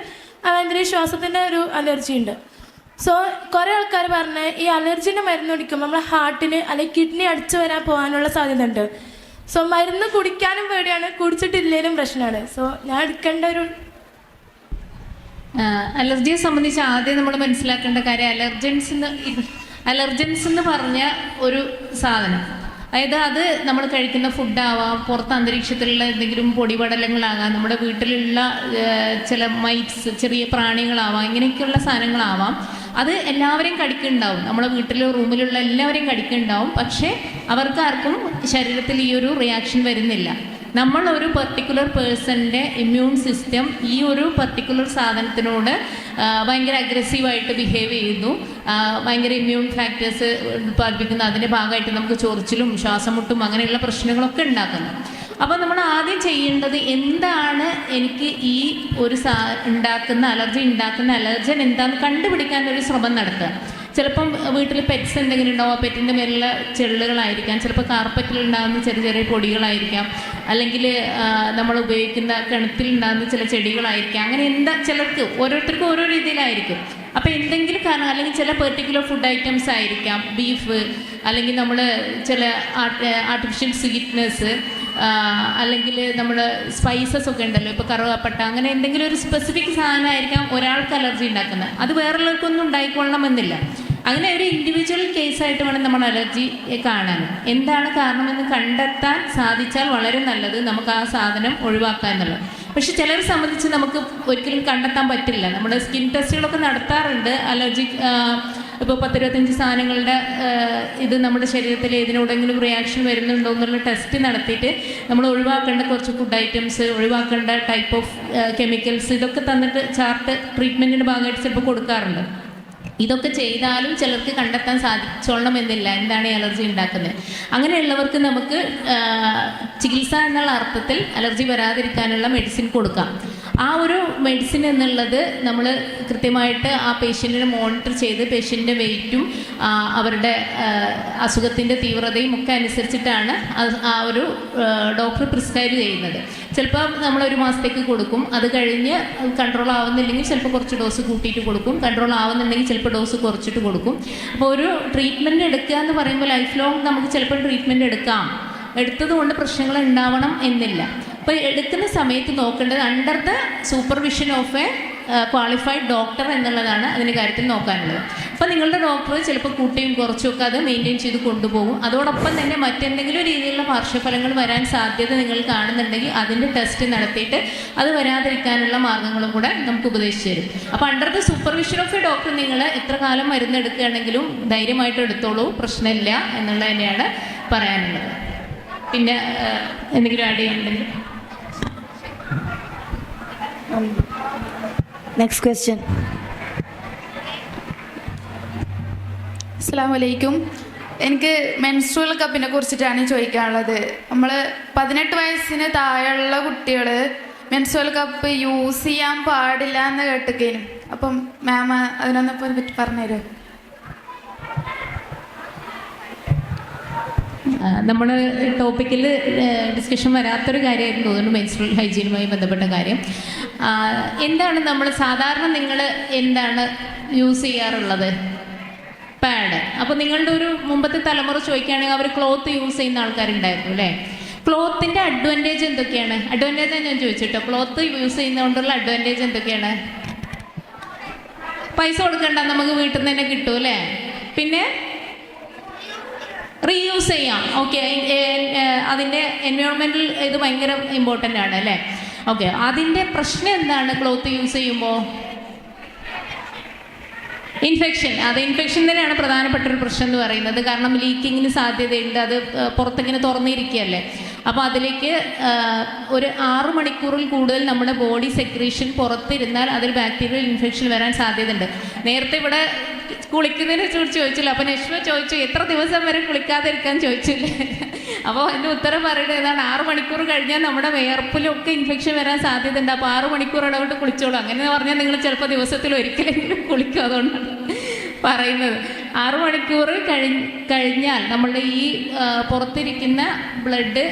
അതിൻ്റെ ശ്വാസത്തിൻ്റെ ഒരു അലർജി ഉണ്ട്. സോ കുറേ ആൾക്കാർ പറഞ്ഞ് ഈ അലർജിൻ്റെ മരുന്ന് കുടിക്കുമ്പോൾ നമ്മളെ ഹാർട്ടിന് അല്ലെങ്കിൽ കിഡ്നി അടിച്ചു വരാൻ പോകാനുള്ള സാധ്യത ഉണ്ട്. സോ മരുന്ന് കുടിക്കാനും പേടിയാണ്, കുടിച്ചിട്ടില്ലേലും പ്രശ്നമാണ്. സോ ഞാൻ എടുക്കേണ്ട ഒരു അലർജിയെ സംബന്ധിച്ച് ആദ്യം നമ്മൾ മനസ്സിലാക്കേണ്ട കാര്യം അലർജൻസ് എന്ന് പറഞ്ഞ ഒരു സാധനം, അതായത് അത് നമ്മൾ കഴിക്കുന്ന ഫുഡാവാം, പുറത്ത് അന്തരീക്ഷത്തിലുള്ള എന്തെങ്കിലും പൊടിപടലങ്ങളാകാം, നമ്മുടെ വീട്ടിലുള്ള ചില മൈറ്റ്സ്, ചെറിയ പ്രാണികളാവാം, ഇങ്ങനെയൊക്കെയുള്ള സാധനങ്ങളാവാം. അത് എല്ലാവരെയും കടിക്കുന്നുണ്ടാവും, നമ്മുടെ വീട്ടിലെ റൂമിലുള്ള എല്ലാവരെയും കടിക്കുന്നുണ്ടാവും. പക്ഷേ അവർക്കാർക്കും ശരീരത്തിൽ ഈ ഒരു റിയാക്ഷൻ വരുന്നില്ല. നമ്മൾ ഒരു പെർട്ടിക്കുലർ പേഴ്സണിൻ്റെ ഇമ്മ്യൂൺ സിസ്റ്റം ഈ ഒരു പെർട്ടിക്കുലർ സാധനത്തിനോട് ഭയങ്കര അഗ്രസീവായിട്ട് ബിഹേവ് ചെയ്യുന്നു, ഭയങ്കര ഇമ്മ്യൂൺ ഫാക്ടേഴ്സ് ഉൽപ്പാദിപ്പിക്കുന്നു. അതിൻ്റെ ഭാഗമായിട്ട് നമുക്ക് ചൊറിച്ചിലും ശ്വാസം മുട്ടും അങ്ങനെയുള്ള പ്രശ്നങ്ങളൊക്കെ ഉണ്ടാക്കുന്നു. അപ്പോൾ നമ്മൾ ആദ്യം ചെയ്യേണ്ടത് എന്താണ് എനിക്ക് ഈ ഒരു അലർജി ഉണ്ടാക്കുന്ന അലർജൻ എന്താണെന്ന് കണ്ടുപിടിക്കാനൊരു ശ്രമം നടത്തുക. ചിലപ്പം വീട്ടിൽ പെറ്റ്സ് എന്തെങ്കിലും ഉണ്ടാവും, ആ പെറ്റിൻ്റെ മേലുള്ള ചെള്ളുകളായിരിക്കാം, ചിലപ്പോൾ കാർപ്പറ്റിലുണ്ടാകുന്ന ചെറിയ ചെറിയ പൊടികളായിരിക്കാം, അല്ലെങ്കിൽ നമ്മൾ ഉപയോഗിക്കുന്ന കിണറ്റിലുണ്ടാകുന്ന ചില ചെടികളായിരിക്കാം. അങ്ങനെ ചിലർക്ക് ഓരോരുത്തർക്കും ഓരോ രീതിയിലായിരിക്കും. അപ്പോൾ എന്തെങ്കിലും കാരണം, അല്ലെങ്കിൽ ചില പെർട്ടിക്കുലർ ഫുഡ് ഐറ്റംസ് ആയിരിക്കാം, ബീഫ്, അല്ലെങ്കിൽ നമ്മൾ ചില ആർട്ടിഫിഷ്യൽ സ്വീറ്റ്നെസ്, അല്ലെങ്കിൽ നമ്മൾ സ്പൈസസ് ഒക്കെ ഉണ്ടല്ലോ, ഇപ്പോൾ കറുവാപ്പട്ട, അങ്ങനെ എന്തെങ്കിലും ഒരു സ്പെസിഫിക് സാധനമായിരിക്കാം ഒരാൾക്ക് അലർജി ഉണ്ടാക്കുന്നത്. അത് വേറെയുള്ളവർക്കൊന്നും ഉണ്ടായിക്കൊള്ളണമെന്നില്ല. അങ്ങനെ ഒരു ഇൻഡിവിജ്വൽ കേസായിട്ട് വേണം നമ്മൾ അലർജിയെ കാണാൻ. എന്താണ് കാരണമെന്ന് കണ്ടെത്താൻ സാധിച്ചാൽ വളരെ നല്ലത്, നമുക്ക് ആ സാധനം ഒഴിവാക്കുക എന്നുള്ളത്. പക്ഷെ ചിലരെ സംബന്ധിച്ച് നമുക്ക് ഒരിക്കലും കണ്ടെത്താൻ പറ്റില്ല. നമ്മുടെ സ്കിൻ ടെസ്റ്റുകളൊക്കെ നടത്താറുണ്ട്. അലർജി ഇപ്പോൾ 10-25 സാധനങ്ങളുടെ ഇത് നമ്മുടെ ശരീരത്തിൽ ഏതിനോടെങ്കിലും റിയാക്ഷൻ വരുന്നുണ്ടോ എന്നുള്ള ടെസ്റ്റ് നടത്തിയിട്ട് നമ്മൾ ഒഴിവാക്കേണ്ട കുറച്ച് ഫുഡ് ഐറ്റംസ്, ഒഴിവാക്കേണ്ട ടൈപ്പ് ഓഫ് കെമിക്കൽസ്, ഇതൊക്കെ തന്നിട്ട് ചാർട്ട് ട്രീറ്റ്മെൻറ്റിൻ്റെ ഭാഗമായിട്ട് ചിലപ്പോൾ കൊടുക്കാറുണ്ട്. ഇതൊക്കെ ചെയ്താലും ചിലർക്ക് കണ്ടെത്താൻ സാധിച്ചോളണമെന്നില്ല എന്താണ് ഈ അലർജി ഉണ്ടാക്കുന്നത്. അങ്ങനെയുള്ളവർക്ക് നമുക്ക് ചികിത്സ എന്നുള്ള അർത്ഥത്തിൽ അലർജി വരാതിരിക്കാനുള്ള മെഡിസിൻ കൊടുക്കാം. ആ ഒരു മെഡിസിൻ എന്നുള്ളത് നമ്മൾ കൃത്യമായിട്ട് ആ പേഷ്യൻറ്റിനെ മോണിറ്റർ ചെയ്ത് പേഷ്യൻ്റെ വെയിറ്റും അവരുടെ അസുഖത്തിൻ്റെ തീവ്രതയും ഒക്കെ അനുസരിച്ചിട്ടാണ് ആ ഒരു ഡോക്ടർ പ്രിസ്ക്രൈബ് ചെയ്യുന്നത്. ചിലപ്പോൾ നമ്മൾ 1 മാസത്തേക്ക് കൊടുക്കും, അത് കഴിഞ്ഞ് കൺട്രോൾ ആവുന്നില്ലെങ്കിൽ ചിലപ്പോൾ കുറച്ച് ഡോസ് കൂട്ടിയിട്ട് കൊടുക്കും, കൺട്രോൾ ആവുന്നുണ്ടെങ്കിൽ ചിലപ്പോൾ ഡോസ് കുറച്ചിട്ട് കൊടുക്കും. അപ്പോൾ ഒരു ട്രീറ്റ്മെൻറ്റ് എടുക്കുക എന്ന് പറയുമ്പോൾ ലൈഫ് ലോങ് നമുക്ക് ചിലപ്പോൾ ട്രീറ്റ്മെൻറ്റ് എടുത്തത് കൊണ്ട് പ്രശ്നങ്ങൾ ഉണ്ടാവണം എന്നില്ല. അപ്പോൾ എടുക്കുന്ന സമയത്ത് നോക്കേണ്ടത് under the supervision of A qualified doctor എന്നുള്ളതാണ് അതിൻ്റെ കാര്യത്തിൽ നോക്കാനുള്ളത്. അപ്പോൾ നിങ്ങളുടെ ഡോക്ടർ ചിലപ്പോൾ കൂട്ടിയും കുറച്ചും ഒക്കെ അത് മെയിൻറ്റെയിൻ ചെയ്ത് കൊണ്ടുപോകും. അതോടൊപ്പം തന്നെ മറ്റെന്തെങ്കിലും രീതിയിലുള്ള പാർശ്വഫലങ്ങൾ വരാൻ സാധ്യത നിങ്ങൾ കാണുന്നുണ്ടെങ്കിൽ അതിൻ്റെ ടെസ്റ്റ് നടത്തിയിട്ട് അത് വരാതിരിക്കാനുള്ള മാർഗ്ഗങ്ങളും കൂടെ നമുക്ക് ഉപദേശിച്ച് തരും. അപ്പോൾ under the supervision of A doctor നിങ്ങൾ എത്ര കാലം മരുന്ന് എടുക്കുകയാണെങ്കിലും ധൈര്യമായിട്ട് എടുത്തോളൂ, പ്രശ്നമില്ല എന്നുള്ളത് തന്നെയാണ് പറയാനുള്ളത്. പിന്നെ എന്തെങ്കിലും ആഡ് ചെയ്യാനുണ്ടെങ്കിൽ. Next question. അസ്സലാമു അലൈക്കും. എനിക്ക് മെൻസ്ട്രുവൽ കപ്പിനെ കുറിച്ചിട്ടാണ് ചോദിക്കാനുള്ളത്. നമ്മൾ 18 വയസ്സിന് താഴെയുള്ള കുട്ടികൾ മെൻസ്ട്രുവൽ കപ്പ് യൂസ് ചെയ്യാൻ പാടില്ല എന്ന് കേട്ടിരിക്കേനും. അപ്പം മാം അതിനൊന്നിപ്പോൾ പറ്റി പറഞ്ഞുതരുമോ? നമ്മൾ ടോപ്പിക്കിൽ ഡിസ്കഷൻ വരാത്തൊരു കാര്യമായിരുന്നു തോന്നുന്നു, മെൻസ്ട്രുവൽ ഹൈജീനുമായി ബന്ധപ്പെട്ട കാര്യം. എന്താണ് നമ്മൾ സാധാരണ നിങ്ങൾ എന്താണ് യൂസ് ചെയ്യാറുള്ളത്? പാഡ്. അപ്പോൾ നിങ്ങളുടെ ഒരു മുമ്പത്തെ തലമുറ ചോദിക്കുകയാണെങ്കിൽ അവർ ക്ലോത്ത് യൂസ് ചെയ്യുന്ന ആൾക്കാരുണ്ടായിരുന്നു അല്ലേ? ക്ലോത്തിൻ്റെ അഡ്വാൻറ്റേജ് എന്തൊക്കെയാണ്? അഡ്വാൻറ്റേജ് ഞാൻ ചോദിച്ചിട്ടോ, ക്ലോത്ത് യൂസ് ചെയ്യുന്നതുകൊണ്ടുള്ള അഡ്വാൻറ്റേജ് എന്തൊക്കെയാണ്? പൈസ കൊടുക്കണ്ട, നമുക്ക് വീട്ടിൽ നിന്ന് തന്നെ കിട്ടും അല്ലേ? പിന്നെ റീയൂസ് ചെയ്യാം. ഓക്കെ, അതിൻ്റെ എൻവയോൺമെൻറ്റൽ ഇത് ഭയങ്കര ഇമ്പോർട്ടൻ്റ് ആണ് അല്ലേ? ഓക്കെ, അതിൻ്റെ പ്രശ്നം എന്താണ് ക്ലോത്ത് യൂസ് ചെയ്യുമ്പോൾ? ഇൻഫെക്ഷൻ. അത് ഇൻഫെക്ഷൻ തന്നെയാണ് പ്രധാനപ്പെട്ട ഒരു പ്രശ്നം എന്ന് പറയുന്നത്. കാരണം ലീക്കിങ്ങിന് സാധ്യതയുണ്ട്, അത് പുറത്തിങ്ങനെ തുറന്നിരിക്കുകയല്ലേ. അപ്പോൾ അതിലേക്ക് ഒരു 6 മണിക്കൂറിൽ കൂടുതൽ നമ്മുടെ ബോഡി സെക്രീഷൻ പുറത്തിരുന്നാൽ അതിൽ ബാക്ടീരിയൽ ഇൻഫെക്ഷൻ വരാൻ സാധ്യതയുണ്ട്. നേരത്തെ ഇവിടെ കുളിക്കുന്നതിനെ കുറിച്ച് ചോദിച്ചില്ല, അപ്പോൾ നഷ്മ ചോദിച്ചു എത്ര ദിവസം വരെ കുളിക്കാതിരിക്കാൻ ചോദിച്ചില്ലേ? അപ്പോൾ അതിൻ്റെ ഉത്തരം പറയുന്നത് ഏതാണ്? 6 മണിക്കൂർ കഴിഞ്ഞാൽ നമ്മുടെ വിയർപ്പിലൊക്കെ ഇൻഫെക്ഷൻ വരാൻ സാധ്യതയുണ്ട്. അപ്പോൾ 6 മണിക്കൂർ ഇടവിട്ട് കുളിച്ചോളൂ. അങ്ങനെ പറഞ്ഞാൽ നിങ്ങൾ ചിലപ്പോൾ ദിവസത്തിൽ ഒരിക്കലെങ്കിലും കുളിക്കും. അതുകൊണ്ടാണ് പറയുന്നത്. 6 മണിക്കൂർ കഴിഞ്ഞാൽ നമ്മളുടെ ഈ പുറത്തിരിക്കുന്ന ബ്ലഡ്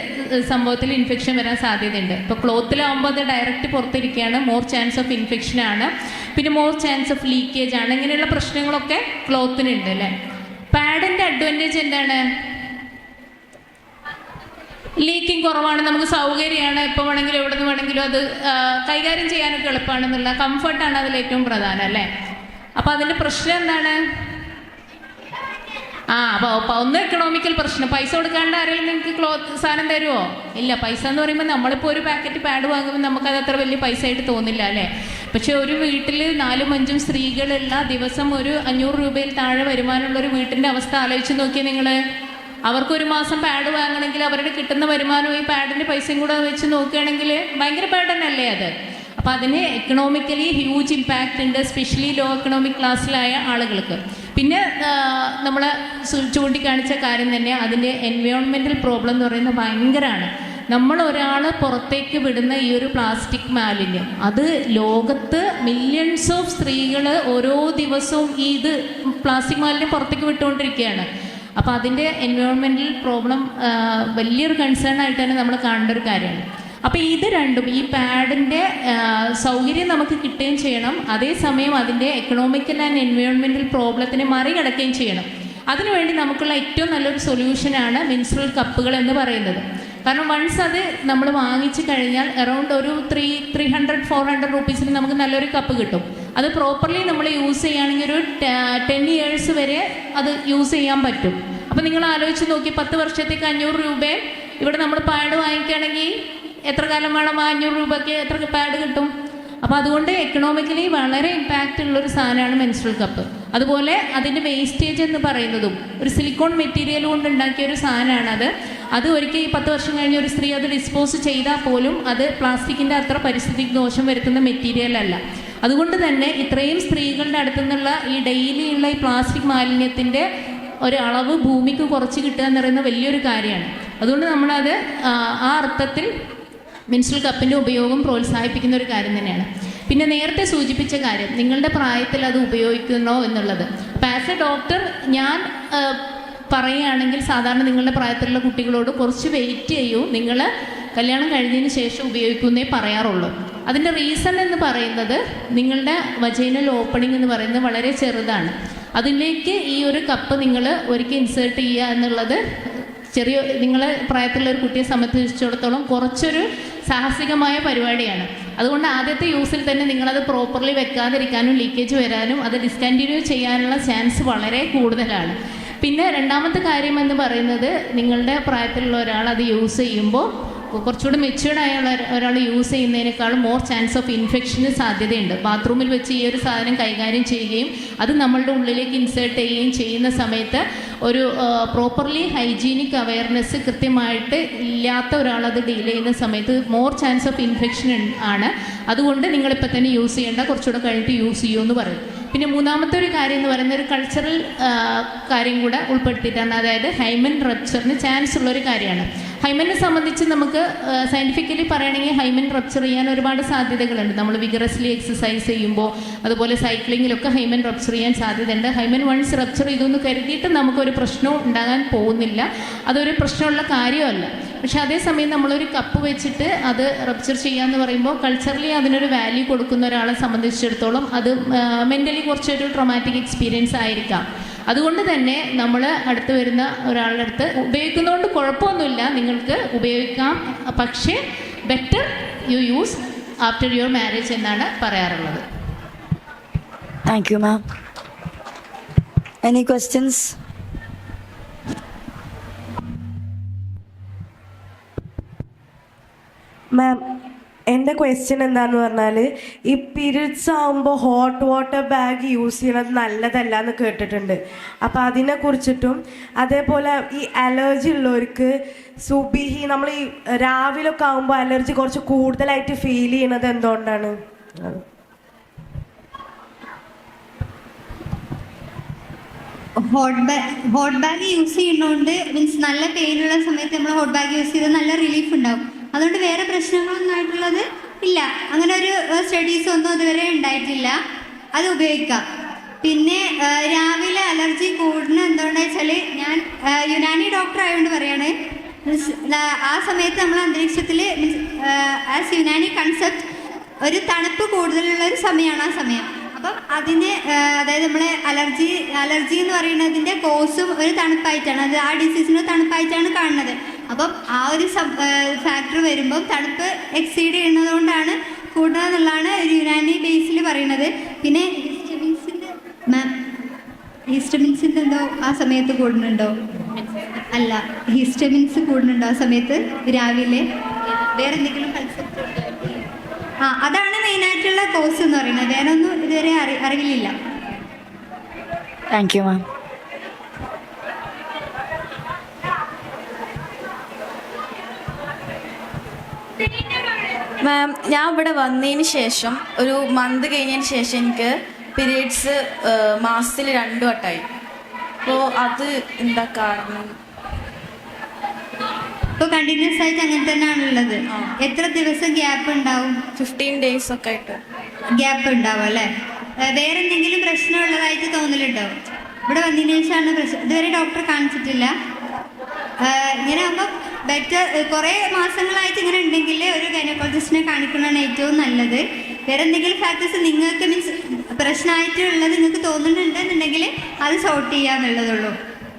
സംഭവത്തിൽ ഇൻഫെക്ഷൻ വരാൻ സാധ്യതയുണ്ട്. ഇപ്പോൾ ക്ലോത്തിലാവുമ്പോൾ അത് ഡയറക്റ്റ് പുറത്തിരിക്കുകയാണ്, മോർ ചാൻസ് ഓഫ് ഇൻഫെക്ഷനാണ്, പിന്നെ മോർ ചാൻസ് ഓഫ് ലീക്കേജ് ആണ്. ഇങ്ങനെയുള്ള പ്രശ്നങ്ങളൊക്കെ ക്ലോത്തിനുണ്ട് അല്ലേ? പാഡിൻ്റെ അഡ്വാൻറ്റേജ് എന്താണ്? ലീക്കിങ് കുറവാണ്, നമുക്ക് സൗകര്യമാണ്, എപ്പോൾ വേണമെങ്കിലും എവിടെ നിന്ന് വേണമെങ്കിലും അത് കൈകാര്യം ചെയ്യാനൊക്കെ എളുപ്പമാണെന്നുള്ള കംഫർട്ടാണ് അതിൽ ഏറ്റവും പ്രധാനം അല്ലേ? അപ്പോൾ അതിൻ്റെ പ്രശ്നം എന്താണ്? അപ്പോൾ ഒന്ന് എക്കണോമിക്കൽ പ്രശ്നം. പൈസ കൊടുക്കാണ്ട് ആരെങ്കിലും നിങ്ങൾക്ക് ക്ലോത്ത് സാധനം തരുമോ? ഇല്ല. പൈസ എന്ന് പറയുമ്പോൾ നമ്മളിപ്പോൾ ഒരു പാക്കറ്റ് പാഡ് വാങ്ങുമ്പോൾ നമുക്കത് അത്ര വലിയ പൈസ ആയിട്ട് തോന്നില്ല അല്ലേ? പക്ഷെ ഒരു വീട്ടിൽ 4-5 സ്ത്രീകളുള്ള ദിവസം ഒരു 500 രൂപയിൽ താഴെ വരുമാനമുള്ളൊരു വീട്ടിൻ്റെ അവസ്ഥ ആലോചിച്ച് നോക്കിയാൽ നിങ്ങൾ അവർക്കൊരു മാസം പാഡ് വാങ്ങണമെങ്കിൽ അവരുടെ കിട്ടുന്ന വരുമാനവും ഈ പാഡിൻ്റെ പൈസയും കൂടെ വെച്ച് നോക്കുകയാണെങ്കിൽ ഭയങ്കര പാഡനല്ലേ അത്. അപ്പോൾ അതിന് എക്കണോമിക്കലി ഹ്യൂജ് ഇമ്പാക്റ്റ് ഉണ്ട്, സ്പെഷ്യലി ലോ എക്കണോമിക് ക്ലാസ്സിലായ ആളുകൾക്ക്. പിന്നെ നമ്മൾ ചൂണ്ടിക്കാണിച്ച കാര്യം തന്നെ അതിൻ്റെ എൻവയോൺമെൻറ്റൽ പ്രോബ്ലം എന്ന് പറയുന്നത് ഭയങ്കരമാണ്. നമ്മൾ ഒരാൾ പുറത്തേക്ക് വിടുന്ന ഈ ഒരു പ്ലാസ്റ്റിക് മാലിന്യം, അത് ലോകത്ത് മില്യൺസ് ഓഫ് സ്ത്രീകൾ ഓരോ ദിവസവും ഇത് പ്ലാസ്റ്റിക് മാലിന്യം പുറത്തേക്ക് വിട്ടുകൊണ്ടിരിക്കുകയാണ്. അപ്പോൾ അതിൻ്റെ എൻവയോൺമെൻറ്റൽ പ്രോബ്ലം വലിയൊരു കൺസേൺ ആയിട്ട് തന്നെ നമ്മൾ കാണേണ്ട ഒരു കാര്യമാണ്. അപ്പോൾ ഇത് രണ്ടും, ഈ പാഡിൻ്റെ സൗകര്യം നമുക്ക് കിട്ടുകയും ചെയ്യണം, അതേസമയം അതിൻ്റെ എക്കണോമിക്കൽ ആൻഡ് എൻവയോൺമെൻറ്റൽ പ്രോബ്ലത്തിനെ മറികടക്കുകയും ചെയ്യണം. അതിനുവേണ്ടി നമുക്കുള്ള ഏറ്റവും നല്ലൊരു സൊല്യൂഷനാണ് മെൻസ്ട്രുവൽ കപ്പുകൾ എന്ന് പറയുന്നത്. കാരണം വൺസ് അത് നമ്മൾ വാങ്ങിച്ചു കഴിഞ്ഞാൽ അറൗണ്ട് ഒരു 300-400 റുപ്പീസിന് നമുക്ക് നല്ലൊരു കപ്പ് കിട്ടും. അത് പ്രോപ്പർലി നമ്മൾ യൂസ് ചെയ്യുകയാണെങ്കിൽ ഒരു 10 ഇയേഴ്സ് വരെ അത് യൂസ് ചെയ്യാൻ പറ്റും. അപ്പോൾ നിങ്ങൾ ആലോചിച്ച് നോക്കി, 10 വർഷത്തേക്ക് 500 രൂപയെ ഇവിടെ നമ്മൾ പാഡ് വാങ്ങിക്കുകയാണെങ്കിൽ എത്ര കാലം വേണം? 500 രൂപയ്ക്ക് എത്ര പാഡ് കിട്ടും? അപ്പോൾ അതുകൊണ്ട് എക്കണോമിക്കലി വളരെ ഇമ്പാക്റ്റ് ഉള്ളൊരു സാധനമാണ് മെൻസ്ട്രുവൽ കപ്പ്. അതുപോലെ അതിൻ്റെ വേസ്റ്റേജ് എന്ന് പറയുന്നതും ഒരു സിലിക്കോൺ മെറ്റീരിയൽ കൊണ്ട് ഉണ്ടാക്കിയ ഒരു സാധനമാണ് അത് ഒരിക്കൽ ഈ 10 വർഷം കഴിഞ്ഞ ഒരു സ്ത്രീ അത് ഡിസ്പോസ് ചെയ്താൽ പോലും അത് പ്ലാസ്റ്റിക്കിൻ്റെ അത്ര പരിസ്ഥിതിക്ക് ദോഷം വരുത്തുന്ന മെറ്റീരിയൽ അല്ല. അതുകൊണ്ട് തന്നെ ഇത്രയും സ്ത്രീകളുടെ അടുത്തു നിന്നുള്ള ഈ ഡെയിലിയുള്ള ഈ പ്ലാസ്റ്റിക് മാലിന്യത്തിൻ്റെ ഒരു അളവ് ഭൂമിക്ക് കുറച്ച് കിട്ടുക എന്ന് പറയുന്നത് വലിയൊരു കാര്യമാണ്. അതുകൊണ്ട് നമ്മളത് ആ അർത്ഥത്തിൽ മെൻസ്ട്രുവൽ കപ്പിൻ്റെ ഉപയോഗം പ്രോത്സാഹിപ്പിക്കുന്ന ഒരു കാര്യം തന്നെയാണ്. പിന്നെ നേരത്തെ സൂചിപ്പിച്ച കാര്യം, നിങ്ങളുടെ പ്രായത്തിൽ അത് ഉപയോഗിക്കണോ എന്നുള്ളത്. അപ്പോൾ ആസ് എ ഡോക്ടർ ഞാൻ പറയുകയാണെങ്കിൽ സാധാരണ നിങ്ങളുടെ പ്രായത്തിലുള്ള കുട്ടികളോട് കുറച്ച് വെയിറ്റ് ചെയ്യൂ, നിങ്ങൾ കല്യാണം കഴിഞ്ഞതിന് ശേഷം ഉപയോഗിക്കുന്നേ പറയാറുള്ളൂ. അതിൻ്റെ റീസൺ എന്ന് പറയുന്നത് നിങ്ങളുടെ വജൈനൽ ഓപ്പണിംഗ് എന്ന് പറയുന്നത് വളരെ ചെറുതാണ്. അതിലേക്ക് ഈ ഒരു കപ്പ് നിങ്ങൾ ഒരിക്കൽ ഇൻസേർട്ട് ചെയ്യുക എന്നുള്ളത് നിങ്ങളെ പ്രായത്തിലുള്ള ഒരു കുട്ടിയെ സംബന്ധിച്ചിടത്തോളം കുറച്ചൊരു സാഹസികമായ പരിപാടിയാണ്. അതുകൊണ്ട് ആദ്യത്തെ യൂസിൽ തന്നെ നിങ്ങളത് പ്രോപ്പർലി വെക്കാതിരിക്കാനും ലീക്കേജ് വരാനും അത് ഡിസ്കണ്ടിന്യൂ ചെയ്യാനുള്ള ചാൻസ് വളരെ കൂടുതലാണ്. പിന്നെ രണ്ടാമത്തെ കാര്യം എന്ന് പറയുന്നത്, നിങ്ങളുടെ പ്രായത്തിലുള്ള ഒരാൾ അത് യൂസ് ചെയ്യുമ്പോൾ കുറച്ചുകൂടി മെച്യൂർഡായ ഒരാൾ യൂസ് ചെയ്യുന്നതിനേക്കാളും മോർ ചാൻസ് ഓഫ് ഇൻഫെക്ഷന് സാധ്യതയുണ്ട്. ബാത്റൂമിൽ വെച്ച് ഈ ഒരു സാധനം കൈകാര്യം ചെയ്യുകയും അത് നമ്മളുടെ ഉള്ളിലേക്ക് ഇൻസേർട്ട് ചെയ്യുകയും ചെയ്യുന്ന സമയത്ത് ഒരു പ്രോപ്പർലി ഹൈജീനിക് അവയർനെസ് കൃത്യമായിട്ട് ഇല്ലാത്ത ഒരാളത് ഡീൽ ചെയ്യുന്ന സമയത്ത് മോർ ചാൻസ് ഓഫ് ഇൻഫെക്ഷൻ ആണ്. അതുകൊണ്ട് നിങ്ങളിപ്പോൾ തന്നെ യൂസ് ചെയ്യേണ്ട, കുറച്ചുകൂടെ കഴിഞ്ഞിട്ട് യൂസ് ചെയ്യുമെന്ന് പറയും. പിന്നെ മൂന്നാമത്തെ ഒരു കാര്യം എന്ന് പറയുന്ന ഒരു കൾച്ചറൽ കാര്യം കൂടെ ഉൾപ്പെടുത്തിയിട്ടാണ്. അതായത് ഹൈമൻ റപ്ചറിന് ചാൻസ് ഉള്ളൊരു കാര്യമാണ്. ഹൈമനെ സംബന്ധിച്ച് നമുക്ക് സയൻറ്റിഫിക്കലി പറയുകയാണെങ്കിൽ ഹൈമൻ റപ്ചർ ചെയ്യാൻ ഒരുപാട് സാധ്യതകളുണ്ട്. നമ്മൾ വിഗറസ്ലി എക്സസൈസ് ചെയ്യുമ്പോൾ അതുപോലെ സൈക്ലിങ്ങിലൊക്കെ ഹൈമൻ റപ്ചർ ചെയ്യാൻ സാധ്യതയുണ്ട്. ഹൈമൻ വൺസ് റപ്ചർ ചെയ്തെന്ന് കരുതിയിട്ട് നമുക്കൊരു പ്രശ്നവും ഉണ്ടാകാൻ പോകുന്നില്ല, അതൊരു പ്രശ്നമുള്ള കാര്യമല്ല. പക്ഷെ അതേസമയം നമ്മളൊരു കപ്പ് വെച്ചിട്ട് അത് റപ്ചർ ചെയ്യാന്ന് പറയുമ്പോൾ കൾച്ചറലി അതിനൊരു വാല്യൂ കൊടുക്കുന്ന ഒരാളെ സംബന്ധിച്ചിടത്തോളം അത് മെൻ്റലി കുറച്ചൊരു ട്രോമാറ്റിക് എക്സ്പീരിയൻസ് ആയിരിക്കാം. അതുകൊണ്ട് തന്നെ നമ്മൾ അടുത്ത് വരുന്ന ഒരാളുടെ അടുത്ത് ഉപയോഗിക്കുന്നതുകൊണ്ട് കുഴപ്പമൊന്നുമില്ല, നിങ്ങൾക്ക് ഉപയോഗിക്കാം, പക്ഷേ better you use after your marriage എന്നാണ് പറയാറുള്ളത്. Thank you ma'am. Any questions? Ma'am, എൻ്റെ ക്വസ്റ്റ്യൻ എന്താണെന്ന് പറഞ്ഞാൽ, ഈ പീരിയഡ്സ് ആകുമ്പോൾ ഹോട്ട് വാട്ടർ ബാഗ് യൂസ് ചെയ്യണത് നല്ലതല്ല എന്ന് കേട്ടിട്ടുണ്ട്. അപ്പോൾ അതിനെക്കുറിച്ചിട്ടും അതേപോലെ ഈ അലർജി ഉള്ളവർക്ക് സുബിഹി നമ്മൾ ഈ രാവിലെ ഒക്കെ ആകുമ്പോൾ അലർജി കുറച്ച് കൂടുതലായിട്ട് ഫീൽ ചെയ്യണത് എന്തുകൊണ്ടാണ്? ഹോട്ട് ബാഗ് യൂസ് ചെയ്യുന്നതുകൊണ്ട് മീൻസ് നല്ല പെയിനുള്ള സമയത്ത് നമ്മൾ ഹോട്ട് ബാഗ് യൂസ് ചെയ്താൽ നല്ല റിലീഫ് ഉണ്ടാവും. അതുകൊണ്ട് വേറെ പ്രശ്നങ്ങളൊന്നും ആയിട്ടുള്ളത് ഇല്ല. അങ്ങനെ ഒരു സ്റ്റഡീസ് ഒന്നും അതുവരെ ഉണ്ടായിട്ടില്ല. അത് ഉപയോഗിക്കാം. പിന്നെ രാവിലെ അലർജി കൂടുന്ന എന്തുകൊണ്ടാണെന്ന് വെച്ചാൽ, ഞാൻ യുനാനി ഡോക്ടർ ആയതുകൊണ്ട് പറയുകയാണ്, മീൻസ് ആ സമയത്ത് നമ്മൾ അന്തരീക്ഷത്തിൽ മീൻസ് ആസ് യുനാനി കൺസെപ്റ്റ് ഒരു തണുപ്പ് കൂടുതലുള്ള ഒരു സമയമാണ് ആ സമയം. അപ്പം അതിന് അതായത് നമ്മളെ അലർജി എന്ന് പറയുന്നതിൻ്റെ കോസും ഒരു തണുപ്പായിട്ടാണ്, അത് ആ ഡിസീസിന് തണുപ്പായിട്ടാണ് കാണുന്നത്. അപ്പം ആ ഒരു ഫാക്ടർ വരുമ്പം തണുപ്പ് എക്സീഡ് ചെയ്യുന്നത് കൊണ്ടാണ് കൂടുക എന്നുള്ളതാണ് ഒരു യുനാനി ബേസിൽ പറയുന്നത്. പിന്നെ ഹിസ്റ്റമിൻസിൻ്റെ എന്തോ ആ സമയത്ത് കൂടുന്നുണ്ടോ? അല്ല, ഹിസ്റ്റമിൻസ് കൂടുന്നുണ്ടോ ആ സമയത്ത് രാവിലെ? വേറെ എന്തെങ്കിലും കൺസെപ്റ്റ്? അതാണ് മെയിനായിട്ടുള്ള കോസ് എന്ന് പറയുന്നത്. വേറെ ഒന്നും ഇതുവരെ അറിവില്ല. താങ്ക് യു മാം. മാം, ഞാൻ ഇവിടെ വന്നതിന് ശേഷം ഒരു മന്ത് കഴിഞ്ഞതിന് ശേഷം എനിക്ക് പീരീഡ്സ് മാസത്തിൽ 2 വട്ടമായി. അപ്പോൾ അത് എന്താ കാരണം? ഇപ്പോൾ കണ്ടിന്യൂസ് ആയിട്ട് അങ്ങനെ തന്നെയാണുള്ളത്. എത്ര ദിവസം ഗ്യാപ്പ് ഉണ്ടാവും? 15 days ഒക്കെ ആയിട്ട് ഗ്യാപ്പ് ഉണ്ടാവും അല്ലേ? വേറെ എന്തെങ്കിലും പ്രശ്നമുള്ളതായിട്ട് തോന്നലുണ്ടാവും? ഇവിടെ വന്നതിന് ശേഷമാണ് പ്രശ്നം. ഇതുവരെ ഡോക്ടറെ കാണിച്ചിട്ടില്ല. ഇങ്ങനെ ആകുമ്പോൾ ബെറ്റർ. കുറേ മാസങ്ങളായിട്ട് ഇങ്ങനെ ഉണ്ടെങ്കിൽ ഒരു ഗൈനക്കോളജിസ്റ്റിനെ കാണിക്കുന്നതാണ് ഏറ്റവും നല്ലത്. വേറെ എന്തെങ്കിലും ഫാക്ടേഴ്സ് നിങ്ങൾക്ക് മീൻസ് പ്രശ്നമായിട്ടുള്ളത് നിങ്ങൾക്ക് തോന്നുന്നുണ്ടെന്നുണ്ടെങ്കിൽ അത് സോർട്ട് ചെയ്യാന്നുള്ളതുള്ളൂ.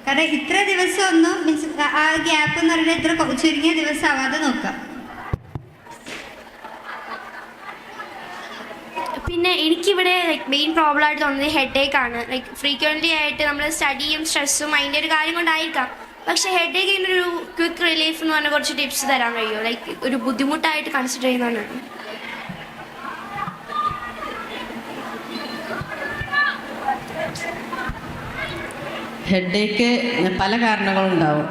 കാരണം ഇത്ര ദിവസം ഒന്നും മീൻസ് ആ ഗ്യാപ്പ് എന്ന് പറയുന്നത് ഇത്ര ചുരുങ്ങിയ ദിവസം ആവാതെ നോക്കാം. പിന്നെ എനിക്കിവിടെ മെയിൻ പ്രോബ്ലം ആയിട്ട് തോന്നുന്നത് ഹെഡേക്ക് ആണ്. ഫ്രീക്വൻ്റ്ലി ആയിട്ട് നമ്മൾ സ്റ്റഡിയും സ്ട്രെസ്സും അതിൻ്റെ ഒരു കാര്യം കൊണ്ടായിരിക്കാം. പക്ഷേ ഹെഡേക്കിൻ്റെ ഒരു ക്വിക്ക് റിലീഫ് എന്ന് പറഞ്ഞാൽ കുറച്ച് ടിപ്സ് തരാൻ കഴിയുമോ? ഒരു ബുദ്ധിമുട്ടായിട്ട് കൺസിഡർ ചെയ്യുന്നതാണ്. ഹെഡേക്ക് പല കാരണങ്ങളുണ്ടാവും.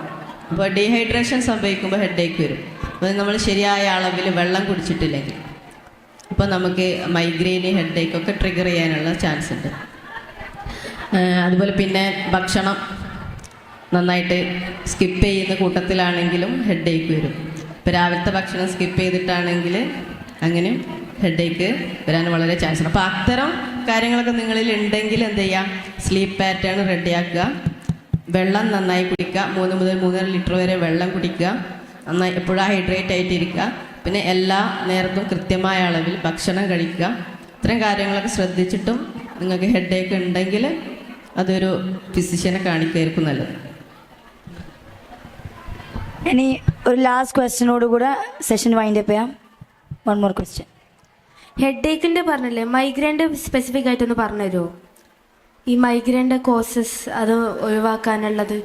അപ്പോൾ ഡീഹൈഡ്രേഷൻ സംഭവിക്കുമ്പോൾ ഹെഡേക്ക് വരും. അപ്പോൾ നമ്മൾ ശരിയായ അളവിൽ വെള്ളം കുടിച്ചിട്ടില്ലെങ്കിൽ അപ്പോൾ നമുക്ക് മൈഗ്രെയിൻ ഹെഡേക്കൊക്കെ ട്രിഗർ ചെയ്യാനുള്ള ചാൻസ് ഉണ്ട്. അതുപോലെ പിന്നെ ഭക്ഷണം നന്നായിട്ട് സ്കിപ്പ് ചെയ്യുന്ന കൂട്ടത്തിലാണെങ്കിലും ഹെഡേക്ക് വരും. ഇപ്പോൾ രാവിലത്തെ ഭക്ഷണം സ്കിപ്പ് ചെയ്തിട്ടാണെങ്കിൽ അങ്ങനെ ഹെഡേക്ക് വരാൻ വളരെ ചാൻസ് ഉണ്ട്. അപ്പോൾ അത്തരം കാര്യങ്ങളൊക്കെ നിങ്ങളിൽ ഉണ്ടെങ്കിൽ എന്ത് ചെയ്യാം, സ്ലീപ്പ് പാറ്റേൺ റെഡിയാക്കുക, വെള്ളം നന്നായി കുടിക്കുക, 3 മുതൽ 3.5 ലിറ്റർ വരെ വെള്ളം കുടിക്കുക, നന്നായി എപ്പോഴും ഹൈഡ്രേറ്റ് ആയിട്ടിരിക്കുക, പിന്നെ എല്ലാ നേരത്തും കൃത്യമായ അളവിൽ ഭക്ഷണം കഴിക്കുക. ഇത്തരം കാര്യങ്ങളൊക്കെ ശ്രദ്ധിച്ചിട്ടും നിങ്ങൾക്ക് ഹെഡേക്ക് ഉണ്ടെങ്കിൽ അതൊരു ഫിസിഷ്യനെ കാണിക്കുകയായിരിക്കും നല്ലത്. ഇനി ഒരു ലാസ്റ്റ് ക്വസ്റ്റ്യനോട് കൂടെ സെഷൻ വൈൻഡ് അപ്പ് ചെയ്യാം. 1 more question. ഹെഡേക്കിൻ്റെ പറഞ്ഞില്ലേ, മൈഗ്രെയിൻ്റെ സ്പെസിഫിക് ആയിട്ടൊന്ന് പറഞ്ഞു തരുമോ? ഈ മൈഗ്രെയിൻ്റെ കോസസ് അത് ഒഴിവാക്കാനുള്ളത്.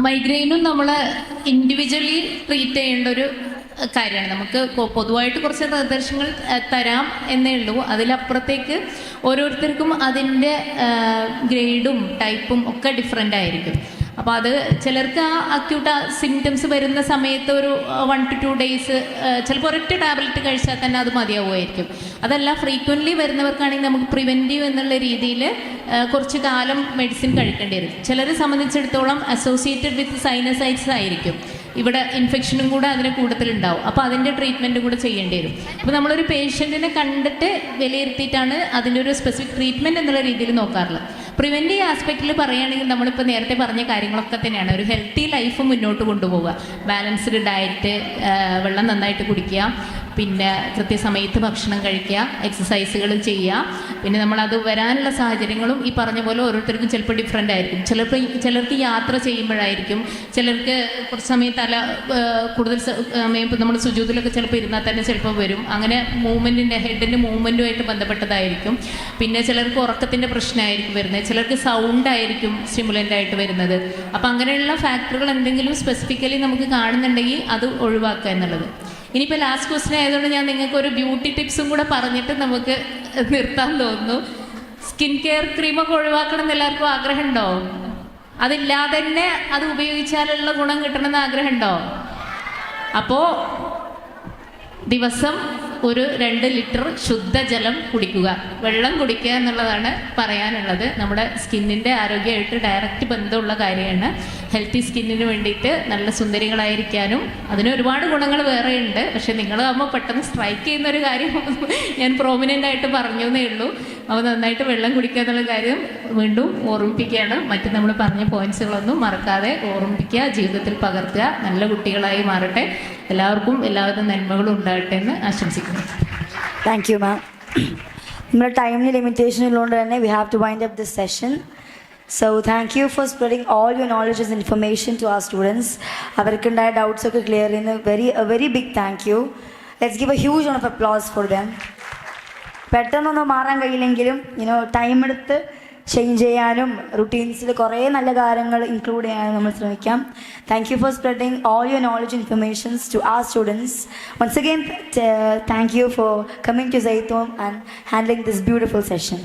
മൈഗ്രെയിനും നമ്മൾ ഇൻഡിവിജ്വലി ട്രീറ്റ് ചെയ്യേണ്ട ഒരു കാര്യമാണ്. നമുക്ക് പൊതുവായിട്ട് കുറച്ച് നിർദ്ദേശങ്ങൾ തരാം എന്നേ ഉള്ളൂ. അതിലപ്പുറത്തേക്ക് ഓരോരുത്തർക്കും അതിൻ്റെ ഗ്രേഡും ടൈപ്പും ഒക്കെ ഡിഫറെൻ്റ് ആയിരിക്കും. അപ്പോൾ അത് ചിലർക്ക് ആ അക്യൂട്ട് സിംറ്റംസ് വരുന്ന സമയത്ത് ഒരു 1 to 2 days ചിലപ്പോൾ ഒരൊറ്റ ടാബ്ലറ്റ് കഴിച്ചാൽ തന്നെ അത് മതിയാവുമായിരിക്കും. അതല്ല ഫ്രീക്വൻ്റ്ലി വരുന്നവർക്കാണെങ്കിൽ നമുക്ക് പ്രിവെൻറ്റീവ് എന്നുള്ള രീതിയിൽ കുറച്ച് കാലം മെഡിസിൻ കഴിക്കേണ്ടി വരും. ചിലരെ സംബന്ധിച്ചിടത്തോളം അസോസിയേറ്റഡ് വിത്ത് സൈനസൈറ്റ്സ് ആയിരിക്കും, ഇവിടെ ഇൻഫെക്ഷനും കൂടെ അതിന് കൂടുതലുണ്ടാവും. അപ്പോൾ അതിൻ്റെ ട്രീറ്റ്മെൻറ്റും കൂടെ ചെയ്യേണ്ടി വരും. അപ്പോൾ നമ്മളൊരു പേഷ്യൻറ്റിനെ കണ്ടിട്ട് വിലയിരുത്തിയിട്ടാണ് അതിൻ്റെ ഒരു സ്പെസിഫിക് ട്രീറ്റ്മെൻറ്റ് എന്നുള്ള രീതിയിൽ നോക്കാറുള്ളത്. പ്രിവെൻറ്റീവ് ആസ്പെക്റ്റിൽ പറയുകയാണെങ്കിൽ നമ്മളിപ്പോൾ നേരത്തെ പറഞ്ഞ കാര്യങ്ങളൊക്കെ തന്നെയാണ്. ഒരു ഹെൽത്തി ലൈഫ് മുന്നോട്ട് കൊണ്ടുപോവുക, ബാലൻസ്ഡ് ഡയറ്റ്, വെള്ളം നന്നായിട്ട് കുടിക്കുക, പിന്നെ കൃത്യസമയത്ത് ഭക്ഷണം കഴിക്കുക, എക്സസൈസുകൾ ചെയ്യുക. പിന്നെ നമ്മളത് വരാനുള്ള സാഹചര്യങ്ങളും ഈ പറഞ്ഞ പോലെ ഓരോരുത്തർക്കും ചിലപ്പോൾ ഡിഫറെൻ്റ് ആയിരിക്കും. ചിലർക്ക് യാത്ര ചെയ്യുമ്പോഴായിരിക്കും, ചിലർക്ക് കുറച്ച് സമയം തല കൂടുതൽ സമയം ഇപ്പോൾ നമ്മൾ സുജൂദിലൊക്കെ ചിലപ്പോൾ ഇരുന്നാൽ തന്നെ ചിലപ്പോൾ വരും. അങ്ങനെ മൂവ്മെൻറ്റിൻ്റെ ഹെഡിൻ്റെ മൂവ്മെൻറ്റുമായിട്ട് ബന്ധപ്പെട്ടതായിരിക്കും. പിന്നെ ചിലർക്ക് ഉറക്കത്തിൻ്റെ പ്രശ്നമായിരിക്കും വരുന്നത്, ചിലർക്ക് സൗണ്ട് ആയിരിക്കും സ്റ്റിമുലൻ്റ് ആയിട്ട് വരുന്നത്. അപ്പോൾ അങ്ങനെയുള്ള ഫാക്ടറുകൾ എന്തെങ്കിലും സ്പെസിഫിക്കലി നമുക്ക് കാണുന്നുണ്ടെങ്കിൽ അത് ഒഴിവാക്കുക എന്നുള്ളത്. ഇനിയിപ്പോൾ ലാസ്റ്റ് ക്വസ്റ്റ്യൻ ആയതുകൊണ്ട് ഞാൻ നിങ്ങൾക്ക് ഒരു ബ്യൂട്ടി ടിപ്സും കൂടെ പറഞ്ഞിട്ട് നമുക്ക് നിർത്താൻ തോന്നുന്നു. സ്കിൻ കെയർ ക്രീമൊക്കെ ഒഴിവാക്കണം എന്ന് എല്ലാവർക്കും ആഗ്രഹമുണ്ടോ? അതില്ലാതെ തന്നെ അത് ഉപയോഗിച്ചാലുള്ള ഗുണം കിട്ടണമെന്ന് ആഗ്രഹമുണ്ടോ? അപ്പോൾ ദിവസം ഒരു 2 ലിറ്റർ ശുദ്ധജലം കുടിക്കുക, വെള്ളം കുടിക്കുക എന്നുള്ളതാണ് പറയാനുള്ളത്. നമ്മുടെ സ്കിന്നിൻ്റെ ആരോഗ്യമായിട്ട് ഡയറക്റ്റ് ബന്ധമുള്ള കാര്യമാണ്. ഹെൽത്തി സ്കിന്നിന് വേണ്ടിയിട്ട് നല്ല സുന്ദരികളായിരിക്കാനും അതിന് ഒരുപാട് ഗുണങ്ങൾ വേറെയുണ്ട്. പക്ഷെ നിങ്ങളാകുമ്പോൾ പെട്ടെന്ന് സ്ട്രൈക്ക് ചെയ്യുന്ന ഒരു കാര്യം ഞാൻ പ്രോമിനൻ്റ് ആയിട്ട് പറഞ്ഞു എന്നേ ഉള്ളൂ. അപ്പോൾ നന്നായിട്ട് വെള്ളം കുടിക്കുക എന്നുള്ള കാര്യം വീണ്ടും ഓർമ്മിപ്പിക്കുകയാണ്. മറ്റ് നമ്മൾ പറഞ്ഞ പോയിന്റ്സുകളൊന്നും മറക്കാതെ ഓർമ്മിപ്പിക്കുക, ജീവിതത്തിൽ പകർത്തുക, നല്ല കുട്ടികളായി മാറട്ടെ. എല്ലാവർക്കും എല്ലാവിധ നന്മകളും ഉണ്ടാകട്ടെ എന്ന് ആശംസിക്കുന്നു. Thank you ma'am. നമ്മുടെ ടൈമിന് ലിമിറ്റേഷൻ ഉള്ളതുകൊണ്ട് തന്നെ we have to wind up this session. So thank you for spreading all your knowledge and information to our students. അവർക്കുണ്ടായ ഡൗട്ട്സ് ഒക്കെ ക്ലിയർ ചെയ്യുന്ന a very big thank you. Let's give a huge round of applause for them. പെട്ടെന്നൊന്നും മാറാൻ കഴിയില്ലെങ്കിലും time എടുത്ത് change ചെയ്യാനും റുട്ടീൻസിൽ കുറേ നല്ല കാര്യങ്ങൾ ഇൻക്ലൂഡ് ചെയ്യാനും നമ്മൾ ശ്രമിക്കാം. Thank you for spreading all your knowledge informations to our students. Once again thank you for coming to Saithom and handling this beautiful session.